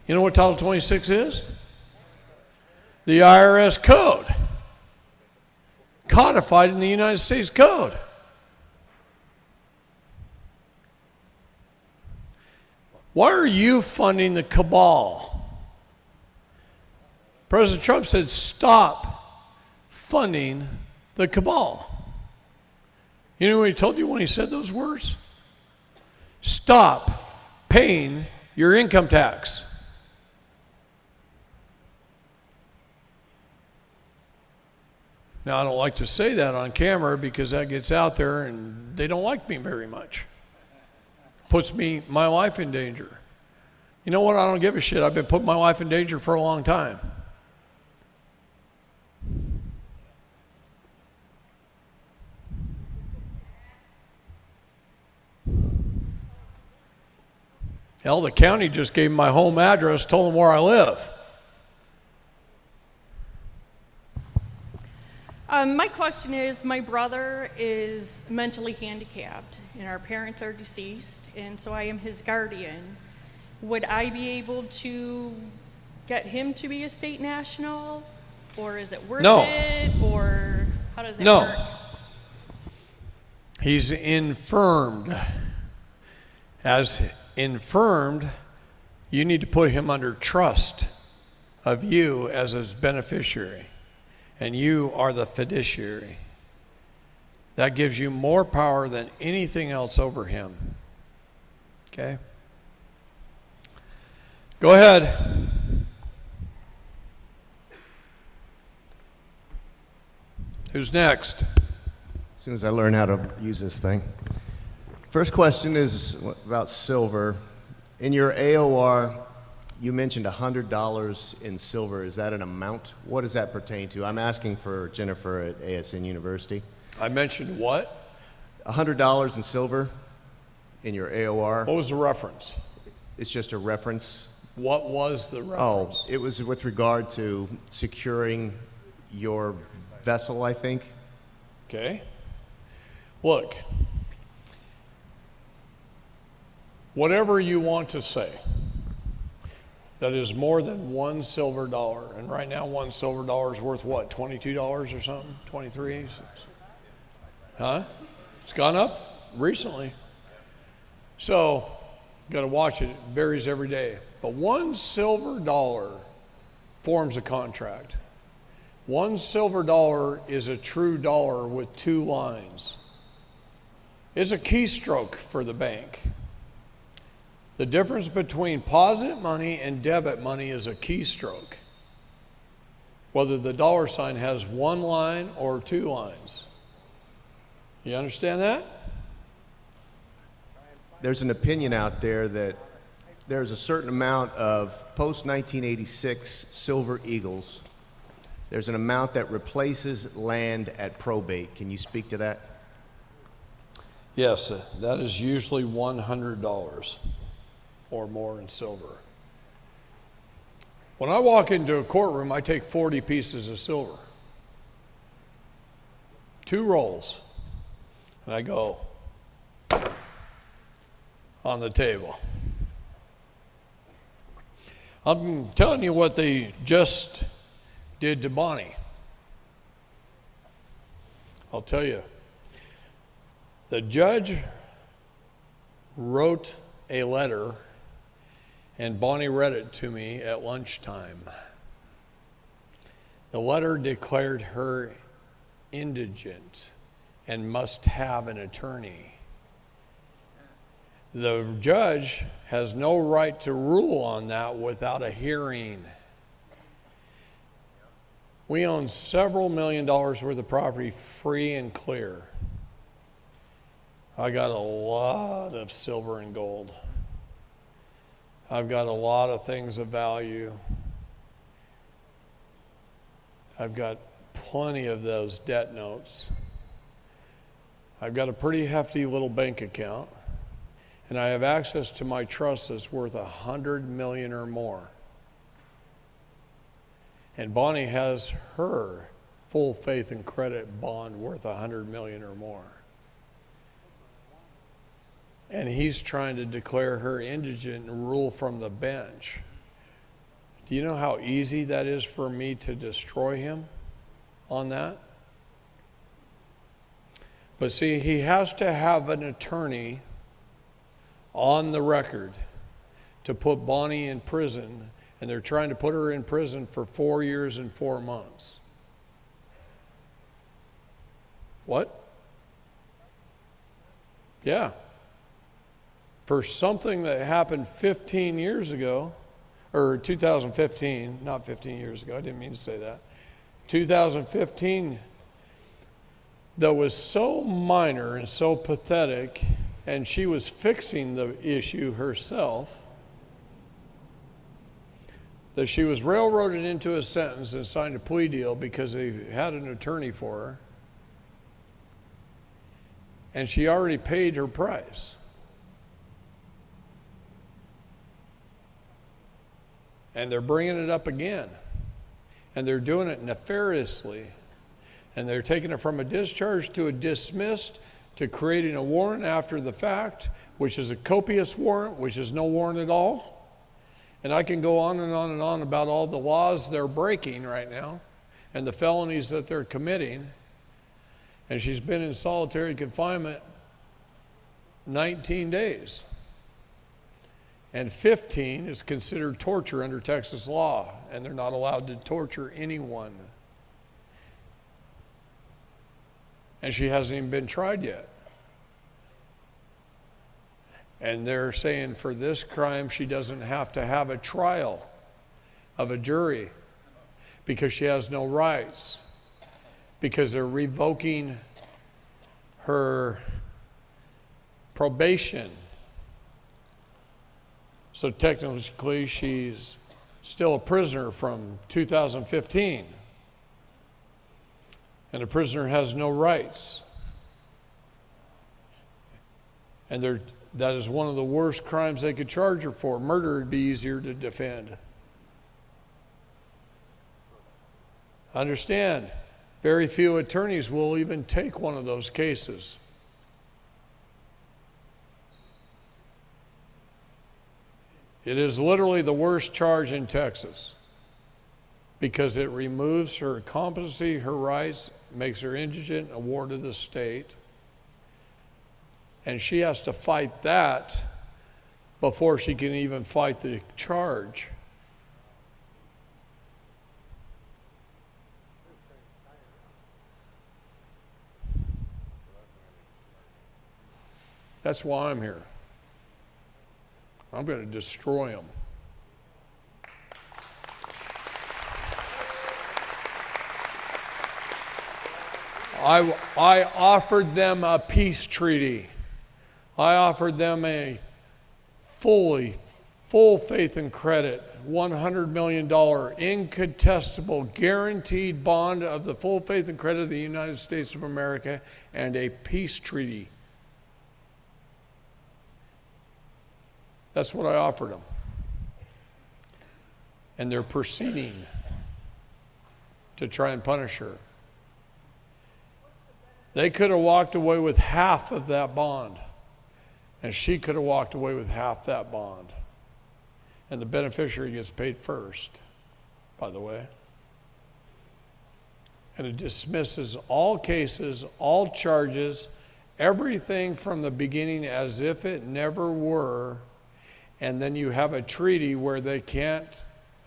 You know what Title 26 is? The IRS code, codified in the United States Code. Why are you funding the cabal? President Trump said, stop funding the cabal. You know what he told you when he said those words? Stop paying your income tax. Now, I don't like to say that on camera because that gets out there and they don't like me very much. Puts my life in danger. You know what? I don't give a shit. I've been putting my life in danger for a long time. Hell, the county just gave me my home address, told them where I live. My question is, my brother is mentally handicapped, and our parents are deceased, and so I am his guardian. Would I be able to get him to be a state national, or is it worth it, or how does that work? He's infirmed. As infirmed, you need to put him under trust of you as his beneficiary. And you are the fiduciary. That gives you more power than anything else over him. Okay? Go ahead. Who's next? As soon as I learn how to use this thing. First question is about silver. In your AOR, you mentioned $100 in silver. Is that an amount? What does that pertain to? I'm asking for Jennifer at ASN University. I mentioned what? $100 in silver in your AOR. What was the reference? It's just a reference. What was the reference? Oh, it was with regard to securing your vessel, I think. Okay. Look, whatever you want to say that is more than $1 silver dollar, and right now $1 silver dollar is worth what, $22 or something, 23? Huh? It's gone up recently. So, got to watch it. It varies every day. But $1 silver dollar forms a contract. $1 silver dollar is a true dollar with 2 lines. It's a keystroke for the bank. The difference between positive money and debit money is a keystroke. Whether the dollar sign has 1 line or 2 lines. You understand that? There's an opinion out there that there's a certain amount of post-1986 Silver Eagles. There's an amount that replaces land at probate. Can you speak to that? Yes, that is usually $100 or more in silver. When I walk into a courtroom, I take 40 pieces of silver, 2 rolls, and I go on the table. I'm telling you what they just did to Bonnie. I'll tell you. The judge wrote a letter, and Bonnie read it to me at lunchtime. The letter declared her indigent and must have an attorney. The judge has no right to rule on that without a hearing. We own several $1 million worth of property free and clear. I got a lot of silver and gold. I've got a lot of things of value. I've got plenty of those debt notes. I've got a pretty hefty little bank account, and I have access to my trust that's worth $100 million or more. And Bonnie has her full faith and credit bond worth $100 million or more. And he's trying to declare her indigent and rule from the bench. Do you know how easy that is for me to destroy him on that? But see, he has to have an attorney on the record to put Bonnie in prison, and they're trying to put her in prison for 4 years and 4 months. What? Yeah. For something that happened 15 years ago, or 2015, not 15 years ago, I didn't mean to say that. 2015, that was so minor and so pathetic, and she was fixing the issue herself, that she was railroaded into a sentence and signed a plea deal because they had an attorney for her. And she already paid her price. And they're bringing it up again. And they're doing it nefariously. And they're taking it from a discharge to a dismissed to creating a warrant after the fact, which is a copious warrant, which is no warrant at all. And I can go on and on and on about all the laws they're breaking right now and the felonies that they're committing. And she's been in solitary confinement 19 days. And 15 is considered torture under Texas law, and they're not allowed to torture anyone. And she hasn't even been tried yet. And they're saying for this crime, she doesn't have to have a trial of a jury because she has no rights, because they're revoking her probation. So technically, she's still a prisoner from 2015. And a prisoner has no rights. And that is one of the worst crimes they could charge her for. Murder would be easier to defend. Understand, very few attorneys will even take one of those cases. It is literally the worst charge in Texas because it removes her competency, her rights, makes her indigent, a ward of the state. And she has to fight that before she can even fight the charge. That's why I'm here. I'm going to destroy them. I offered them a peace treaty. I offered them a full faith and credit, $100 million incontestable guaranteed bond of the full faith and credit of the United States of America and a peace treaty. That's what I offered them. And they're proceeding to try and punish her. They could have walked away with half of that bond. And she could have walked away with half that bond. And the beneficiary gets paid first, by the way. And it dismisses all cases, all charges, everything from the beginning as if it never were. And then you have a treaty where they can't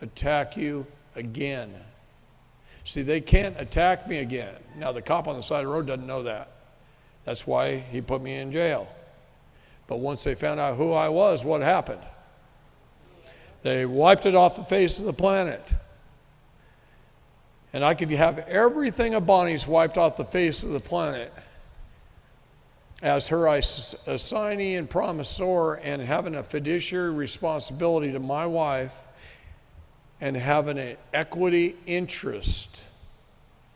attack you again. See, they can't attack me again. Now, the cop on the side of the road doesn't know that. That's why he put me in jail. But once they found out who I was, what happened? They wiped it off the face of the planet. And I could have everything of Bonnie's wiped off the face of the planet as her assignee and promisor and having a fiduciary responsibility to my wife and having an equity interest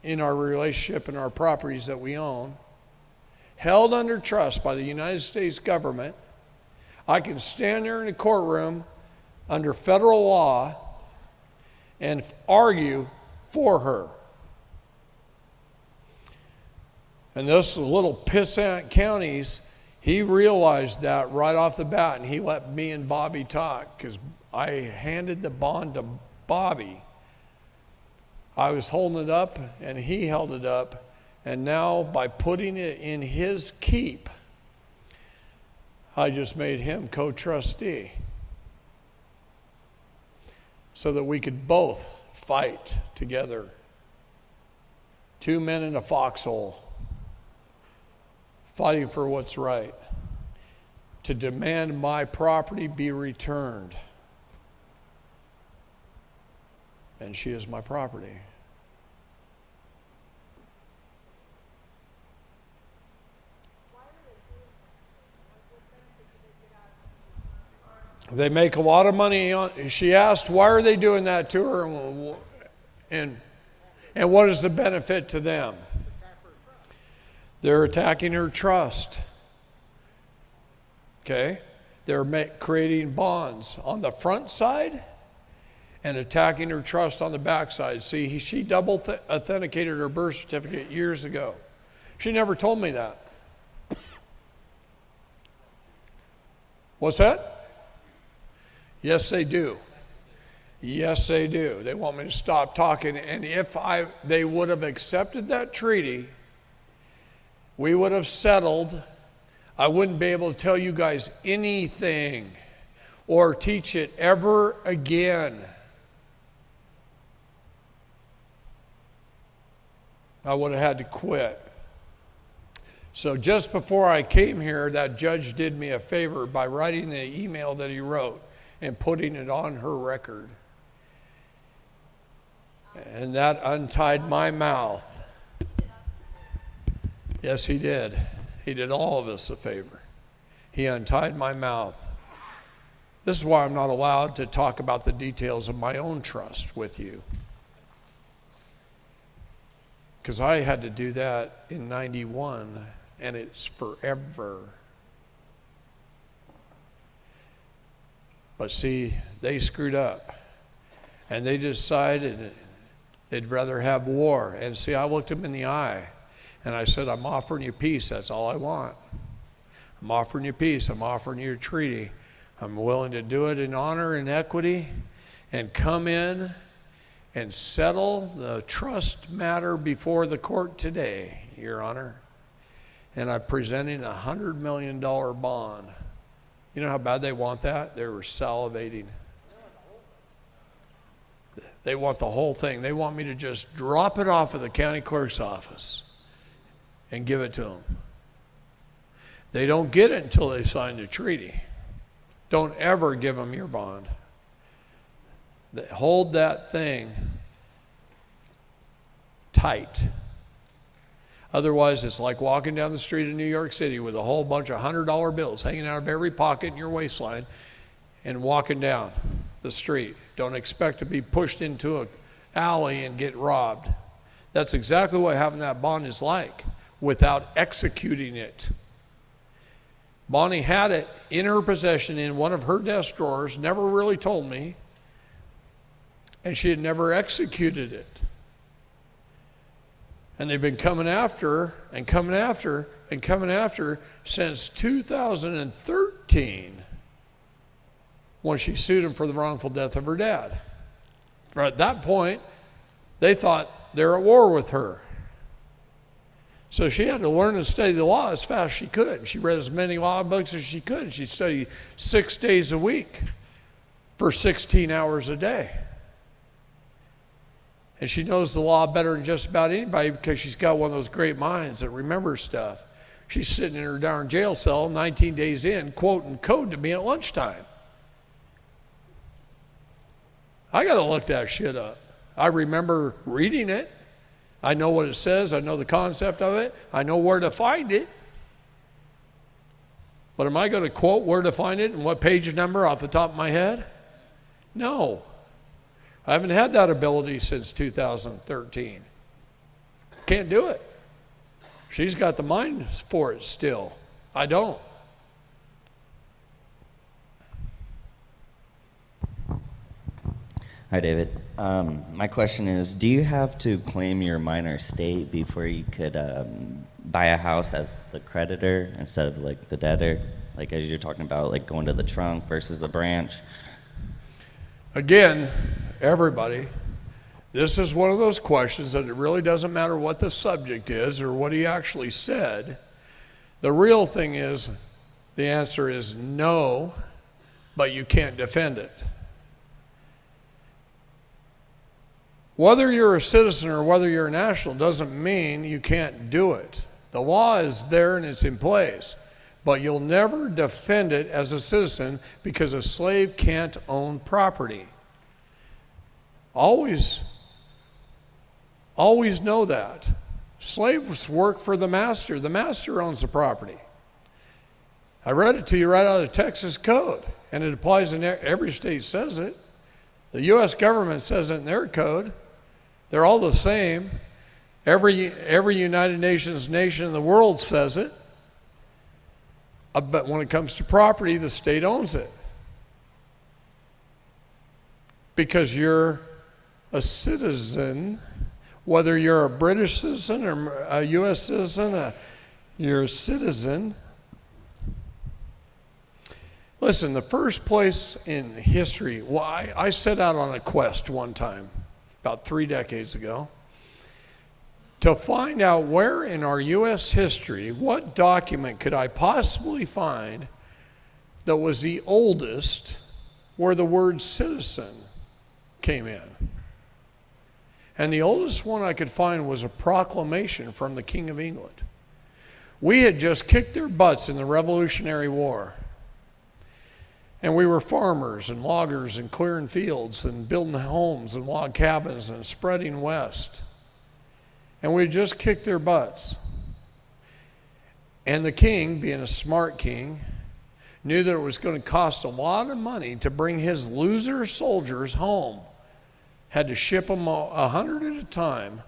in our relationship and our properties that we own, held under trust by the United States government. I can stand there in a courtroom under federal law and argue for her. And those little pissant counties, he realized that right off the bat, and he let me and Bobby talk because I handed the bond to Bobby. I was holding it up and he held it up, and now by putting it in his keep, I just made him co-trustee. so that we could both fight together. Two men in a foxhole, fighting for what's right, to demand my property be returned. And she is my property. They make a lot of money on. She asked, why are they doing that to her? And what is the benefit to them? They're attacking her trust. Okay? They're creating bonds on the front side and attacking her trust on the back side. See, she double authenticated her birth certificate years ago. She never told me that. What's that? Yes, they do. Yes, they do. They want me to stop talking. And if they would have accepted that treaty, we would have settled. I wouldn't be able to tell you guys anything or teach it ever again. I would have had to quit. So just before I came here, that judge did me a favor by writing the email that he wrote and putting it on her record. And that untied my mouth. Yes, he did. He did all of us a favor. He untied my mouth. This is why I'm not allowed to talk about the details of my own trust with you. Because I had to do that in 91, and it's forever. But see, they screwed up. And they decided they'd rather have war. And see, I looked them in the eye, and I said, I'm offering you peace. That's all I want. I'm offering you peace. I'm offering you a treaty. I'm willing to do it in honor and equity and come in and settle the trust matter before the court today, Your Honor. And I'm presenting a $100 million bond. You know how bad they want that? They were salivating. They want the whole thing. They want me to just drop it off at the county clerk's office and give it to them. They don't get it until they sign the treaty. Don't ever give them your bond. Hold that thing tight. Otherwise, it's like walking down the street in New York City with a whole bunch of $100 bills hanging out of every pocket in your waistline and walking down the street. Don't expect to be pushed into an alley and get robbed. That's exactly what having that bond is like without executing it. Bonnie had it in her possession in one of her desk drawers, never really told me, and she had never executed it. And they've been coming after her and coming after her and coming after her since 2013 when she sued him for the wrongful death of her dad. At that point, they thought they're at war with her. So she had to learn and study the law as fast as she could. She read as many law books as she could. She studied 6 days a week for 16 hours a day. And she knows the law better than just about anybody because she's got one of those great minds that remembers stuff. She's sitting in her darn jail cell 19 days in, quoting code to me at lunchtime. I got to look that shit up. I remember reading it. I know what it says. I know the concept of it. I know where to find it. But am I going to quote where to find it and what page number off the top of my head? No. I haven't had that ability since 2013. Can't do it. She's got the mind for it still. I don't. Hi, David. My question is, do you have to claim your minor estate before you could buy a house as the creditor instead of like the debtor? Like as you're talking about, like going to the trunk versus the branch? Again, everybody, this is one of those questions that it really doesn't matter what the subject is or what he actually said. The real thing is, the answer is no, but you can't defend it. Whether you're a citizen or whether you're a national doesn't mean you can't do it. The law is there and it's in place, but you'll never defend it as a citizen because a slave can't own property. Always know that. Slaves work for the master. The master owns the property. I read it to you right out of the Texas Code, and it applies in every state says it. The U.S. government says it in their code. They're all the same. Every United Nations nation in the world says it. But when it comes to property, the state owns it. Because you're a citizen, whether you're a British citizen or a U.S. citizen, you're a citizen. Listen, the first place in history, well, I set out on a quest one time, about 3 decades ago, to find out where in our U.S. history, what document could I possibly find that was the oldest where the word citizen came in. And the oldest one I could find was a proclamation from the King of England. We had just kicked their butts in the Revolutionary War. And we were farmers and loggers and clearing fields and building homes and log cabins and spreading west. And we just kicked their butts. And the king, being a smart king, knew that it was going to cost a lot of money to bring his loser soldiers home. Had to ship them 100 at a time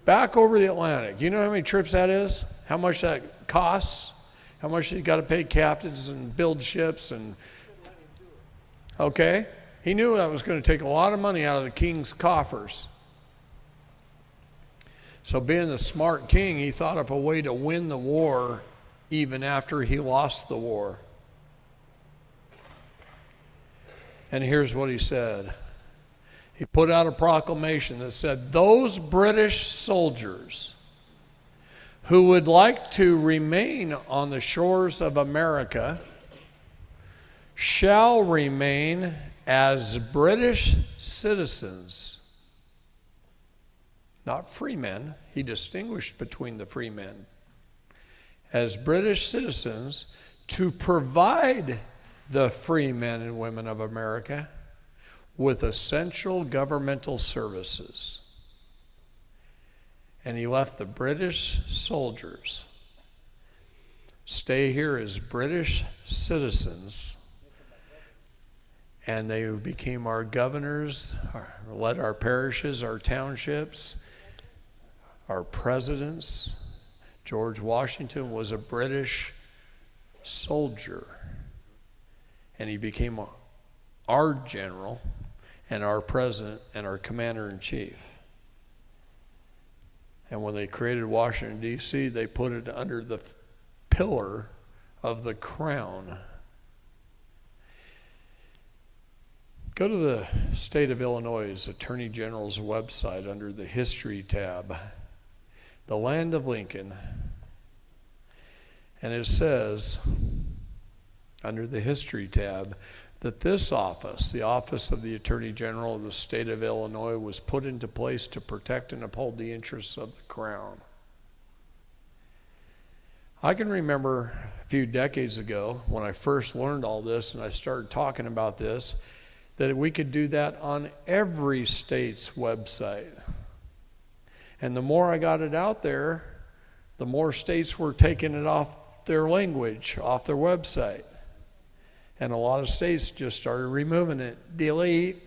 back over the Atlantic. You know how many trips that is? How much that costs? How much you got to pay captains and build ships and... Okay? He knew that was going to take a lot of money out of the king's coffers. So being the smart king, he thought up a way to win the war even after he lost the war. And here's what he said. He put out a proclamation that said, those British soldiers who would like to remain on the shores of America shall remain as British citizens, not free men. He distinguished between the free men. As British citizens to provide the free men and women of America with essential governmental services. And he left the British soldiers stay here as British citizens. And they became our governors, led our parishes, our townships, our presidents. George Washington was a British soldier. And he became our general and our president and our commander-in-chief. And when they created Washington, D.C., they put it under the pillar of the crown. Go to the state of Illinois' Attorney General's website under the History tab, the land of Lincoln. And it says, under the History tab, that this office, the office of the Attorney General of the state of Illinois, was put into place to protect and uphold the interests of the crown. I can remember a few decades ago when I first learned all this and I started talking about this, that we could do that on every state's website. And the more I got it out there, the more states were taking it off their language, off their website. And a lot of states just started removing it, delete.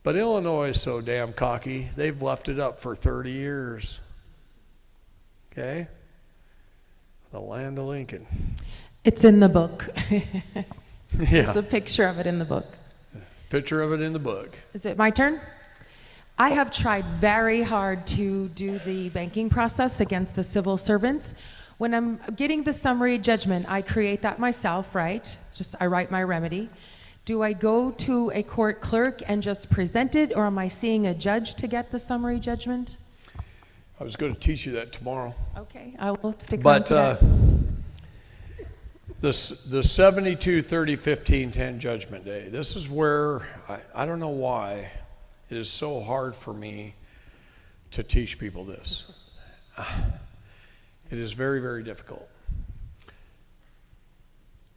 But Illinois is so damn cocky, they've left it up for 30 years. Okay? The land of Lincoln. It's in the book. Yeah. There's a picture of it in the book. Picture of it in the book. Is it my turn? I have tried very hard to do the banking process against the civil servants. When I'm getting the summary judgment, I create that myself, right? Just I write my remedy. Do I go to a court clerk and just present it, or am I seeing a judge to get the summary judgment? I was going to teach you that tomorrow. Okay, I will stick on to that. The 72-30-15-10 judgment day, this is where, I don't know why, It is so hard for me to teach people this. It is very, very difficult.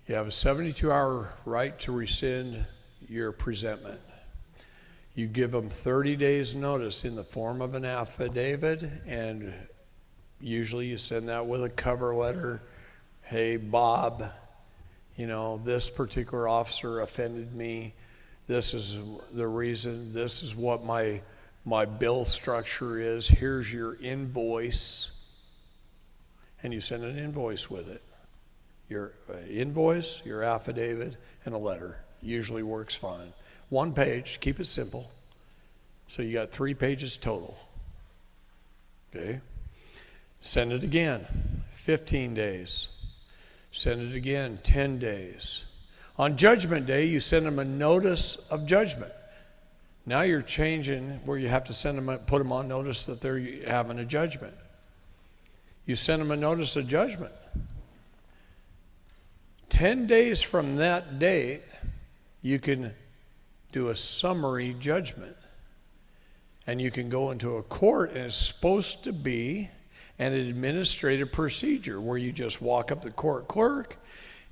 You have a 72-hour right to rescind your presentment. You give them 30 days notice in the form of an affidavit, and usually you send that with a cover letter. Hey, Bob, you know, this particular officer offended me. This is the reason. This is what my bill structure is. Here's your invoice. And you send an invoice with it. Your invoice, your affidavit, and a letter. Usually works fine. 1 page, keep it simple. So you got 3 pages total. Okay? Send it again, 15 days. Send it again, 10 days. On Judgment Day, you send them a notice of judgment. Now you're changing where you have to send them, put them on notice that they're having a judgment. You send them a notice of judgment. 10 days from that date, you can do a summary judgment. And you can go into a court, and it's supposed to be an administrative procedure where you just walk up to the court clerk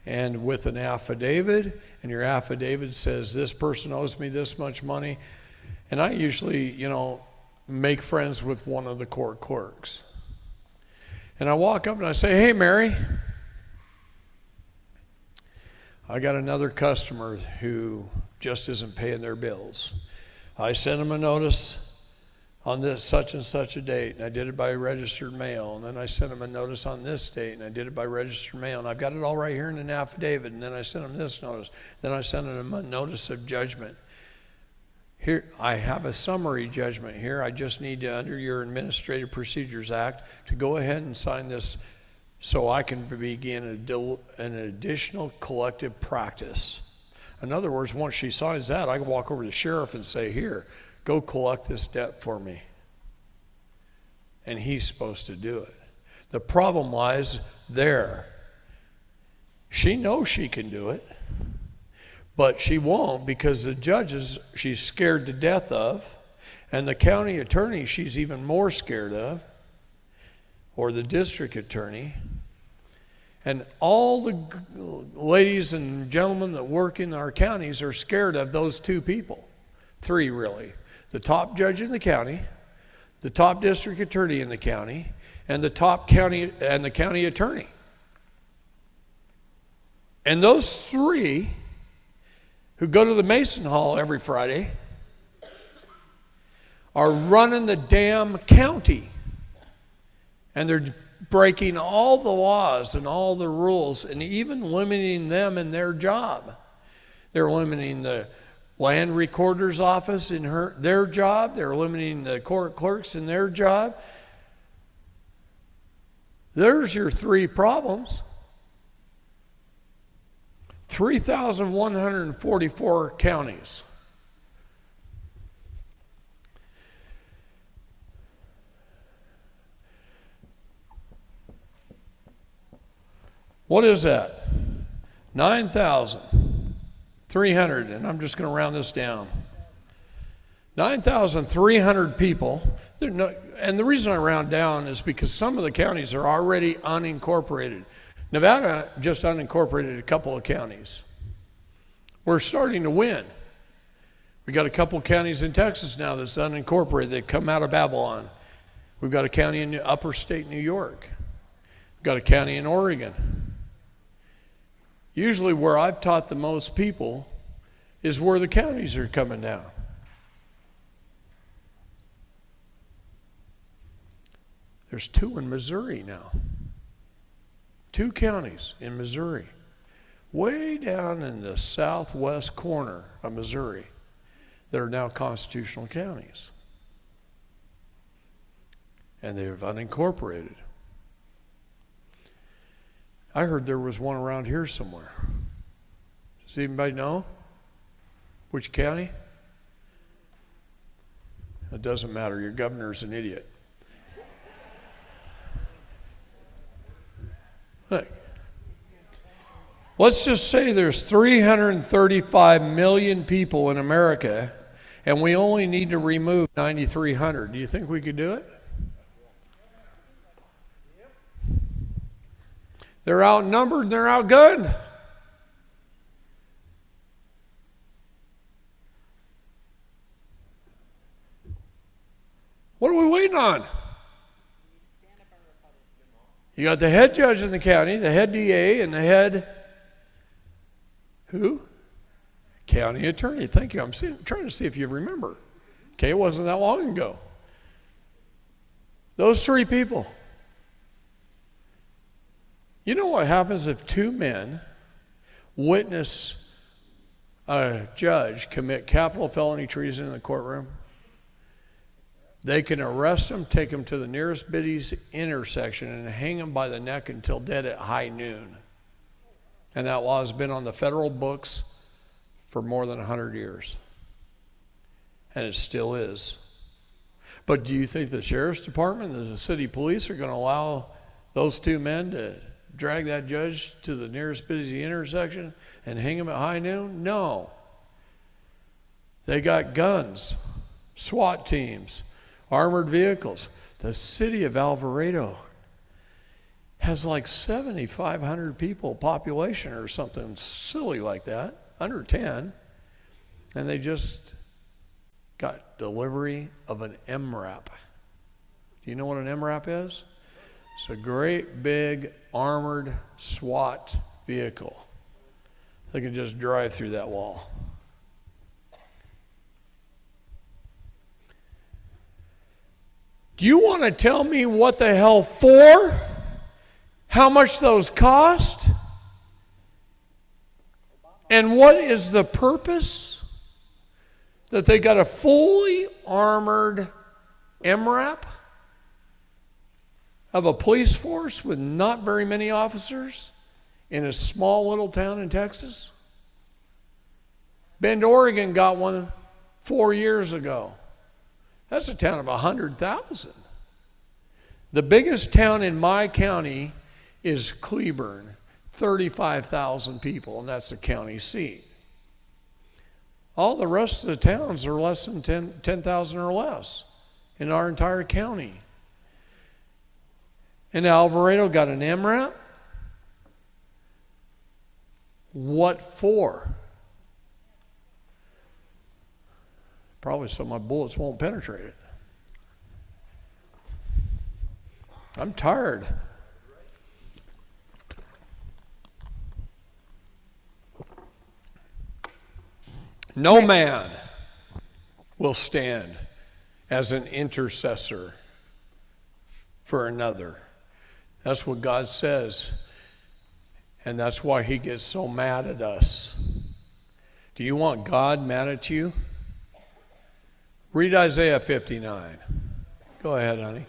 and with an affidavit, and your affidavit says this person owes me this much money. And I usually, you know, make friends with one of the court clerks. And I walk up and I say, hey, Mary, I got another customer who just isn't paying their bills. I sent them a notice on this such and such a date, and I did it by registered mail. And then I sent them a notice on this date, and I did it by registered mail. And I've got it all right here in an affidavit. And then I sent them this notice. Then I sent them a notice of judgment. Here, I have a summary judgment here. I just need to, under your Administrative Procedures Act, to go ahead and sign this so I can begin an additional collective practice. In other words, once she signs that, I can walk over to the sheriff and say, here, go collect this debt for me. And he's supposed to do it. The problem lies there. She knows she can do it, but she won't because the judges she's scared to death of, and the county attorney she's even more scared of, or the district attorney. And all the ladies and gentlemen that work in our counties are scared of those 2 people. 3 really. The top judge in the county, the top district attorney in the county, and the top county and the county attorney. And those 3 who go to the Mason Hall every Friday are running the damn county. And they're breaking all the laws and all the rules and even limiting them in their job. They're limiting the land recorder's office in their job. They're limiting the court clerks in their job. There's your 3 problems. 3,144 counties. What is that? 9,300, and I'm just going to round this down. 9,300 people. And the reason I round down is because some of the counties are already unincorporated. Nevada just unincorporated a couple of counties. We're starting to win. We got a couple of counties in Texas now that's unincorporated. They come out of Babylon. We've got a county in upper state New York. We've got a county in Oregon. Usually where I've taught the most people is where the counties are coming down. There's 2 in Missouri now. 2 counties in Missouri. Way down in the southwest corner of Missouri that are now constitutional counties. And they're unincorporated. I heard there was one around here somewhere. Does anybody know? Which county? It doesn't matter. Your governor's an idiot. Look. Let's just say there's 335 million people in America, and we only need to remove 9,300. Do you think we could do it? They're outnumbered and they're outgunned. What are we waiting on? You got the head judge in the county, the head DA, and the head, who? County attorney. Thank you. I'm trying to see if you remember. Okay, it wasn't that long ago. Those three people. You know what happens if two men witness a judge commit capital felony treason in the courtroom? They can arrest him, take him to the nearest Biddy's intersection, and hang him by the neck until dead at high noon. And that law has been on the federal books for more than 100 years. And it still is. But do you think the sheriff's department and the city police are going to allow those two men to drag that judge to the nearest busy intersection and hang him at high noon? No. They got guns, SWAT teams, armored vehicles. The city of Alvarado has like 7,500 people population or something silly like that, under 10, and they just got delivery of an MRAP. Do you know what an MRAP is? It's a great big armored SWAT vehicle. They can just drive through that wall. Do you want to tell me what the hell for? How much those cost? And what is the purpose? That they got a fully armored MRAP of a police force with not very many officers in a small little town in Texas? Bend, Oregon got one 4 years ago. That's a town of 100,000. The biggest town in my county is Cleburne, 35,000 people, and that's the county seat. All the rest of the towns are less than 10,000 or less in our entire county. And Alvarado got an MRAP? What for? Probably so my bullets won't penetrate it. I'm tired. No man will stand as an intercessor for another. That's what God says. And that's why he gets so mad at us. Do you want God mad at you? Read Isaiah 59. Go ahead, honey.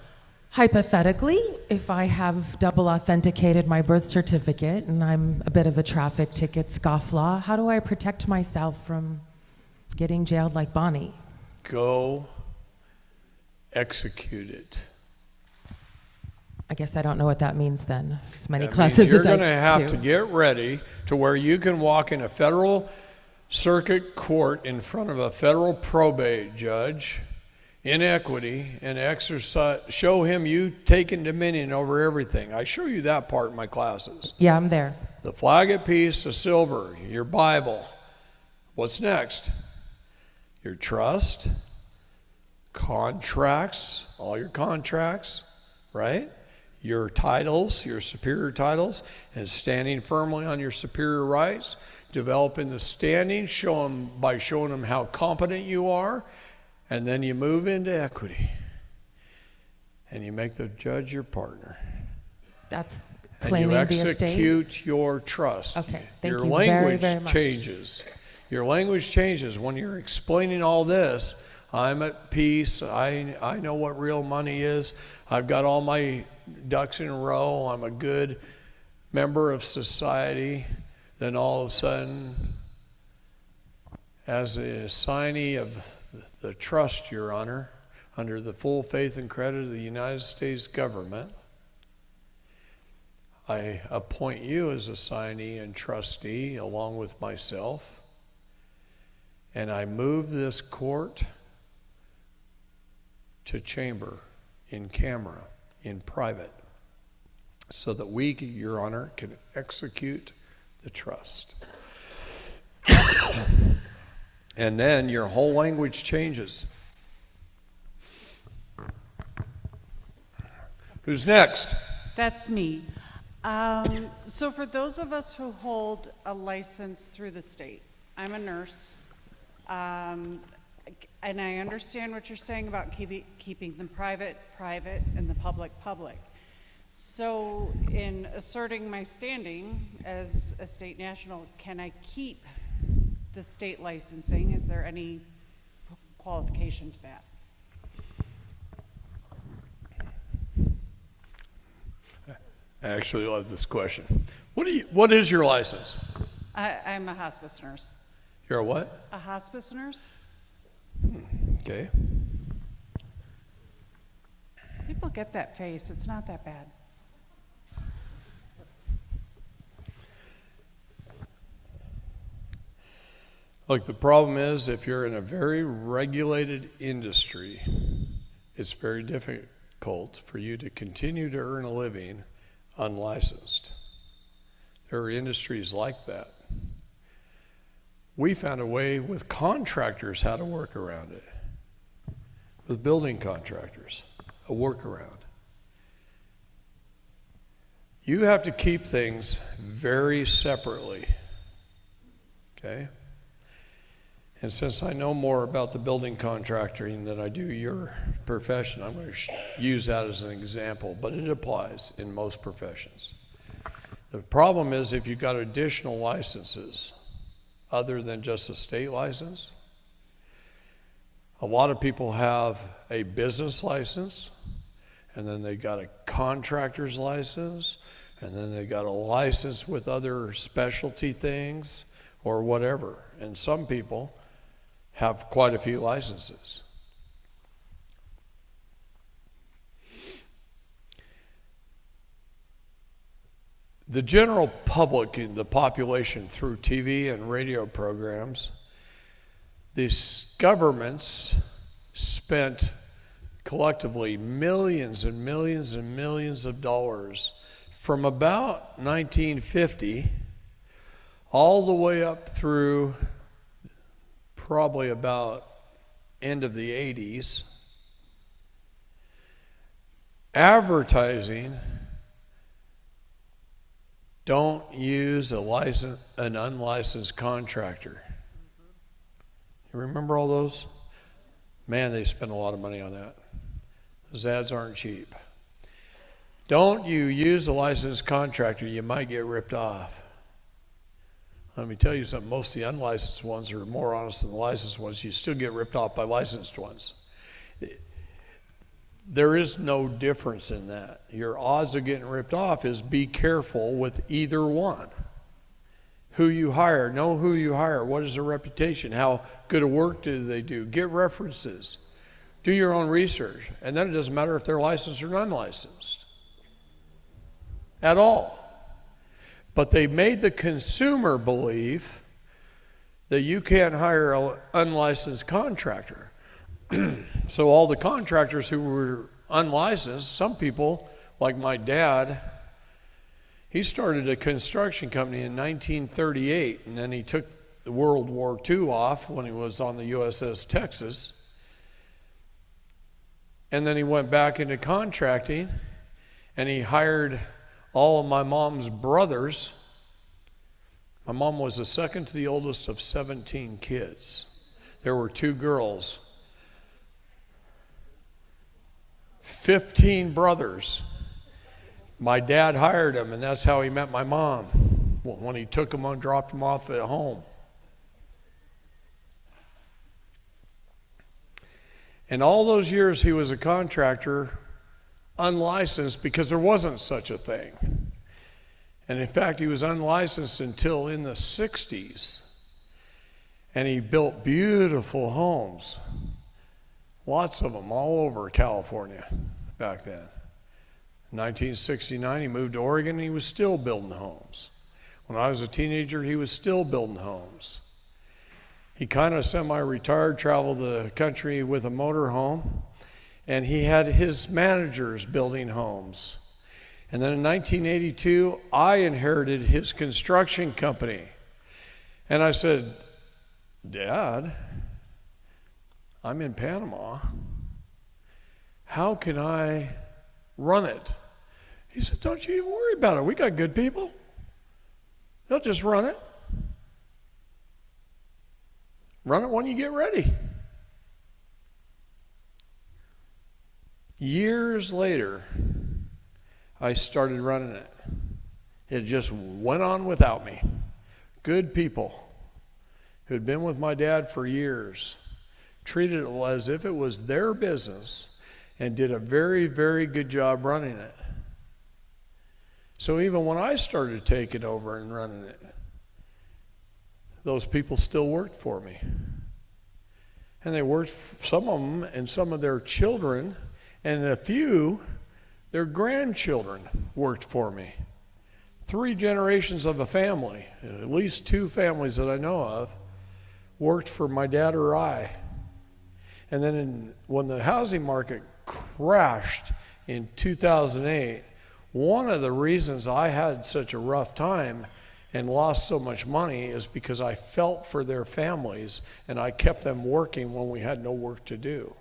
Hypothetically, if I have double authenticated my birth certificate and I'm a bit of a traffic ticket scofflaw, how do I protect myself from getting jailed like Bonnie? Go execute it. I guess I don't know what that means then. As many That classes means you're as I going to have do. to get ready to where you can walk in a federal circuit court in front of a federal probate judge in equity and exercise, show him you taking dominion over everything. I show you that part in my classes. Yeah, I'm there. The flag at peace, the silver, your Bible. What's next? Your trust, contracts, all your contracts, right? Your titles, your superior titles, and standing firmly on your superior rights, developing the standing, by showing them how competent you are, and then you move into equity. And you make the judge your partner. That's and claiming you the estate? execute your trust. Okay, thank your you language very much. changes. Your language changes when you're explaining all this. I'm at peace. I know what real money is. I've got all my ducks in a row. I'm a good member of society. Then all of a sudden, as a assignee of the trust, Your Honor, under the full faith and credit of the United States government, I appoint you as assignee and trustee along with myself. And I moved this court to chamber in camera, in private, so that we, Your Honor, can execute the trust. And then your whole language changes. Who's next? That's me. So for those of us who hold a license through the state, I'm a nurse, and I understand what you're saying about keeping them private, and the public. So in asserting my standing as a state national, can I keep the state licensing? Is there any qualification to that? I actually love this question. What is your license? I'm a hospice nurse. You're a what? A hospice nurse? Okay. People get that face. It's not that bad. Look, the problem is if you're in a very regulated industry, it's very difficult for you to continue to earn a living unlicensed. There are industries like that. We found a way with contractors how to work around it. With building contractors, a workaround. You have to keep things very separately, okay? And since I know more about the building contracting than I do your profession, I'm going to use that as an example, but it applies in most professions. The problem is if you've got additional licenses other than just a state license, a lot of people have a business license, and then they got a contractor's license, and then they got a license with other specialty things or whatever. And some people have quite a few licenses. The general public, the population through TV and radio programs, these governments spent collectively millions and millions and millions of dollars from about 1950 all the way up through probably about end of the 80s, advertising, don't use an unlicensed contractor. You remember all those? Man, they spend a lot of money on that. Those ads aren't cheap. Don't you use a licensed contractor, you might get ripped off. Let me tell you something, most of the unlicensed ones are more honest than the licensed ones. You still get ripped off by licensed ones. There is no difference in that. Your odds of getting ripped off is be careful with either one. Who you hire, know who you hire, what is their reputation, how good a work do they do, get references, do your own research, and then it doesn't matter if they're licensed or unlicensed at all. But they made the consumer believe that you can't hire an unlicensed contractor. So all the contractors who were unlicensed, some people, like my dad, he started a construction company in 1938, and then he took the World War II off when he was on the USS Texas. And then he went back into contracting, and he hired all of my mom's brothers. My mom was the second to the oldest of 17 kids. There were 2 girls. 15 brothers. My dad hired them, and that's how he met my mom when he took them and dropped them off at home. And all those years he was a contractor, unlicensed, because there wasn't such a thing. And in fact, he was unlicensed until in the 60s. And he built beautiful homes. Lots of them all over California back then. In 1969, he moved to Oregon, and he was still building homes. When I was a teenager, he was still building homes. He kind of semi-retired, traveled the country with a motorhome, and he had his managers building homes. And then in 1982, I inherited his construction company. And I said, Dad, I'm in Panama. How can I run it? He said, don't you even worry about it. We got good people. They'll just run it. Run it when you get ready. Years later, I started running it. It just went on without me. Good people who'd been with my dad for years treated it as if it was their business and did a very, very good job running it. So even when I started taking over and running it, those people still worked for me. And they worked, some of them and some of their children, and a few, their grandchildren worked for me. 3 generations of a family, at least 2 families that I know of, worked for my dad or I. And then when the housing market crashed in 2008, one of the reasons I had such a rough time and lost so much money is because I felt for their families and I kept them working when we had no work to do.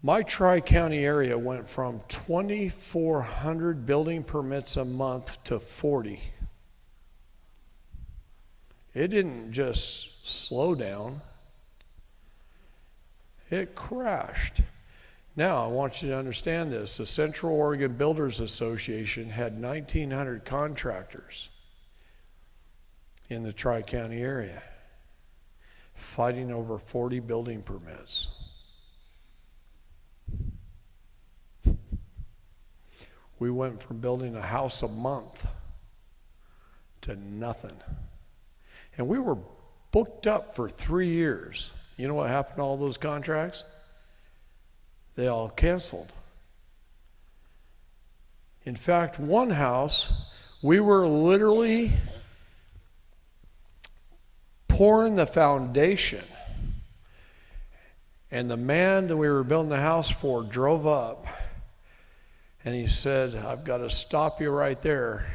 My Tri-County area went from 2,400 building permits a month to 40. It didn't just slow down. It crashed. Now, I want you to understand this. The Central Oregon Builders Association had 1,900 contractors in the Tri-County area fighting over 40 building permits. We went from building a house a month to nothing. And we were booked up for 3 years. You know what happened to all those contracts? They all canceled. In fact, one house, we were literally pouring the foundation. And the man that we were building the house for drove up and he said, I've got to stop you right there.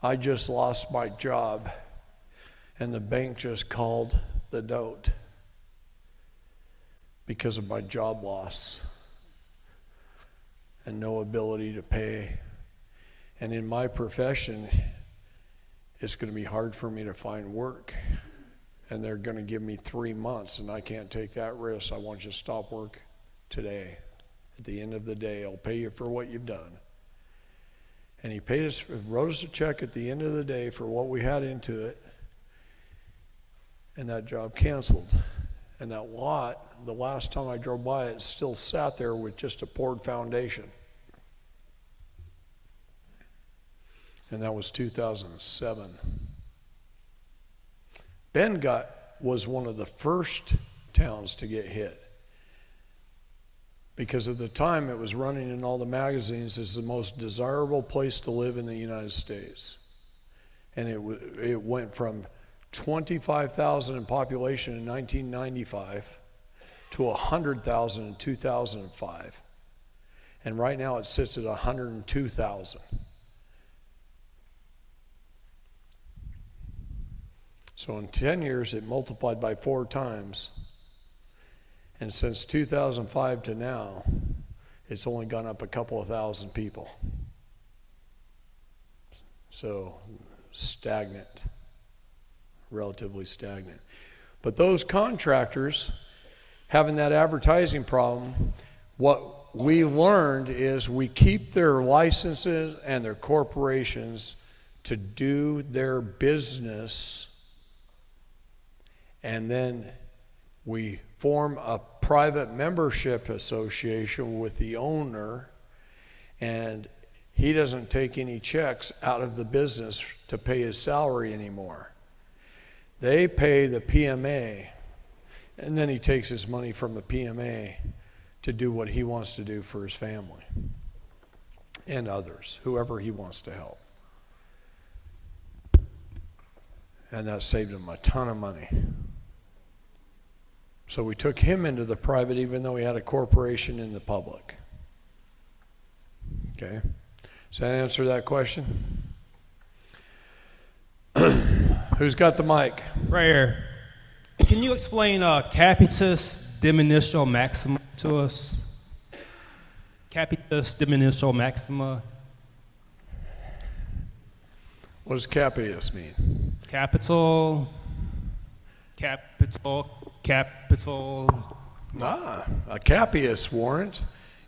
I just lost my job. And the bank just called the note because of my job loss and no ability to pay. And in my profession, it's going to be hard for me to find work. And they're going to give me 3 months, and I can't take that risk. I want you to stop work today. At the end of the day, I'll pay you for what you've done. And he paid us, wrote us a check at the end of the day for what we had into it. And that job canceled. And that lot, the last time I drove by it, still sat there with just a poured foundation. And that was 2007. Bend was one of the first towns to get hit. Because at the time it was running in all the magazines as the most desirable place to live in the United States. And it went from 25,000 in population in 1995 to 100,000 in 2005. And right now it sits at 102,000. So in 10 years it multiplied by 4 times. And since 2005 to now, it's only gone up a couple of thousand people. So stagnant, relatively stagnant. But those contractors having that advertising problem, what we learned is we keep their licenses and their corporations to do their business, and then we form a private membership association with the owner, and he doesn't take any checks out of the business to pay his salary anymore. They pay the PMA, and then he takes his money from the PMA to do what he wants to do for his family and others, whoever he wants to help. And that saved him a ton of money. So we took him into the private even though he had a corporation in the public. Okay? Does that answer that question? Who's got the mic? Right here. Can you explain capitis diminutio maxima to us? Capitis diminutio maxima. What does capitis mean? Capital. A capious warrant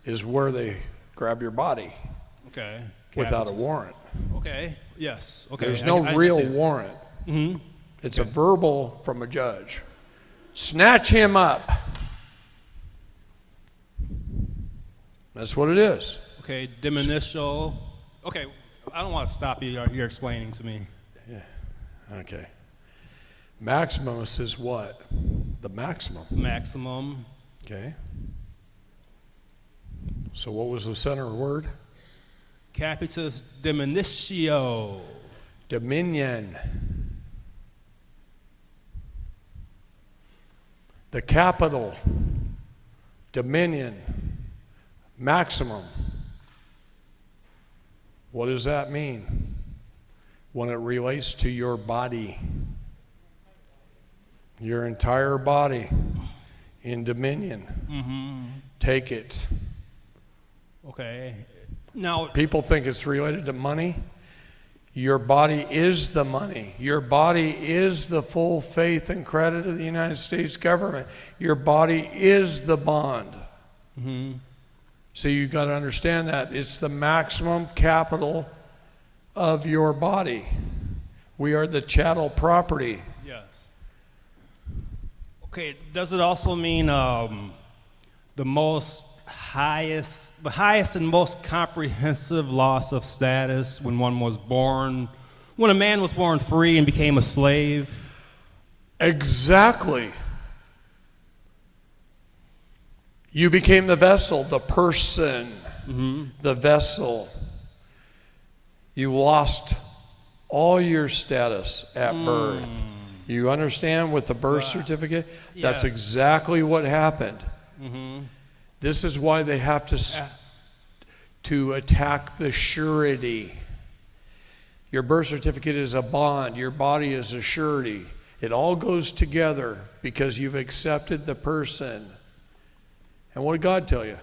is where they grab your body. Okay. Without a warrant. Okay. Yes. Okay. There's no real warrant. Mm-hmm. It's a verbal from a judge. Snatch him up. That's what it is. Okay. Diminutio. Okay. I don't want to stop you. You're explaining to me. Yeah. Okay. Maximus is what? The maximum. Maximum. Okay. So what was the center word? Capitis diminutio. Dominion. The capital. Dominion. Maximum. What does that mean? When it relates to your body. Your entire body in dominion. Mm-hmm. Take it. Okay. Now, people think it's related to money. Your body is the money. Your body is the full faith and credit of the United States government. Your body is the bond. Mm-hmm. So you've got to understand that. It's the maximum capital of your body. We are the chattel property. Yes. Okay, does it also mean the highest and most comprehensive loss of status when one was born, when a man was born free and became a slave? Exactly. You became the vessel, the person, the vessel. You lost all your status at birth. You understand with the birth certificate? That's exactly what happened. This is why they have to attack the surety. Your birth certificate is a bond. Your body is a surety. It all goes together because you've accepted the person. And what did God tell you?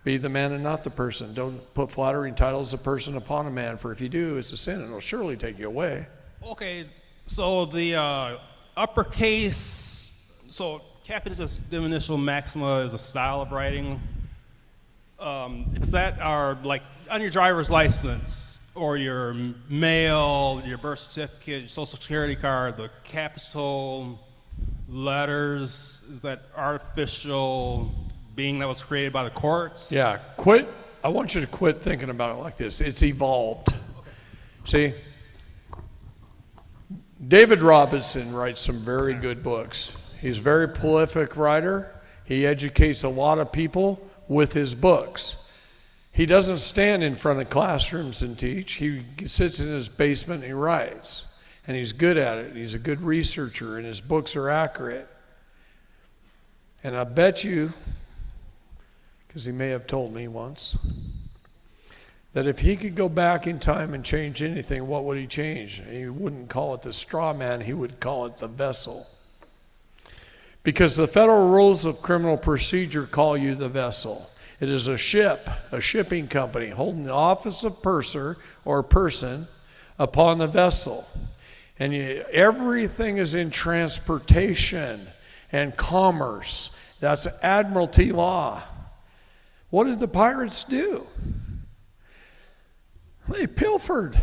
Be the man and not the person. Don't put flattering titles of person upon a man, for if you do, it's a sin, and it'll surely take you away. Okay, so the uppercase, so capitis diminutio maxima is a style of writing. Is that our, like, on your driver's license or your mail, your birth certificate, your social security card, the capital letters, is that artificial being that was created by the courts? Yeah, quit. I want you to quit thinking about it like this. It's evolved. See, David Robinson writes some very good books. He's a very prolific writer. He educates a lot of people with his books. He doesn't stand in front of classrooms and teach. He sits in his basement and he writes. And he's good at it. He's a good researcher and his books are accurate. And I bet you, because he may have told me once, that if he could go back in time and change anything, what would he change? He wouldn't call it the straw man, he would call it the vessel. Because the federal rules of criminal procedure call you the vessel. It is a ship, a shipping company, holding the office of purser or person upon the vessel. And everything is in transportation and commerce. That's admiralty law. What did the pirates do? They pilfered.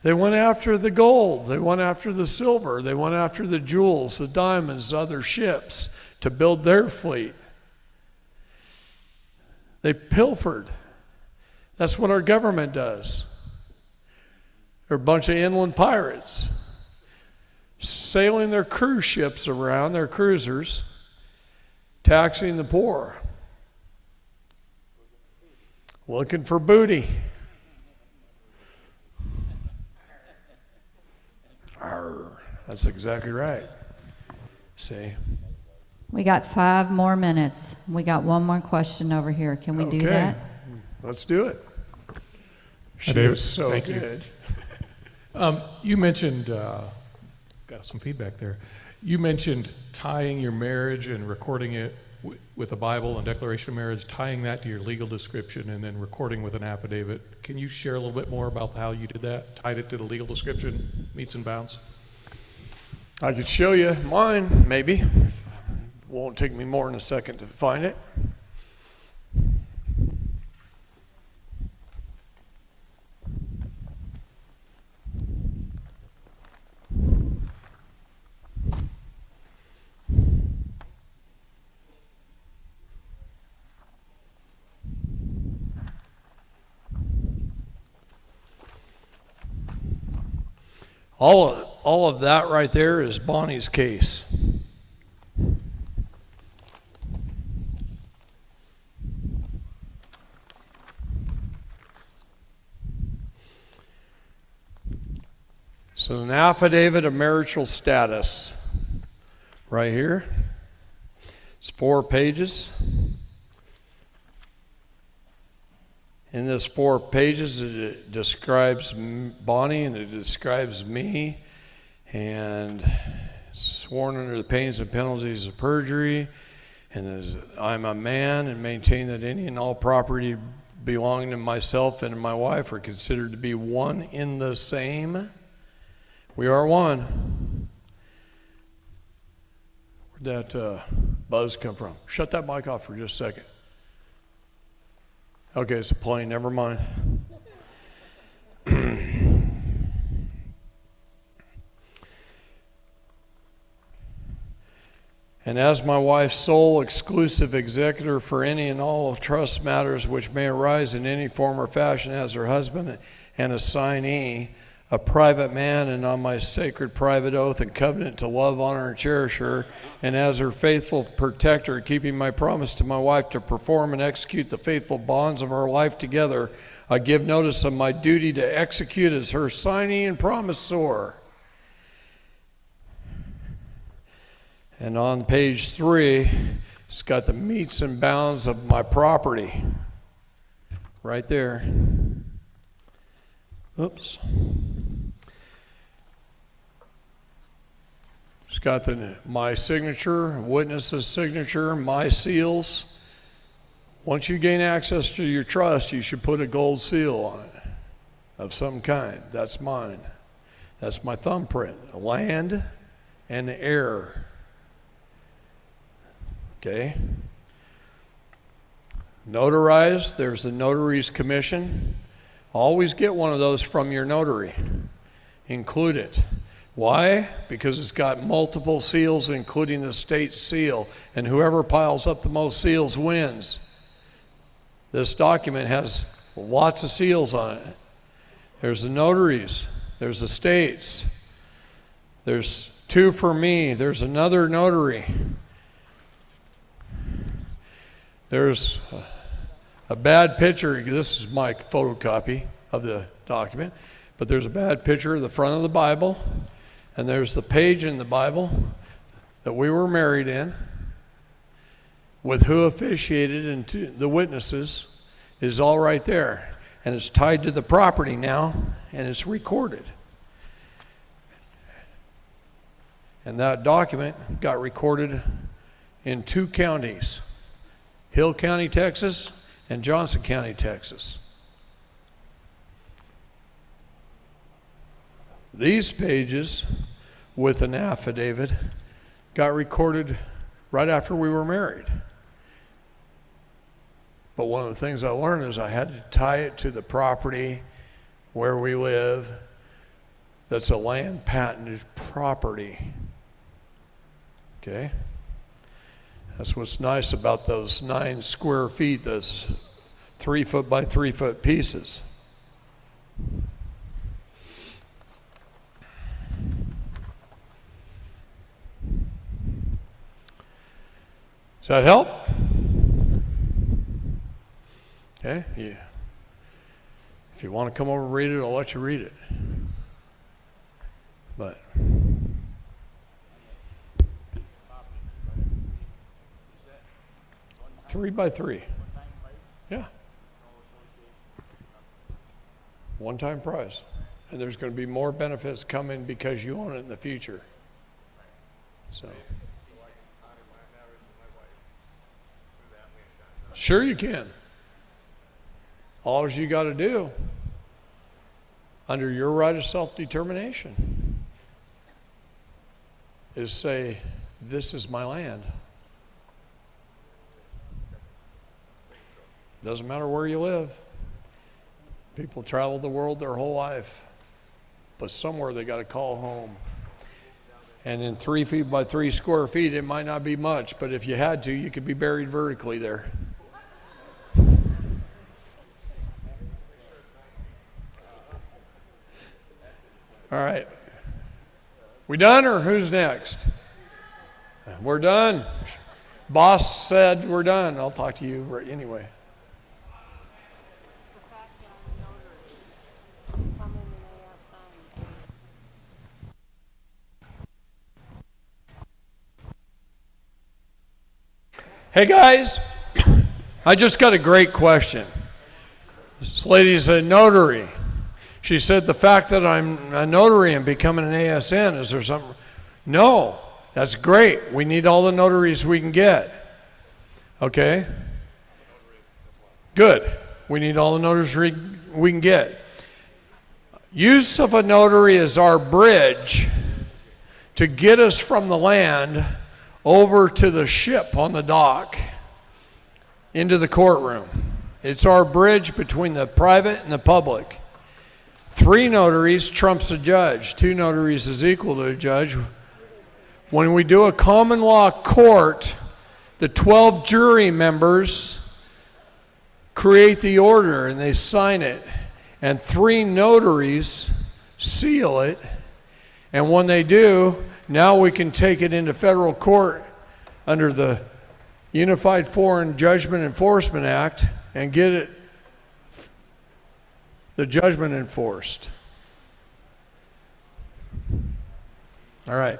They went after the gold. They went after the silver. They went after the jewels, the diamonds, other ships to build their fleet. They pilfered. That's what our government does. They're a bunch of inland pirates sailing their cruise ships around, their cruisers, taxing the poor, looking for booty. That's exactly right. See? We got 5 more minutes. We got one more question over here. Can we do that? Let's do it. She David. is so Thank you. good. You mentioned, got some feedback there. You mentioned tying your marriage and recording it with the Bible and declaration of marriage, tying that to your legal description and then recording with an affidavit. Can you share a little bit more about how you did that, tied it to the legal description, meets and bounds? I could show you mine, maybe. Won't take me more than a second to find it. All of that right there is Bonnie's case. So an affidavit of marital status right here. It's 4 pages. In this 4 pages, it describes Bonnie and it describes me, and sworn under the pains and penalties of perjury, and I'm a man and maintain that any and all property belonging to myself and my wife are considered to be one in the same. We are one. Where'd that buzz come from? Shut that mic off for just a second. Okay, it's a plane, never mind. And as my wife's sole exclusive executor for any and all trust matters which may arise in any form or fashion as her husband and assignee, a private man, and on my sacred private oath and covenant to love, honor, and cherish her, and as her faithful protector, keeping my promise to my wife to perform and execute the faithful bonds of our life together, I give notice of my duty to execute as her signee and promisor. And on page 3, it's got the metes and bounds of my property. Right there. Oops. It's got my signature, witness's signature, my seals. Once you gain access to your trust, you should put a gold seal on it of some kind. That's mine. That's my thumbprint. Land and air. Okay. Notarized, there's the notary's commission. Always get one of those from your notary. Include it. Why? Because it's got multiple seals, including the state seal, and whoever piles up the most seals wins. This document has lots of seals on it. There's the notaries, there's the states, there's 2 for me, there's another notary. There's a bad picture. This is my photocopy of the document, but there's a bad picture of the front of the Bible, and there's the page in the Bible that we were married in, with who officiated and the witnesses is all right there, and it's tied to the property now, and it's recorded. And that document got recorded in 2 counties, Hill County, Texas, and Johnson County, Texas. These pages with an affidavit got recorded right after we were married. But one of the things I learned is I had to tie it to the property where we live. That's a land patented property. Okay? That's what's nice about those 9 square feet, those 3 foot by 3 foot pieces. Does that help? Okay, yeah. If you want to come over and read it, I'll let you read it. But 3 by 3. Yeah. One-time price. And there's going to be more benefits coming because you own it in the future. So. Sure you can. All you got to do, under your right of self-determination, is say, this is my land. Doesn't matter where you live. People travel the world their whole life, but somewhere they got to call home. And in 3 feet by 3 square feet, it might not be much, but if you had to, you could be buried vertically there. All right. We done, or who's next? We're done. Boss said we're done. I'll talk to you anyway. Hey guys, I just got a great question. This lady's a notary. She said the fact that I'm a notary and becoming an ASN, is there something? No, that's great. We need all the notaries we can get. Okay? Good. We need all the notaries we can get. Use of a notary is our bridge to get us from the land over to the ship on the dock into the courtroom. It's our bridge between the private and the public. 3 notaries trumps a judge. 2 notaries is equal to a judge. When we do a common law court, the 12 jury members create the order and they sign it. And 3 notaries seal it. And when they do, now we can take it into federal court under the Unified Foreign Judgment Enforcement Act and get the judgment enforced. All right.